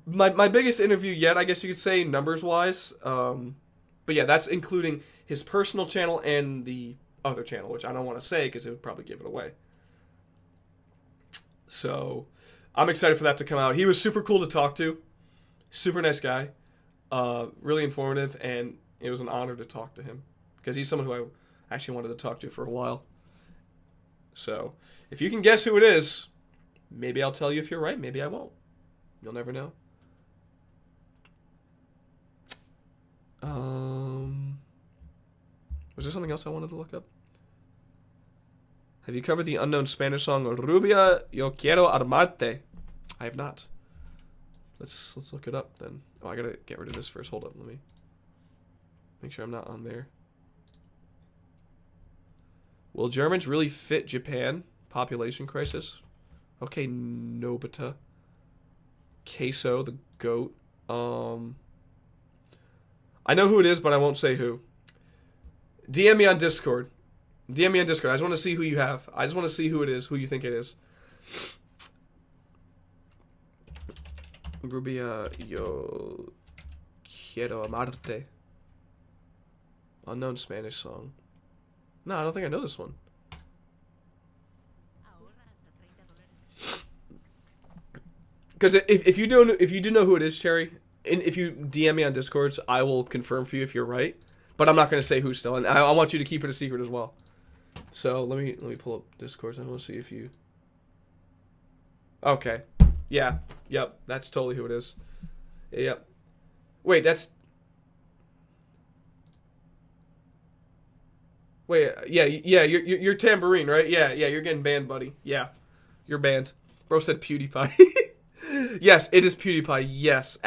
my biggest interview yet, I guess you could say, numbers-wise. But yeah, that's including his personal channel and the other channel, which I don't want to say because it would probably give it away. So, I'm excited for that to come out. He was super cool to talk to. Super nice guy. Really informative, and it was an honor to talk to him. Because he's someone who I actually wanted to talk to for a while. So, if you can guess who it is, maybe I'll tell you if you're right, maybe I won't. You'll never know. Was there something else I wanted to look up? Have you covered the unknown Spanish song Rubia Yo Quiero Armarte? I have not. Let's look it up then. Oh, I gotta get rid of this first. Hold up, let me make sure I'm not on there. Will Germans really fit Japan? Population crisis. Okay, Nobita. Queso, the goat. I know who it is, but I won't say who. DM me on Discord. DM me on Discord. I just want to see who you have. I just want to see who it is, who you think it is. Rubia Yo Quiero Amarte. Unknown Spanish song. No, I don't think I know this one. Because if you do know who it is, Cherry, and if you DM me on Discord, I will confirm for you if you're right. But I'm not going to say who's still, and I want you to keep it a secret as well. So let me pull up Discord. I want to see if you. Okay. Yeah. Yep. That's totally who it is. Yep. Wait, that's. Wait, yeah, you're Tambourine, right? Yeah, you're getting banned, buddy. Yeah, you're banned. Bro said PewDiePie. Yes, it is PewDiePie. Yes,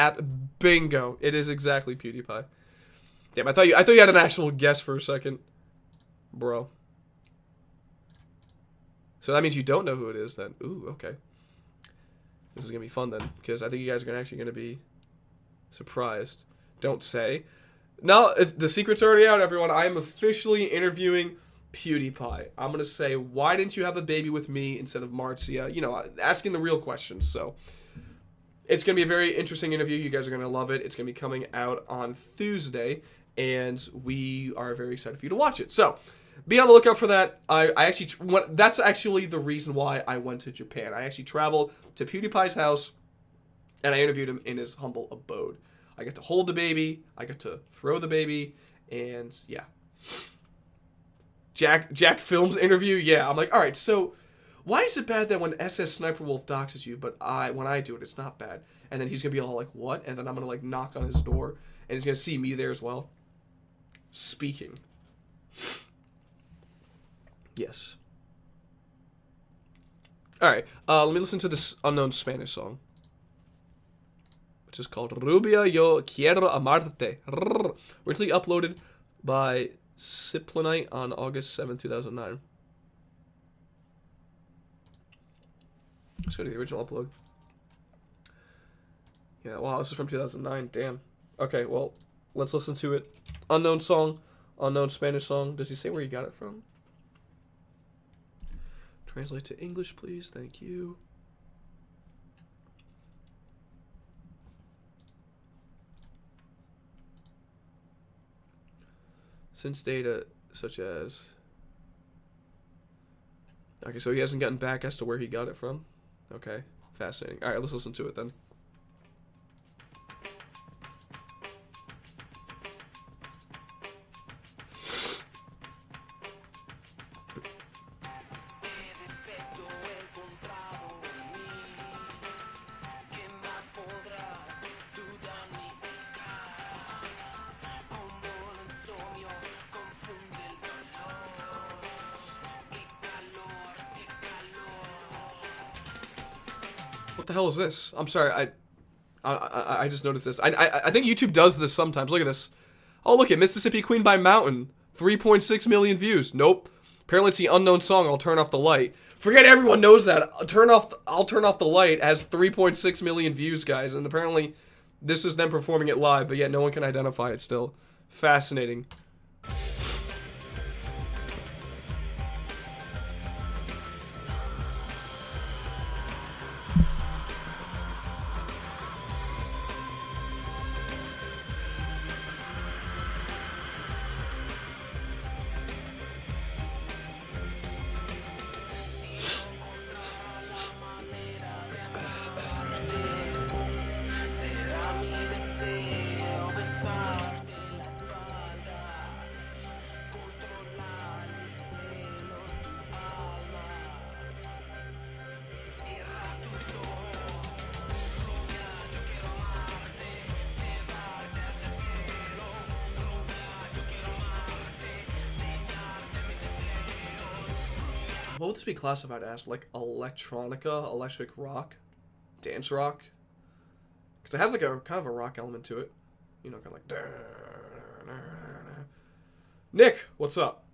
bingo. It is exactly PewDiePie. Damn, I thought you had an actual guess for a second, bro. So that means you don't know who it is then. Ooh, okay. This is gonna be fun then, because I think you guys are actually gonna be surprised. Don't say. No, the secret's already out, everyone. I am officially interviewing PewDiePie. I'm gonna say, why didn't you have a baby with me instead of Marcia? You know, asking the real questions. So it's gonna be a very interesting interview. You guys are gonna love it. It's gonna be coming out on Tuesday, and we are very excited for you to watch it. So be on the lookout for that. That's actually the reason why I went to Japan. I actually traveled to PewDiePie's house, and I interviewed him in his humble abode. I got to hold the baby, I got to throw the baby, and yeah. Jack Films interview, yeah. I'm like, all right, so why is it bad that when SS Sniper Wolf doxes you, but when I do it, it's not bad? And then he's gonna be all like, what? And then I'm gonna like knock on his door, and he's gonna see me there as well. Speaking. Yes. All right, let me listen to this unknown Spanish song, which is called Rubia Yo Quiero Amarte. Originally uploaded by Siplanite on August 7, 2009. Let's go to the original upload. Yeah, wow, this is from 2009. Damn. Okay, well, let's listen to it. Unknown song, unknown Spanish song. Does he say where he got it from? Translate to English, please. Thank you. Since data such as... Okay, so he hasn't gotten back as to where he got it from. Okay, fascinating. Alright, let's listen to it then. What the hell is this? I'm sorry, I just noticed this. I think YouTube does this sometimes. Look at this. Oh, look at Mississippi Queen by Mountain. 3.6 million views. Nope. Apparently it's the unknown song, I'll Turn Off the Light. Forget everyone knows that. I'll Turn Off the Light has 3.6 million views, guys. And apparently this is them performing it live, but yet no one can identify it still. Fascinating. What would this be classified as? Like electronica, electric rock, dance rock? Because it has like a kind of a rock element to it. You know, kind of like... Nick, what's up?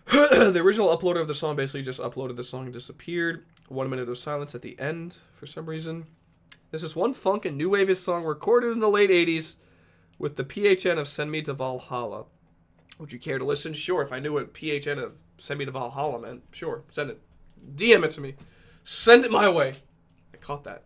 The original uploader of the song basically just uploaded the song and disappeared. 1 minute of silence at the end for some reason. This is one funk and new wave song recorded in the late 80s with the PHN of Send Me to Valhalla. Would you care to listen? Sure, if I knew what PHN of Send Me to Valhalla meant. Sure, send it. DM it to me. Send it my way. I caught that.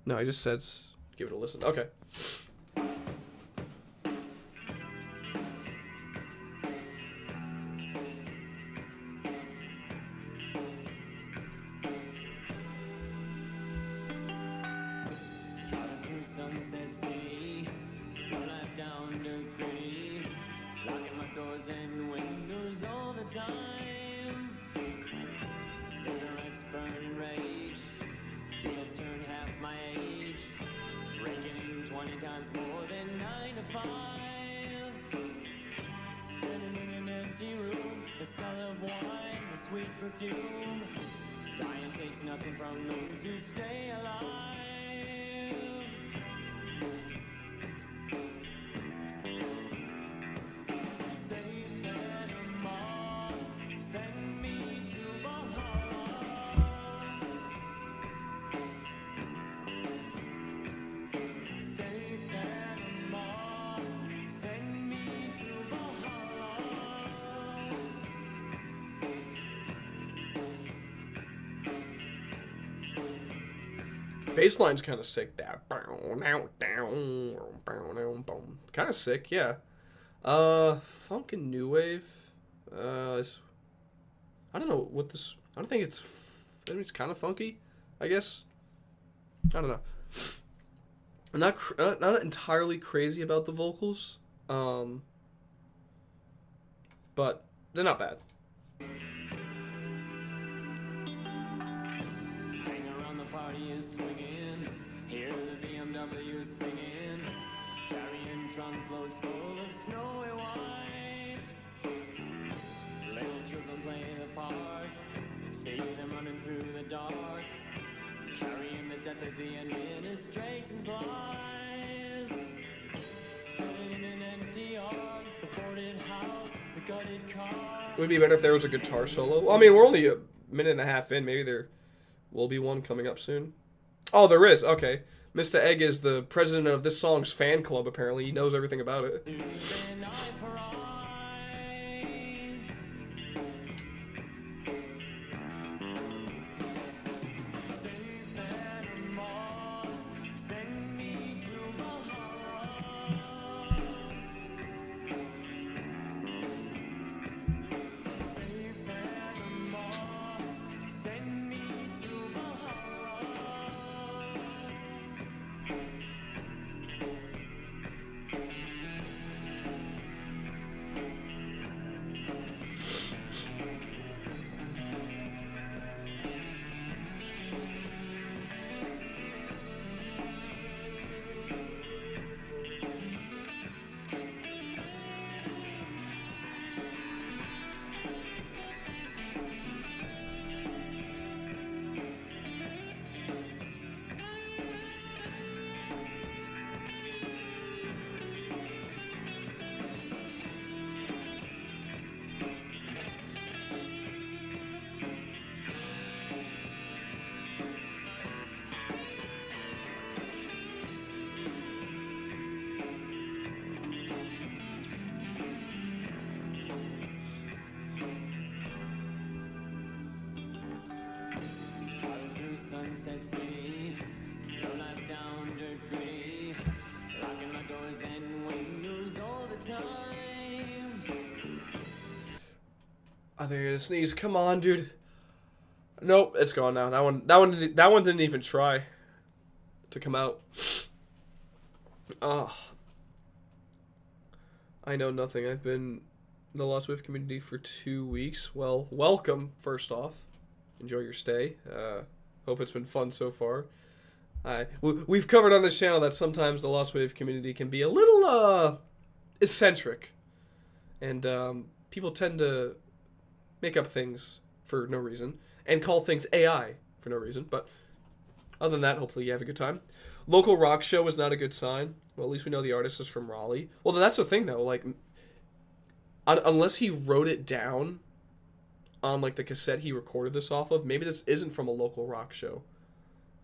No, I just said give it a listen. Okay. Bassline's kind of sick. That kind of sick, yeah. Funk and new wave. I don't know what this. I don't think it's. I mean, it's kind of funky, I guess. I don't know. I'm not entirely crazy about the vocals, but they're not bad. It would be better if there was a guitar solo. Well, I mean, we're only a minute and a half in. Maybe there will be one coming up soon. Oh, there is. Okay. Mr. Egg is the president of this song's fan club, apparently. He knows everything about it. I think I'm gonna sneeze. Come on, dude. Nope, it's gone now. That one didn't even try to come out. I know nothing. I've been in the Lost Swift community for 2 weeks. Well, welcome, first off. Enjoy your stay. Hope it's been fun so far. We've covered on this channel that sometimes the Lost Wave community can be a little eccentric, and people tend to make up things for no reason and call things AI for no reason. But other than that, hopefully you have a good time. Local rock show is not a good sign. Well, at least we know the artist is from Raleigh. Well, then that's the thing though. Like, unless he wrote it down on like the cassette he recorded this off of, maybe this isn't from a local rock show.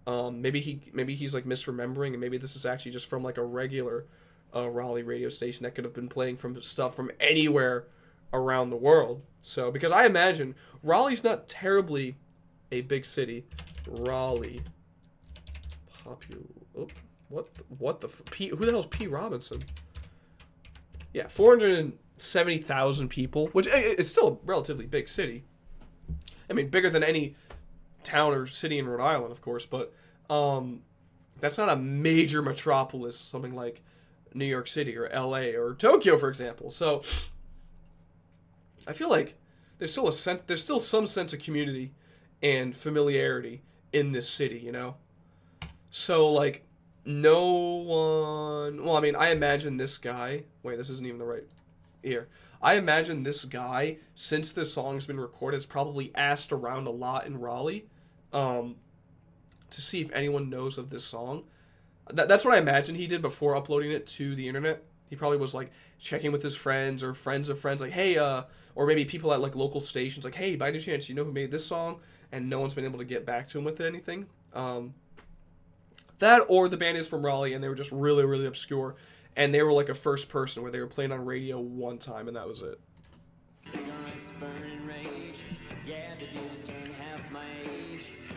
Maybe he's like misremembering, and maybe this is actually just from like a regular Raleigh radio station that could have been playing from stuff from anywhere around the world. So, because I imagine Raleigh's not terribly a big city. Raleigh Oh, what the P? Who the hell's P. Robinson? Yeah, 470,000 people, which it's still a relatively big city. I mean, bigger than any town or city in Rhode Island, of course, but that's not a major metropolis, something like New York City or LA or Tokyo, for example. So I feel like there's still some sense of community and familiarity in this city, you know? So, like, no one... Well, I mean, I imagine this guy... Wait, this isn't even the right... Here. I imagine this guy, since this song's been recorded, has probably asked around a lot in Raleigh to see if anyone knows of this song. That's what I imagine he did before uploading it to the internet. He probably was, like, checking with his friends or friends of friends, like, hey, or maybe people at, like, local stations, like, hey, by any chance, you know who made this song? And no one's been able to get back to him with anything. That, or the band is from Raleigh, and they were just really, really obscure. And they were like a first person where they were playing on radio one time, and that was it.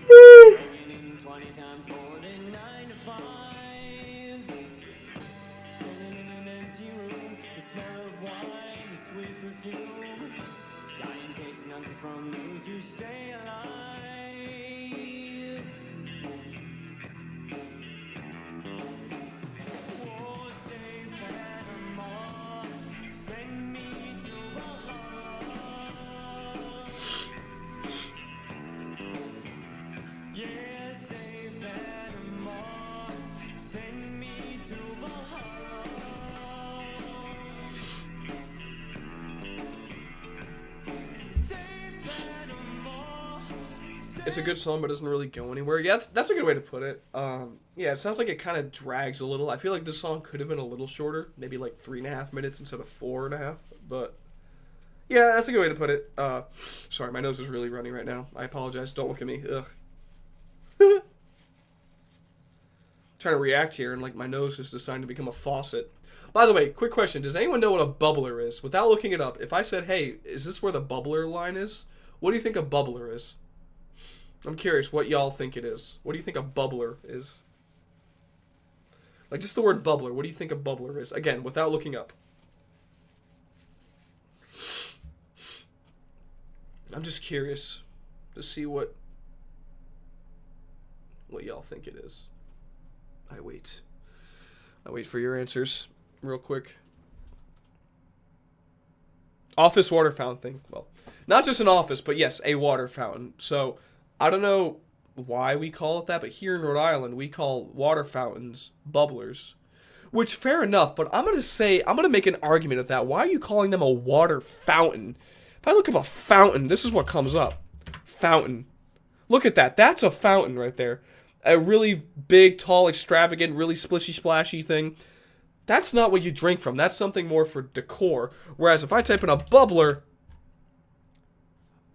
Woo! It's a good song, but doesn't really go anywhere. Yeah, that's a good way to put it. Yeah, it sounds like it kind of drags a little. I feel like this song could have been a little shorter, maybe like 3.5 minutes instead of 4.5. But yeah, that's a good way to put it. Sorry, my nose is really running right now. I apologize. Don't look at me. Ugh. Trying to react here, and like my nose is deciding to become a faucet. By the way, quick question: does anyone know what a bubbler is? Without looking it up, if I said, "Hey, is this where the bubbler line is?" What do you think a bubbler is? I'm curious what y'all think it is. What do you think a bubbler is? Like, just the word bubbler. What do you think a bubbler is? Again, without looking up. I'm just curious to see what y'all think it is. I wait for your answers real quick. Office water fountain thing. Well, not just an office, but yes, a water fountain. So, I don't know why we call it that, but here in Rhode Island, we call water fountains bubblers. Which, fair enough, but I'm going to make an argument of that. Why are you calling them a water fountain? If I look up a fountain, this is what comes up. Fountain. Look at that. That's a fountain right there. A really big, tall, extravagant, really splishy, splashy thing. That's not what you drink from. That's something more for decor. Whereas if I type in a bubbler...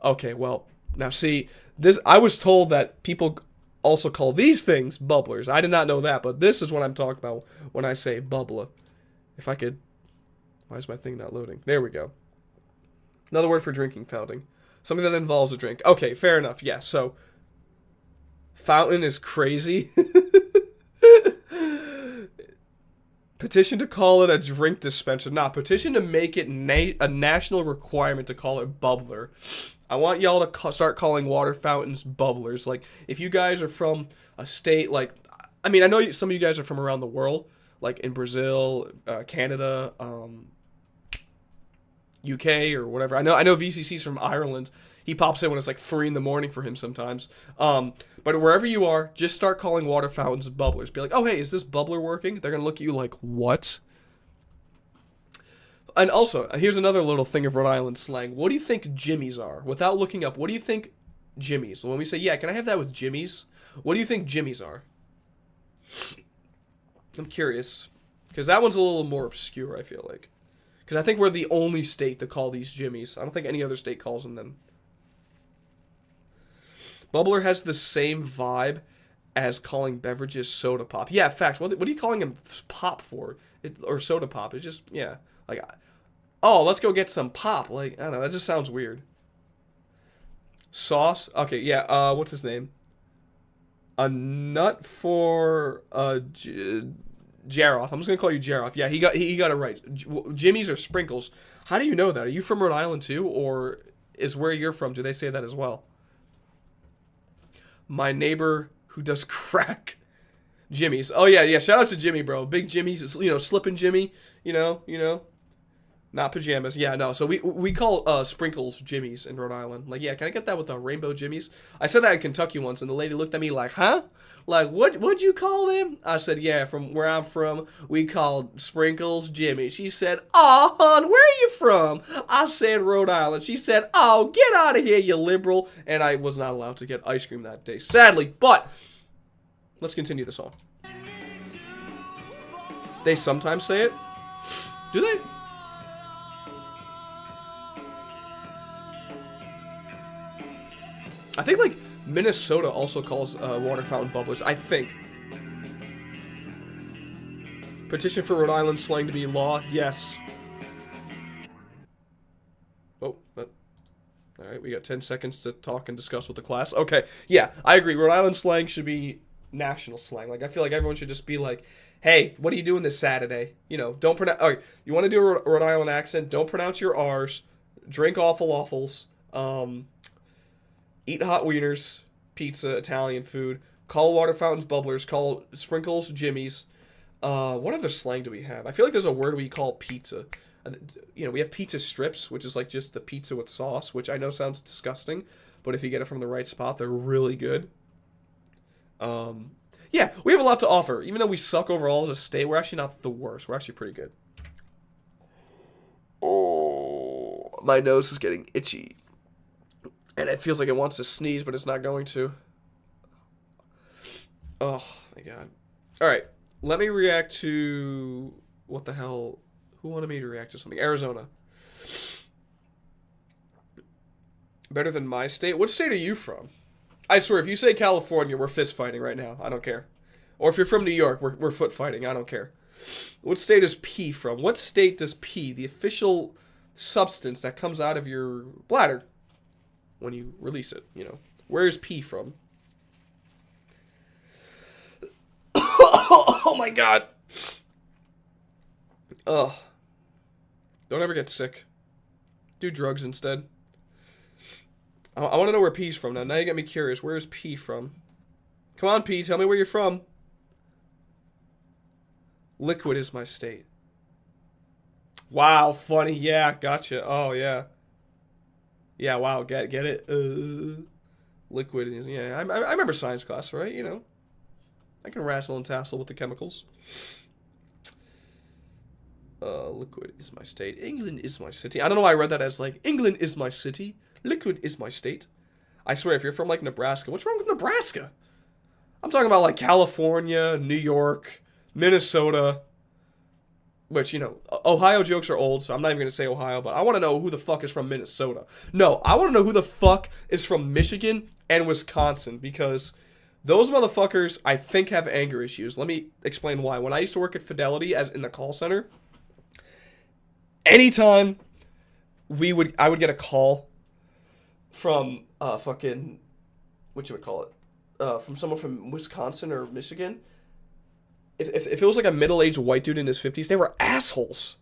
Okay, well, now see... I was told that people also call these things bubblers. I did not know that, but this is what I'm talking about when I say bubbler. If I could... Why is my thing not loading? There we go. Another word for drinking fountain. Something that involves a drink. Okay, fair enough. Yeah, so... Fountain is crazy. Petition to call it a drink dispenser. Nah, petition to make it a national requirement to call it bubbler. I want y'all to start calling water fountains bubblers. Like, if you guys are from a state, like, I mean, I know some of you guys are from around the world, like in Brazil, Canada, UK, or whatever. I know VCC's from Ireland. He pops in when it's like 3 in the morning for him sometimes. But wherever you are, just start calling water fountains bubblers. Be like, oh, hey, is this bubbler working? They're going to look at you like, what? And also, here's another little thing of Rhode Island slang. What do you think jimmies are? Without looking up, what do you think jimmies? When we say, yeah, can I have that with jimmies? What do you think jimmies are? I'm curious. Because that one's a little more obscure, I feel like. Because I think we're the only state to call these jimmies. I don't think any other state calls them then. Bubbler has the same vibe as calling beverages soda pop. Yeah, fact. What are you calling them pop for? Or soda pop? It's just, yeah. Like, oh, let's go get some pop. Like, I don't know. That just sounds weird. Sauce? Okay, yeah. What's his name? A nut for Jaroff. I'm just gonna call you Jaroff. Yeah, he got it right. Jimmy's or sprinkles. How do you know that? Are you from Rhode Island too, or is where you're from? Do they say that as well? My neighbor who does crack. Jimmy's. Oh yeah. Shout out to Jimmy, bro. Big Jimmy. You know, slipping Jimmy. You know. Not pajamas. Yeah, no. So we call sprinkles Jimmy's in Rhode Island. Like, yeah, can I get that with the rainbow Jimmy's? I said that in Kentucky once, and the lady looked at me like, huh? Like, what'd you call them? I said, yeah, from where I'm from, we called sprinkles Jimmy. She said, aw, hon, where are you from? I said Rhode Island. She said, oh, get out of here, you liberal. And I was not allowed to get ice cream that day, sadly. But let's continue the song. They sometimes say it. Do they? I think, like, Minnesota also calls water fountain bubblers. I think. Petition for Rhode Island slang to be law. Yes. Oh, alright, we got 10 seconds to talk and discuss with the class. Okay, yeah, I agree. Rhode Island slang should be national slang. Like, I feel like everyone should just be like, hey, what are you doing this Saturday? You know, don't pronounce... Alright, you want to do a Rhode Island accent, don't pronounce your R's, drink awful waffles, eat hot wieners, pizza, Italian food, call water fountains bubblers, call sprinkles Jimmy's. What other slang do we have? I feel like there's a word we call pizza. You know, we have pizza strips, which is like just the pizza with sauce, which I know sounds disgusting, but if you get it from the right spot, they're really good. Yeah, we have a lot to offer. Even though we suck overall as a state, we're actually not the worst. We're actually pretty good. Oh, my nose is getting itchy. And it feels like it wants to sneeze, but it's not going to. Oh, my God. All right. Let me react to... What the hell? Who wanted me to react to something? Arizona. Better than my state? What state are you from? I swear, if you say California, we're fist fighting right now. I don't care. Or if you're from New York, we're foot fighting. I don't care. What state is pee from? What state does pee, the official substance that comes out of your bladder, when you release it, you know. Where is pee from? Oh my God. Ugh. Don't ever get sick. Do drugs instead. I want to know where pee's from now. Now you got me curious. Where is pee from? Come on, P. Tell me where you're from. Liquid is my state. Wow, funny. Yeah, gotcha. Oh, yeah. Yeah, wow, get it? Liquid is, yeah, I remember science class, right? You know, I can wrestle and tassel with the chemicals. Liquid is my state. England is my city. I don't know why I read that as, like, England is my city. Liquid is my state. I swear, if you're from, like, Nebraska, what's wrong with Nebraska? I'm talking about, like, California, New York, Minnesota. Which, you know, Ohio jokes are old, so I'm not even going to say Ohio, but I want to know who the fuck is from Minnesota. No, I want to know who the fuck is from Michigan and Wisconsin, because those motherfuckers, I think, have anger issues. Let me explain why. When I used to work at Fidelity as in the call center, anytime I would get a call from fucking, from someone from Wisconsin or Michigan, if it was like a middle-aged white dude in his 50s, they were assholes.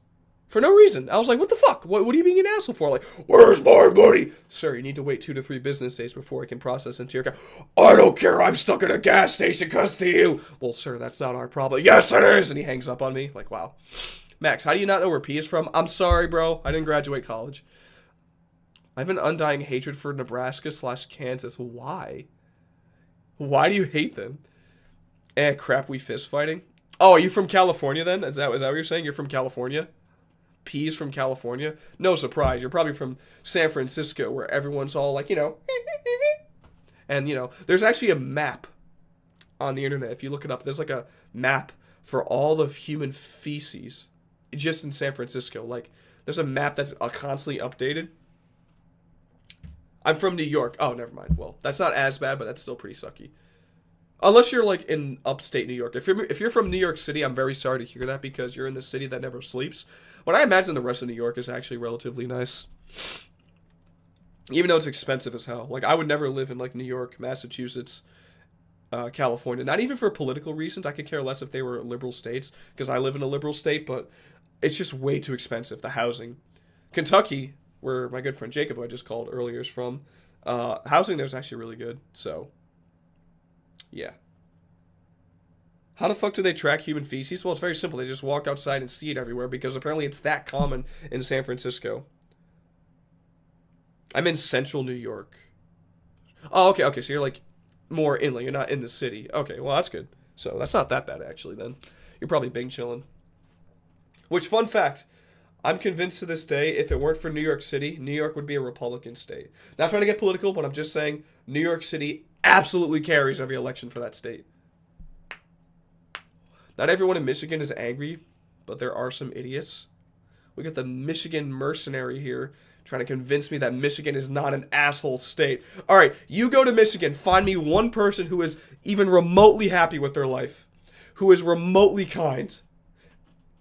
For no reason. I was like, what the fuck? What are you being an asshole for? Like, where's my money? Sir, you need to wait 2 to 3 business days before I can process into your account. I don't care. I'm stuck in a gas station because to you. Well, sir, that's not our problem. Yes, it is. And he hangs up on me. Like, wow. Max, how do you not know where P is from? I'm sorry, bro. I didn't graduate college. I have an undying hatred for Nebraska/Kansas. Why? Why do you hate them? Crap, we fist fighting. Oh, are you from California then? Is that what you're saying? You're from California? P's from California? No surprise. You're probably from San Francisco, where everyone's all like, you know. And, you know, there's actually a map on the internet. If you look it up, there's like a map for all of human feces just in San Francisco. Like, there's a map that's constantly updated. I'm from New York. Oh, never mind. Well, that's not as bad, but that's still pretty sucky. Unless you're, like, in upstate New York. If you're from New York City, I'm very sorry to hear that because you're in the city that never sleeps. But I imagine the rest of New York is actually relatively nice. Even though it's expensive as hell. Like, I would never live in, like, New York, Massachusetts, California. Not even for political reasons. I could care less if they were liberal states, because I live in a liberal state, but it's just way too expensive, the housing. Kentucky, where my good friend Jacob, who I just called earlier, is from, housing there is actually really good. So, yeah. How the fuck do they track human feces? Well, it's very simple. They just walk outside and see it everywhere, because apparently it's that common in San Francisco. I'm in central New York. Oh, okay, so you're like more inland. You're not in the city. Okay, well, that's good. So that's not that bad, actually, then. You're probably bing chilling. Which, fun fact, I'm convinced to this day, if it weren't for New York City, New York would be a Republican state. Not trying to get political, but I'm just saying New York City absolutely carries every election for that state. Not everyone in Michigan is angry, but there are some idiots. We got the Michigan mercenary here trying to convince me that Michigan is not an asshole state. All right, you go to Michigan, find me one person who is even remotely happy with their life, who is remotely kind,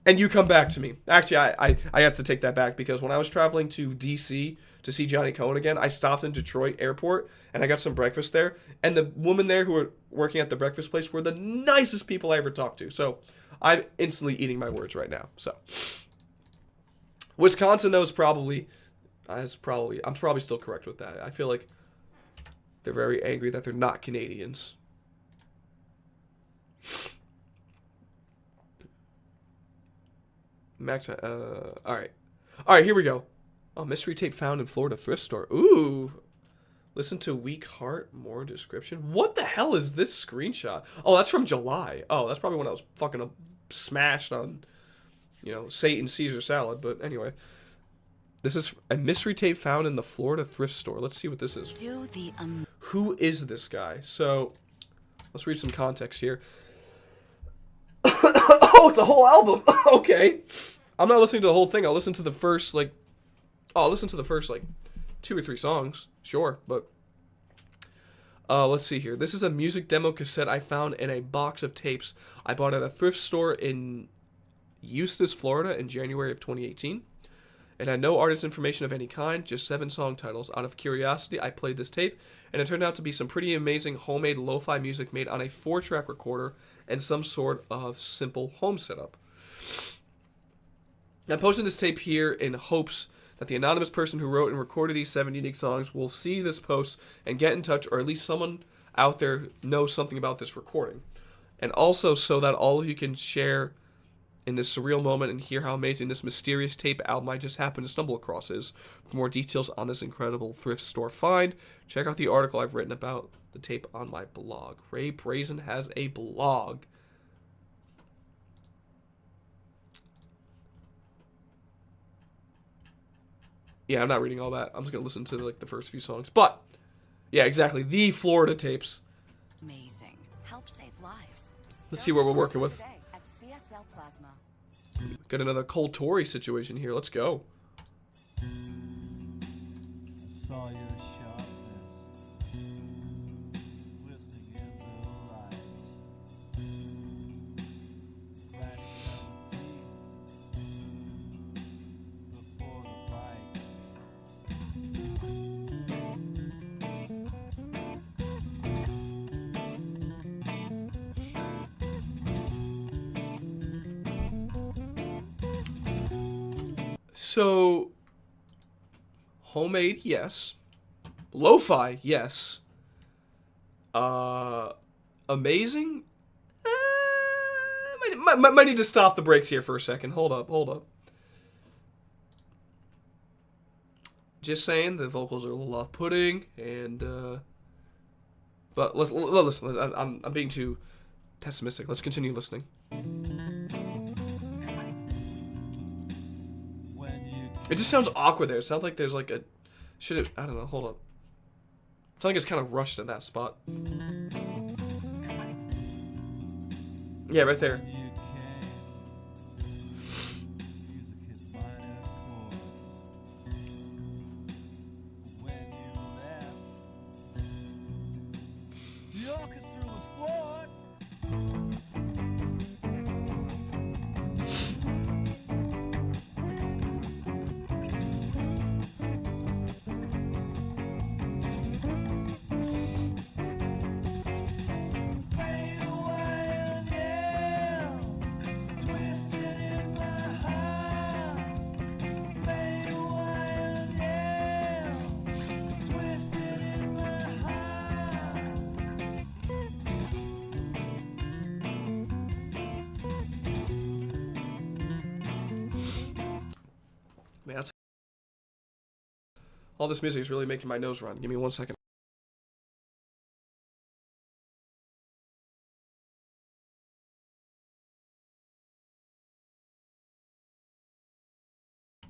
and you come back to me. Actually, I have to take that back, because when I was traveling to D.C. to see Johnny Cohen again, I stopped in Detroit Airport, and I got some breakfast there, and the woman there who were working at the breakfast place were the nicest people I ever talked to. So I'm instantly eating my words right now. So Wisconsin, though, I'm probably still correct with that. I feel like they're very angry that they're not Canadians. Max, all right, here we go. Oh, mystery tape found in Florida thrift store. Ooh, listen to Weak Heart, more description. What the hell is this screenshot? Oh, that's from July. Oh, that's probably when I was fucking smashed on, Satan Caesar salad. But anyway, this is a mystery tape found in the Florida thrift store. Let's see what this is. Who is this guy? So, let's read some context here. Oh, it's a whole album. Okay. I'm not listening to the whole thing. I'll listen to the first, 2 or 3 songs. Sure, but let's see here. This is a music demo cassette I found in a box of tapes I bought at a thrift store in Eustis, Florida in January of 2018. It had no artist information of any kind, just 7 song titles. Out of curiosity, I played this tape, and it turned out to be some pretty amazing homemade lo-fi music made on a 4-track recorder and some sort of simple home setup. I'm posting this tape here in hopes that the anonymous person who wrote and recorded these 7 unique songs will see this post and get in touch, or at least someone out there knows something about this recording. And also so that all of you can share in this surreal moment and hear how amazing this mysterious tape album I just happened to stumble across is. For more details on this incredible thrift store find, check out the article I've written about the tape on my blog. Ray Brazen has a blog. Yeah, I'm not reading all that. I'm just going to listen to the first few songs. But, yeah, exactly. The Florida tapes. Amazing. Help save lives. Let's see what we're working with. At CSL Plasma. Got another Cole Torrey situation here. Let's go. Saw your sharpness, listening in little eyes, grinding on the teeth before the bite. So, homemade, yes. Lo-fi, yes. Amazing? Might need to stop the brakes here for a second. Hold up. Just saying, the vocals are a little off-putting, and, but listen, I'm being too pessimistic. Let's continue listening. It just sounds awkward there. It sounds like there's I don't know, hold up. It sounds like it's kind of rushed at that spot. Yeah, right there. All this music is really making my nose run. Give me 1 second.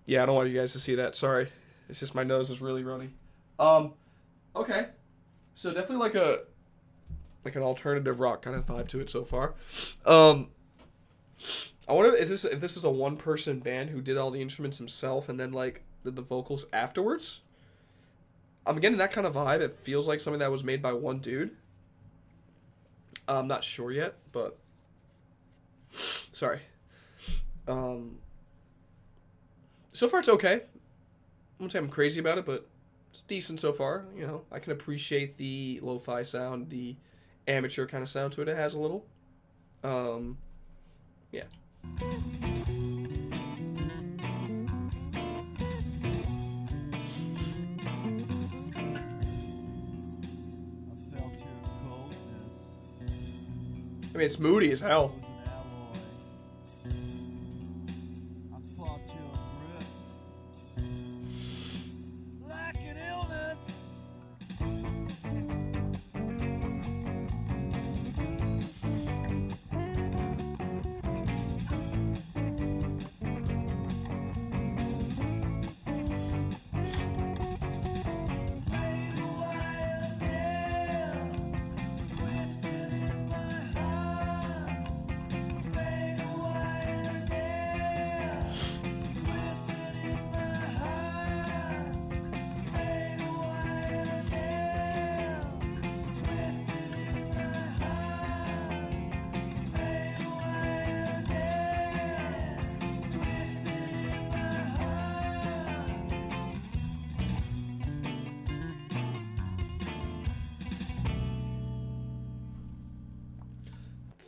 Yeah, I don't want you guys to see that. Sorry. It's just my nose is really runny. Okay. So definitely like an alternative rock kind of vibe to it so far. I wonder if this is a one-person band who did all the instruments himself and then like did the vocals afterwards. I'm getting that kind of vibe. It feels like something that was made by one dude. I'm not sure yet, but sorry. So far it's okay. I won't say I'm crazy about it, but it's decent so far. You know, I can appreciate the lo-fi sound, the amateur kind of sound to it. It has a little. Yeah. I mean, it's moody as hell.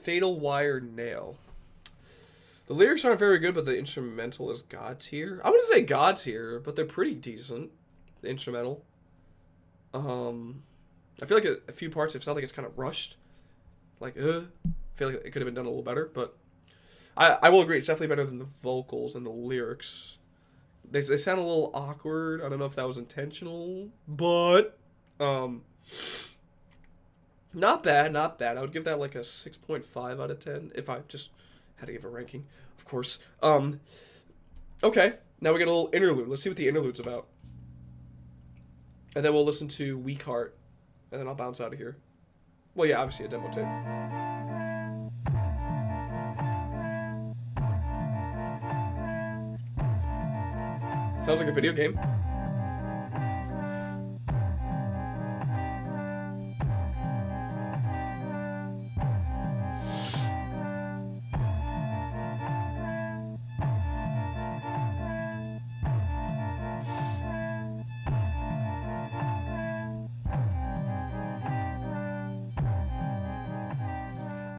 Fatal Wire Nail. The lyrics aren't very good, but the instrumental is god tier. I wouldn't say god tier, but they're pretty decent. The instrumental. I feel like a few parts, it sounds like it's kind of rushed. Like, I feel like it could have been done a little better, but I will agree, it's definitely better than the vocals and the lyrics. They sound a little awkward. I don't know if that was intentional, but not bad, not bad. I would give that like a 6.5 out of 10 if I just had to give a ranking, of course. Okay, now we get a little interlude. Let's see what the interlude's about. And then we'll listen to Weak Heart, and then I'll bounce out of here. Well, yeah, obviously a demo tape. Sounds like a video game.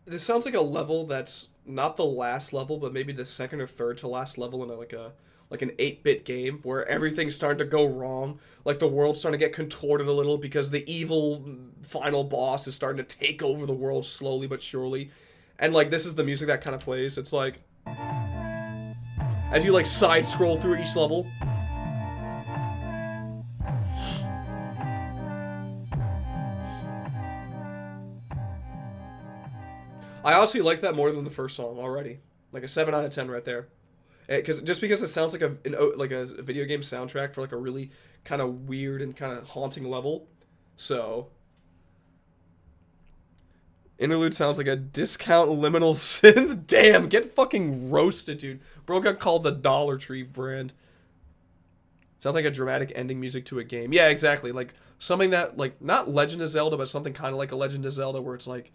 This sounds like a level that's not the last level, but maybe the second or third to last level in like an 8-bit game where everything's starting to go wrong. Like the world's starting to get contorted a little because the evil final boss is starting to take over the world slowly but surely. And like this is the music that kind of plays. It's like as you like side scroll through each level. I honestly like that more than the first song already. Like a 7 out of 10 right there. Because it sounds like a video game soundtrack for like a really kind of weird and kind of haunting level. So interlude sounds like a discount liminal synth. Damn, get fucking roasted, dude. Bro got called the Dollar Tree brand. Sounds like a dramatic ending music to a game. Yeah, exactly. Like something that like not Legend of Zelda, but something kind of like a Legend of Zelda where it's like,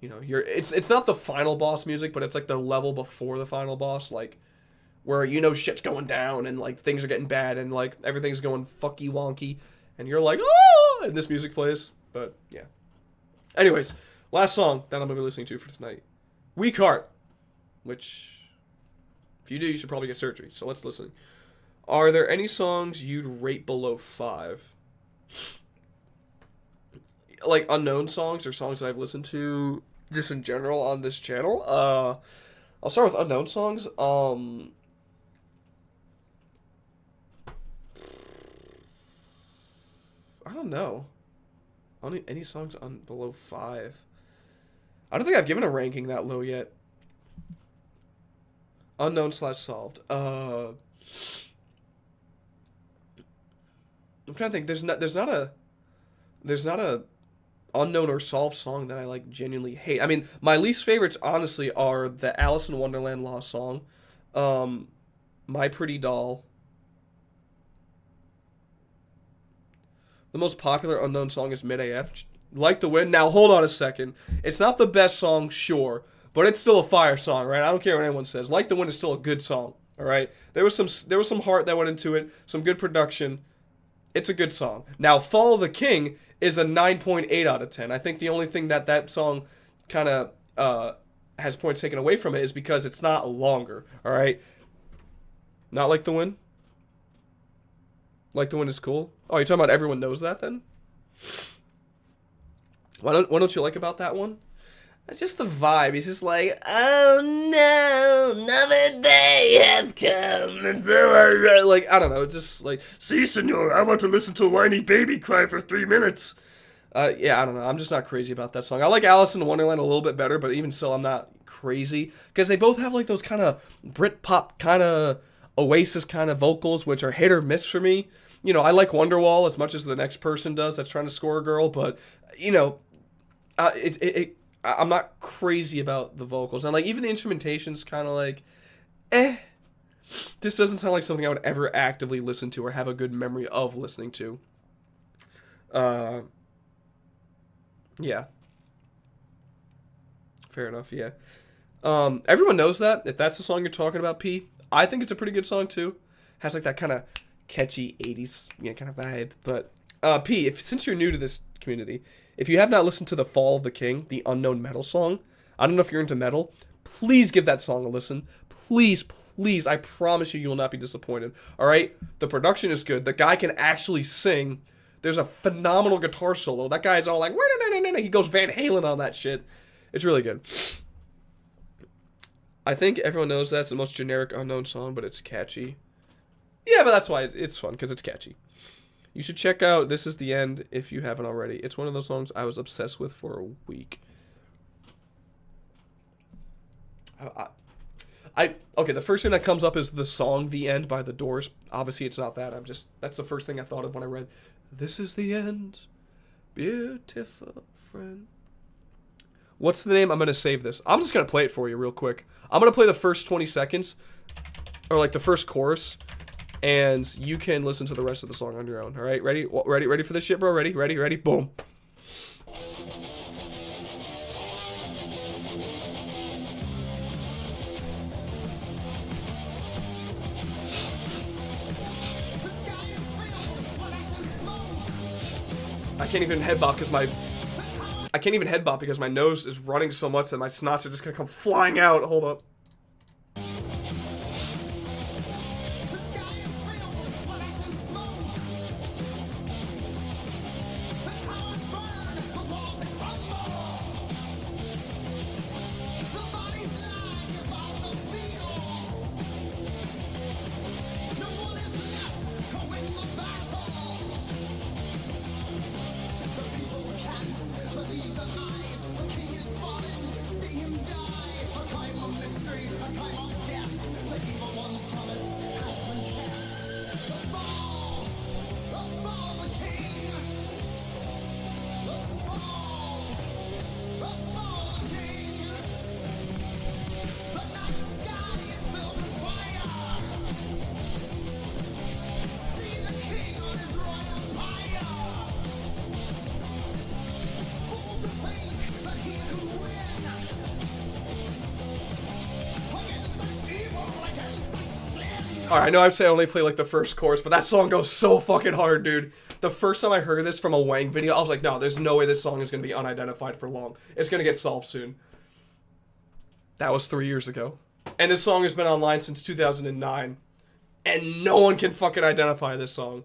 you know, it's not the final boss music, but it's like the level before the final boss, like where you know shit's going down and like things are getting bad and like everything's going fucky wonky and you're like, oh, and this music plays. But yeah. Anyways, last song that I'm gonna be listening to for tonight, Weak Heart, which if you do, you should probably get surgery. So let's listen. Are there any songs you'd rate below 5? Like unknown songs or songs that I've listened to just in general on this channel. I'll start with unknown songs. don't know. Any songs on below 5? I don't think I've given a ranking that low yet. Unknown / solved. I'm trying to think. There's not a unknown or solved song that I like genuinely hate. I mean, my least favorites honestly are the Alice in Wonderland Lost Song, My Pretty Doll. The most popular unknown song is Mid AF. Like the Wind. Now hold on a second. It's not the best song, sure, but it's still a fire song, right? I don't care what anyone says. Like the Wind is still a good song. All right. There was some heart that went into it. Some good production. It's a good song. Now, Fall of the King is a 9.8 out of 10. I think the only thing that song kind of has points taken away from it is because it's not longer. All right. Not Like the Wind. Like the Wind is cool. Oh, you're talking about Everyone Knows That then? What don't you like about that one? It's just the vibe. He's just like, oh no, another day has come. And so like, I don't know, just like, see, senor, I want to listen to a whiny baby cry for 3 minutes. Yeah, I don't know. I'm just not crazy about that song. I like Alice in Wonderland a little bit better, but even still, I'm not crazy. Because they both have like those kind of Britpop kind of Oasis kind of vocals, which are hit or miss for me. You know, I like Wonderwall as much as the next person does that's trying to score a girl, but, you know, I'm not crazy about the vocals. And, like, even the instrumentation's kind of like, This doesn't sound like something I would ever actively listen to or have a good memory of listening to. Yeah. Fair enough, yeah. Everyone knows that. If that's the song you're talking about, P, I think it's a pretty good song, too. Has, like, that kind of catchy 80s kind of vibe. But, P, since you're new to this community, if you have not listened to The Fall of the King, the unknown metal song, I don't know if you're into metal, please give that song a listen. Please, please, I promise you will not be disappointed. All right? The production is good. The guy can actually sing. There's a phenomenal guitar solo. That guy's all like, he goes Van Halen on that shit. It's really good. I think everyone knows that's the most generic unknown song, but it's catchy. Yeah, but that's why it's fun, because it's catchy. You should check out This Is the End if you haven't already. It's one of those songs I was obsessed with for a week. Okay, the first thing that comes up is the song The End by The Doors. Obviously, it's not that. That's the first thing I thought of when I read This Is the End, beautiful friend. What's the name? I'm going to save this. I'm just going to play it for you real quick. I'm going to play the first 20 seconds, or like the first chorus, and you can listen to the rest of the song on your own. All right, ready? Ready for this shit, bro? Ready? Boom. I can't even headbop because my nose is running so much that my snots are just gonna come flying out. Hold up. Alright, I know I'd say I only play like the first chorus, but that song goes so fucking hard, dude. The first time I heard this from a Wang video, I was like, no, there's no way this song is going to be unidentified for long. It's going to get solved soon. That was 3 years ago. And this song has been online since 2009. And no one can fucking identify this song.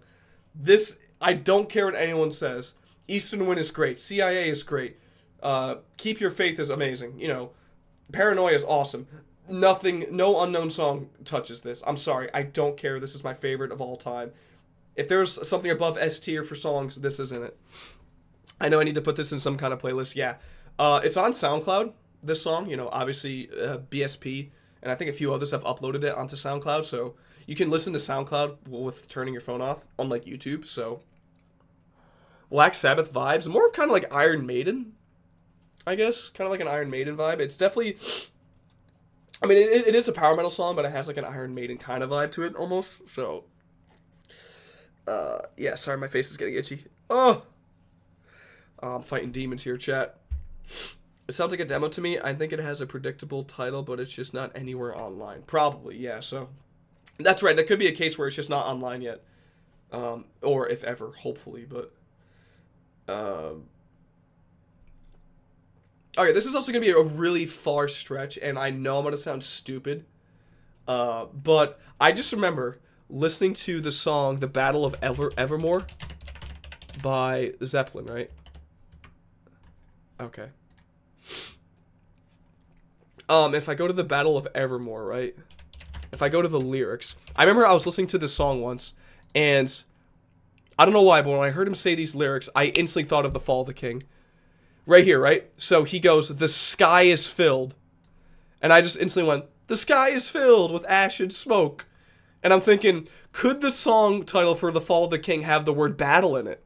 This, I don't care what anyone says. Eastern Wind is great. CIA is great. Keep Your Faith is amazing. You know, Paranoia is awesome. No unknown song touches this. I'm sorry. I don't care. This is my favorite of all time. If there's something above S tier for songs, this isn't it. I know I need to put this in some kind of playlist. Yeah. It's on SoundCloud, this song. You know, obviously BSP, and I think a few others have uploaded it onto SoundCloud. So you can listen to SoundCloud with turning your phone off, unlike YouTube. So Black Sabbath vibes. More of kind of like Iron Maiden, I guess. Kind of like an Iron Maiden vibe. It's definitely... I mean, it is a power metal song, but it has like an Iron Maiden kind of vibe to it almost. So, yeah, sorry, my face is getting itchy. Oh! I'm fighting demons here, chat. It sounds like a demo to me. I think it has a predictable title, but it's just not anywhere online. Probably, yeah, so... That's right, that could be a case where it's just not online yet. Or if ever, hopefully, but... Okay, this is also going to be a really far stretch, and I know I'm going to sound stupid. But I just remember listening to the song The Battle of Evermore by Zeppelin, right? Okay. If I go to The Battle of Evermore, right? If I go to the lyrics, I remember I was listening to this song once, and I don't know why, but when I heard him say these lyrics, I instantly thought of The Fall of the King. Right here, right? So he goes, the sky is filled. And I just instantly went, the sky is filled with ash and smoke. And I'm thinking, could the song title for The Fall of the King have the word battle in it?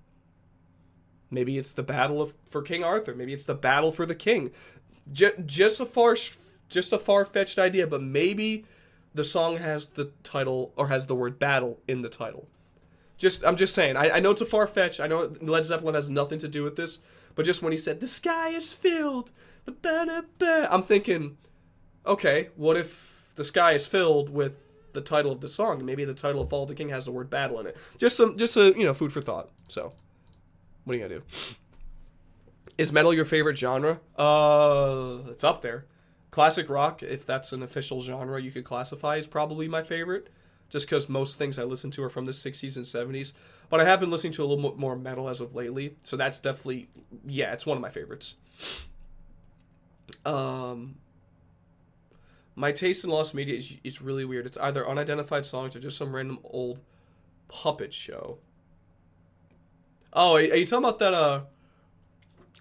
Maybe it's the battle for King Arthur. Maybe it's the battle for the king. Just a far-fetched idea, but maybe the song has the title, or has the word battle in the title. I'm just saying. I know it's a far-fetched. I know Led Zeppelin has nothing to do with this. But just when he said, the sky is filled, I'm thinking, okay, what if the sky is filled with the title of the song? Maybe the title of Fall of the King has the word battle in it. Just a food for thought. So, what are you gonna do? Is metal your favorite genre? It's up there. Classic rock, if that's an official genre you could classify, is probably my favorite. Just because most things I listen to are from the 60s and 70s. But I have been listening to a little more metal as of lately. So that's definitely, yeah, it's one of my favorites. My taste in lost media is really weird. It's either unidentified songs or just some random old puppet show. Oh, are you talking about that, are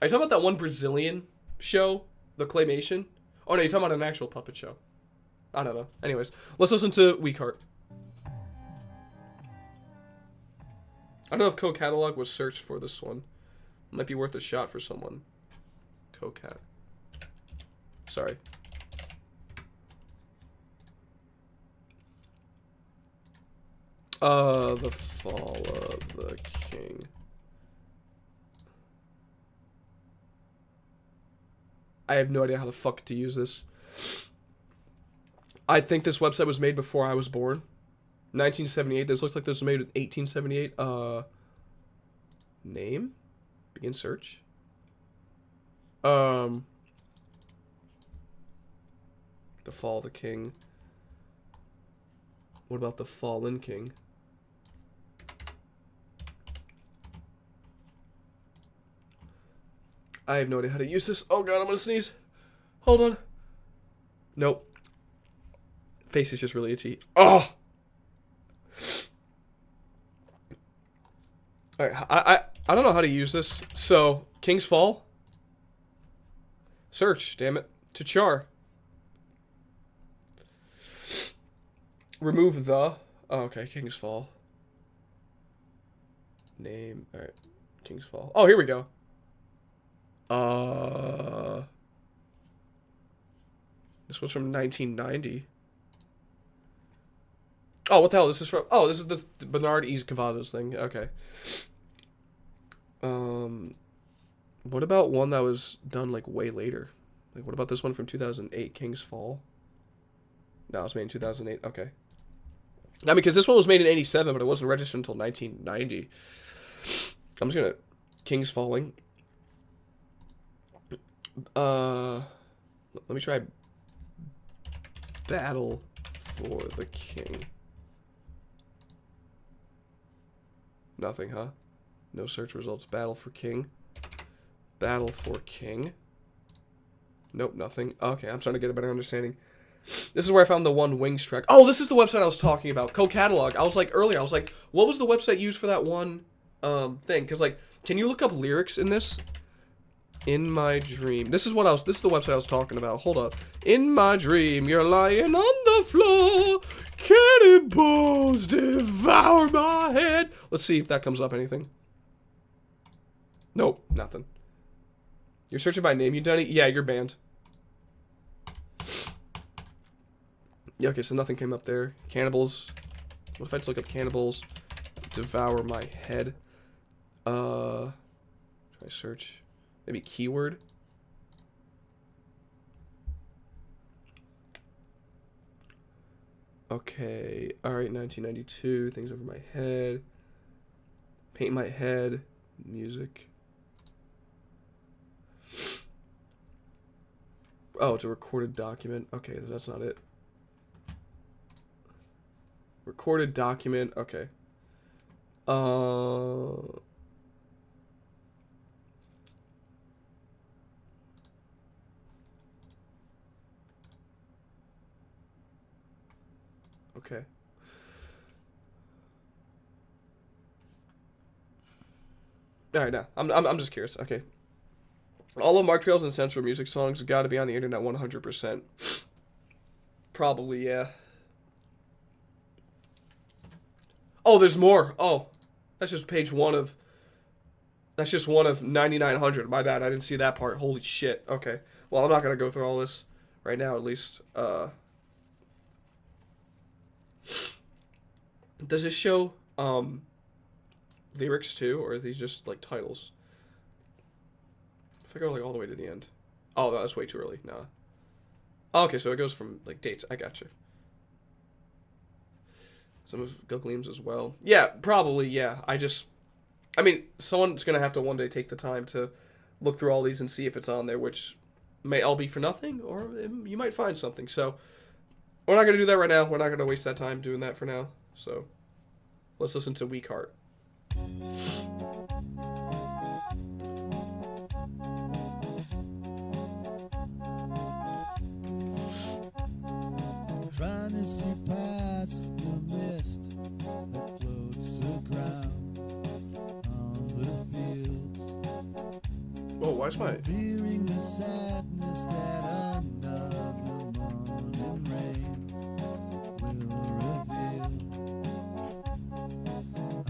you talking about that one Brazilian show? The Claymation? Oh, no, you're talking about an actual puppet show. I don't know. Anyways, let's listen to Weak Heart. I don't know if Co-Catalog was searched for this one. Might be worth a shot for someone. Co-Cat. Sorry. The Fall of the King. I have no idea how the fuck to use this. I think this website was made before I was born. 1978. This looks like this was made in 1878. Name? Begin search. The Fall of the King. What about the Fallen King? I have no idea how to use this. Oh god, I'm gonna sneeze. Hold on. Nope. Face is just really itchy. Oh! Alright, I don't know how to use this. So, King's Fall. Search, damn it. To char. Remove the. Oh, okay, King's Fall. Name. Alright. King's Fall. Oh, here we go. This was from 1990. Oh, what the hell? This is from... Oh, this is the Bernard E. Cavados thing. Okay. What about one that was done, like, way later? Like, what about this one from 2008, King's Fall? No, it was made in 2008. Okay. Now, because this one was made in 87, but it wasn't registered until 1990. I'm just gonna... King's Falling. Let me try... Battle for the King. Nothing, huh? No search results. Battle for King. Battle for King. Nope, nothing. Okay, I'm starting to get a better understanding. This is where I found the one Wings track. Oh, this is the website I was talking about. Co-catalog. I was like, earlier, I was like, what was the website used for that one thing? Because, like, can you look up lyrics in this? In my dream. This is the website I was talking about. Hold up. In my dream, you're lying on the floor. Cannibals devour my head. Let's see if that comes up anything. Nope, nothing. You're searching by name, you Dunny? Yeah, you're banned. Yeah, okay, so nothing came up there. Cannibals. What if I just look up cannibals? Devour my head. Try search. Maybe keyword. Okay. Alright, 1992. Things over my head. Paint my head. Music. Oh, it's a recorded document. Okay, that's not it. Recorded document. Okay. Okay. All right, now I'm just curious. Okay. All of Mark Trails and Central Music songs got to be on the internet 100%. Probably, yeah. Oh, there's more. Oh, that's just page one of. That's just one of 9,900. My bad. I didn't see that part. Holy shit. Okay. Well, I'm not gonna go through all this right now. At least. Does this show lyrics too, or are these just like titles? If I go like all the way to the end. Oh, no, that's way too early. Nah. Oh, okay, so it goes from like dates. I gotcha. Some of Gugleam's as well. Yeah, probably. Yeah. I mean, someone's gonna have to one day take the time to look through all these and see if it's on there, which may all be for nothing, or you might find something. So we're not gonna do that right now. We're not gonna waste that time doing that for now. So let's listen to Weak Heart. Trying to see past the mist that floats around on the fields. Whoa, why is my... Fearing the sadness that another morning rain will reveal.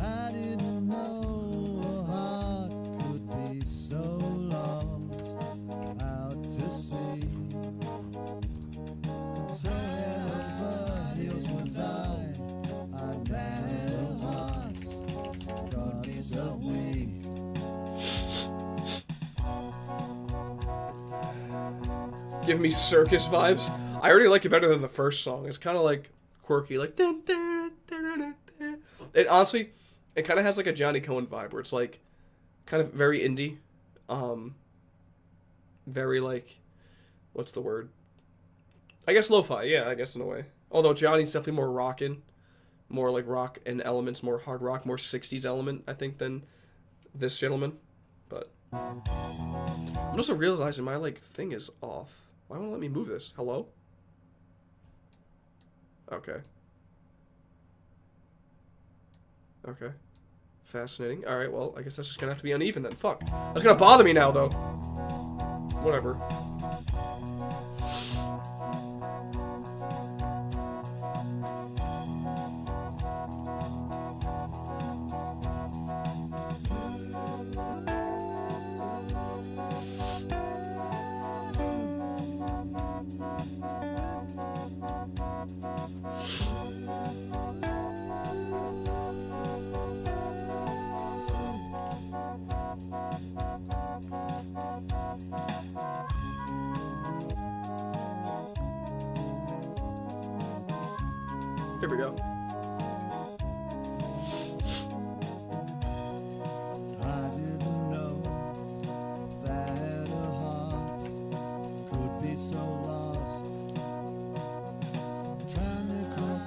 I didn't know a heart could be so lost out to sea. So held the hills was I never was thought so weak. Give me circus vibes. I already like it better than the first song. It's kind of like quirky, like dun, dun, dun, dun, dun, dun. It honestly, it kind of has like a Johnny Cohen vibe where it's like kind of very indie, very like, what's the word? I guess lo-fi, yeah, I guess in a way. Although Johnny's definitely more rockin', more like rock and elements, more hard rock, more 60s element, I think, than this gentleman. But I'm also realizing my like thing is off. Why won't it let me move this? Hello? Okay. Okay. Fascinating. Alright, well, I guess that's just gonna have to be uneven then. Fuck. That's gonna bother me now, though. Whatever. Here we go. I didn't know that a heart could be so lost. Trying to come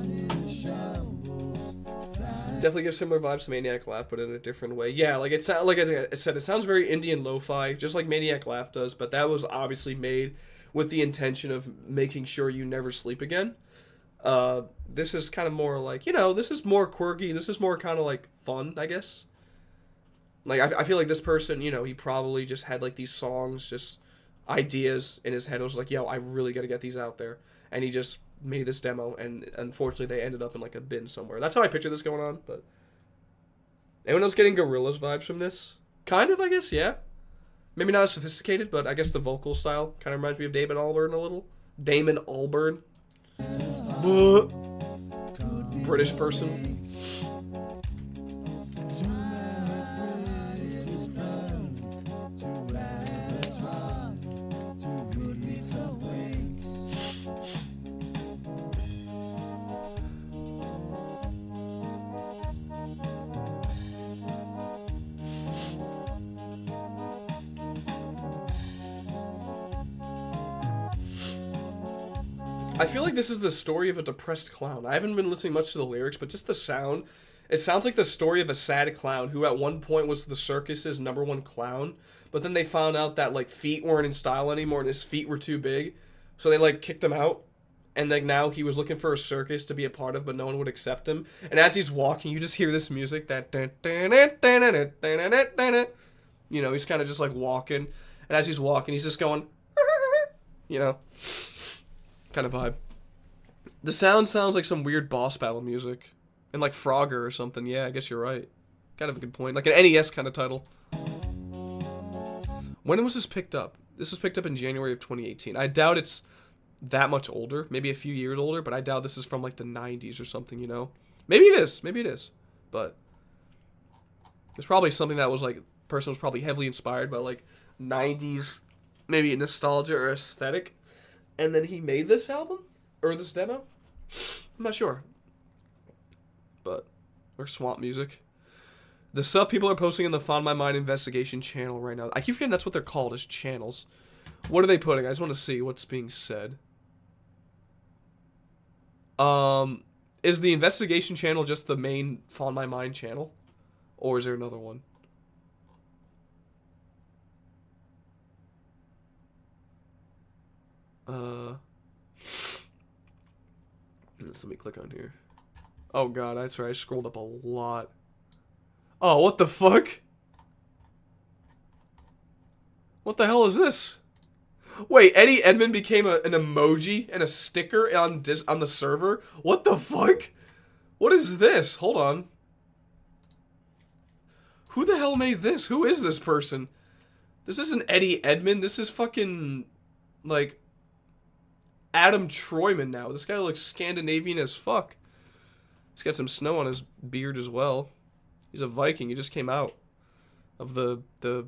in shambles. Definitely gives similar vibes to Maniac Laugh, but in a different way. Yeah, like like I said, it sounds very Indian lo-fi, just like Maniac Laugh does. But that was obviously made with the intention of making sure you never sleep again. This is kind of more like, you know, this is more quirky. This is more kind of like fun, I guess. Like, I feel like this person, you know, he probably just had like these songs, just ideas in his head. It was like, yo, I really got to get these out there. And he just made this demo, and unfortunately they ended up in like a bin somewhere. That's how I picture this going on. But anyone else getting Gorillaz vibes from this? Kind of, I guess, yeah. Maybe not as sophisticated, but I guess the vocal style kind of reminds me of Damon Albarn a little. Damon Albarn. British person. I feel like this is the story of a depressed clown. I haven't been listening much to the lyrics, but just the sound. It sounds like the story of a sad clown who at one point was the circus's #1 clown, but then they found out that like feet weren't in style anymore and his feet were too big, so they like kicked him out. And like now he was looking for a circus to be a part of, but no one would accept him. And as he's walking, you just hear this music that, you know, he's kind of just like walking, and as he's walking, he's just going, you know. Kind of vibe. The sound sounds like some weird boss battle music. And like Frogger or something. Yeah, I guess you're right. Kind of a good point. Like an NES kind of title. When was this picked up? This was picked up in January of 2018. I doubt it's that much older. Maybe a few years older. But I doubt this is from like the 90s or something, you know? Maybe it is. Maybe it is. But it's probably something that was like... person was probably heavily inspired by like 90s maybe nostalgia or aesthetic. And then he made this album? Or this demo? I'm not sure. But, or swamp music. The stuff people are posting in the Find My Mind investigation channel right now. I keep forgetting that's what they're called, as channels. What are they putting? I just want to see what's being said. Is the investigation channel just the main Find My Mind channel? Or is there another one? Let me click on here. Oh god, that's right, I scrolled up a lot. Oh, what the fuck? What the hell is this? Wait, Eddie Edmond became an emoji and a sticker on the server? What the fuck? What is this? Hold on. Who the hell made this? Who is this person? This isn't Eddie Edmond, this is fucking, like... Adam Troyman now. This guy looks Scandinavian as fuck. He's got some snow on his beard as well. He's a Viking. He just came out of the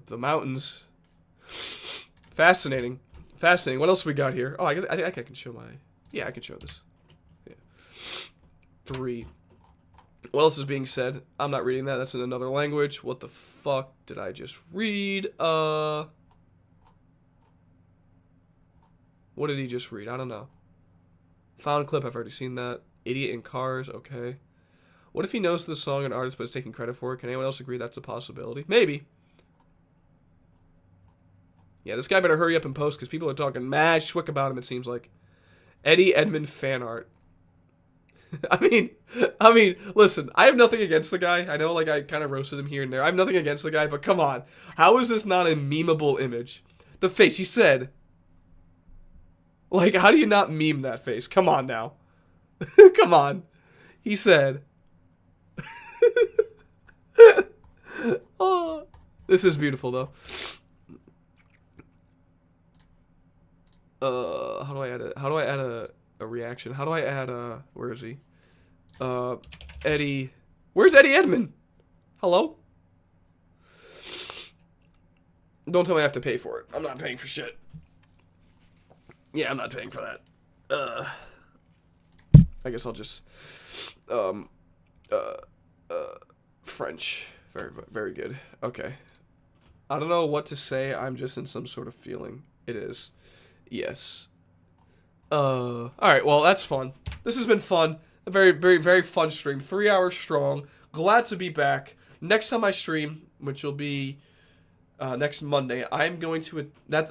mountains. Fascinating. Fascinating. What else we got here? Oh, I think I can show my... Yeah, I can show this. Yeah. 3. What else is being said? I'm not reading that. That's in another language. What the fuck did I just read? What did he just read? I don't know. Found clip, I've already seen that. Idiot in Cars, okay. What if he knows the song and artist but is taking credit for it? Can anyone else agree that's a possibility? Maybe. Yeah, this guy better hurry up and post because people are talking mad schwick about him, it seems like. Eddie Edmond fan art. I mean, listen, I have nothing against the guy. I know, like, I kind of roasted him here and there. I have nothing against the guy, but come on. How is this not a memeable image? The face, he said... Like, how do you not meme that face? Come on now. Come on. He said. Oh, this is beautiful, though. How do I add a reaction? How do I add a... Where is he? Eddie... Where's Eddie Edmond? Hello? Don't tell me I have to pay for it. I'm not paying for shit. Yeah, I'm not paying for that. I guess I'll just, French. Very, very good. Okay. I don't know what to say. I'm just in some sort of feeling. It is. Yes. Alright, well, that's fun. This has been fun. A very, very, very fun stream. 3 hours strong. Glad to be back. Next time I stream, which will be, next Monday, I'm going to that's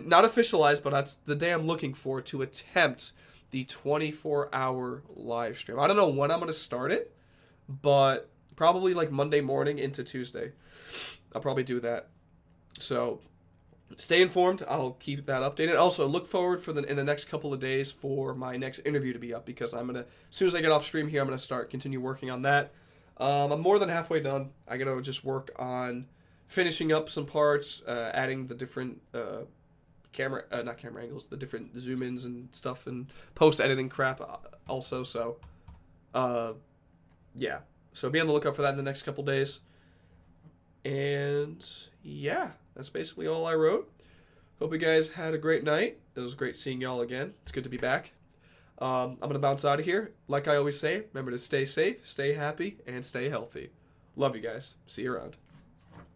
not officialized, but that's the day I'm looking for to attempt the 24-hour live stream. I don't know when I'm gonna start it, but probably like Monday morning into Tuesday. I'll probably do that. So stay informed. I'll keep that updated. Also, look forward for in the next couple of days for my next interview to be up, because I'm gonna, as soon as I get off stream here, I'm gonna continue working on that. I'm more than halfway done. I gotta just work on finishing up some parts, adding the different not camera angles, the different zoom ins and stuff, and post editing crap also. So, yeah. So be on the lookout for that in the next couple days. And yeah, that's basically all I wrote. Hope you guys had a great night. It was great seeing y'all again. It's good to be back. I'm going to bounce out of here. Like I always say, remember to stay safe, stay happy, and stay healthy. Love you guys. See you around.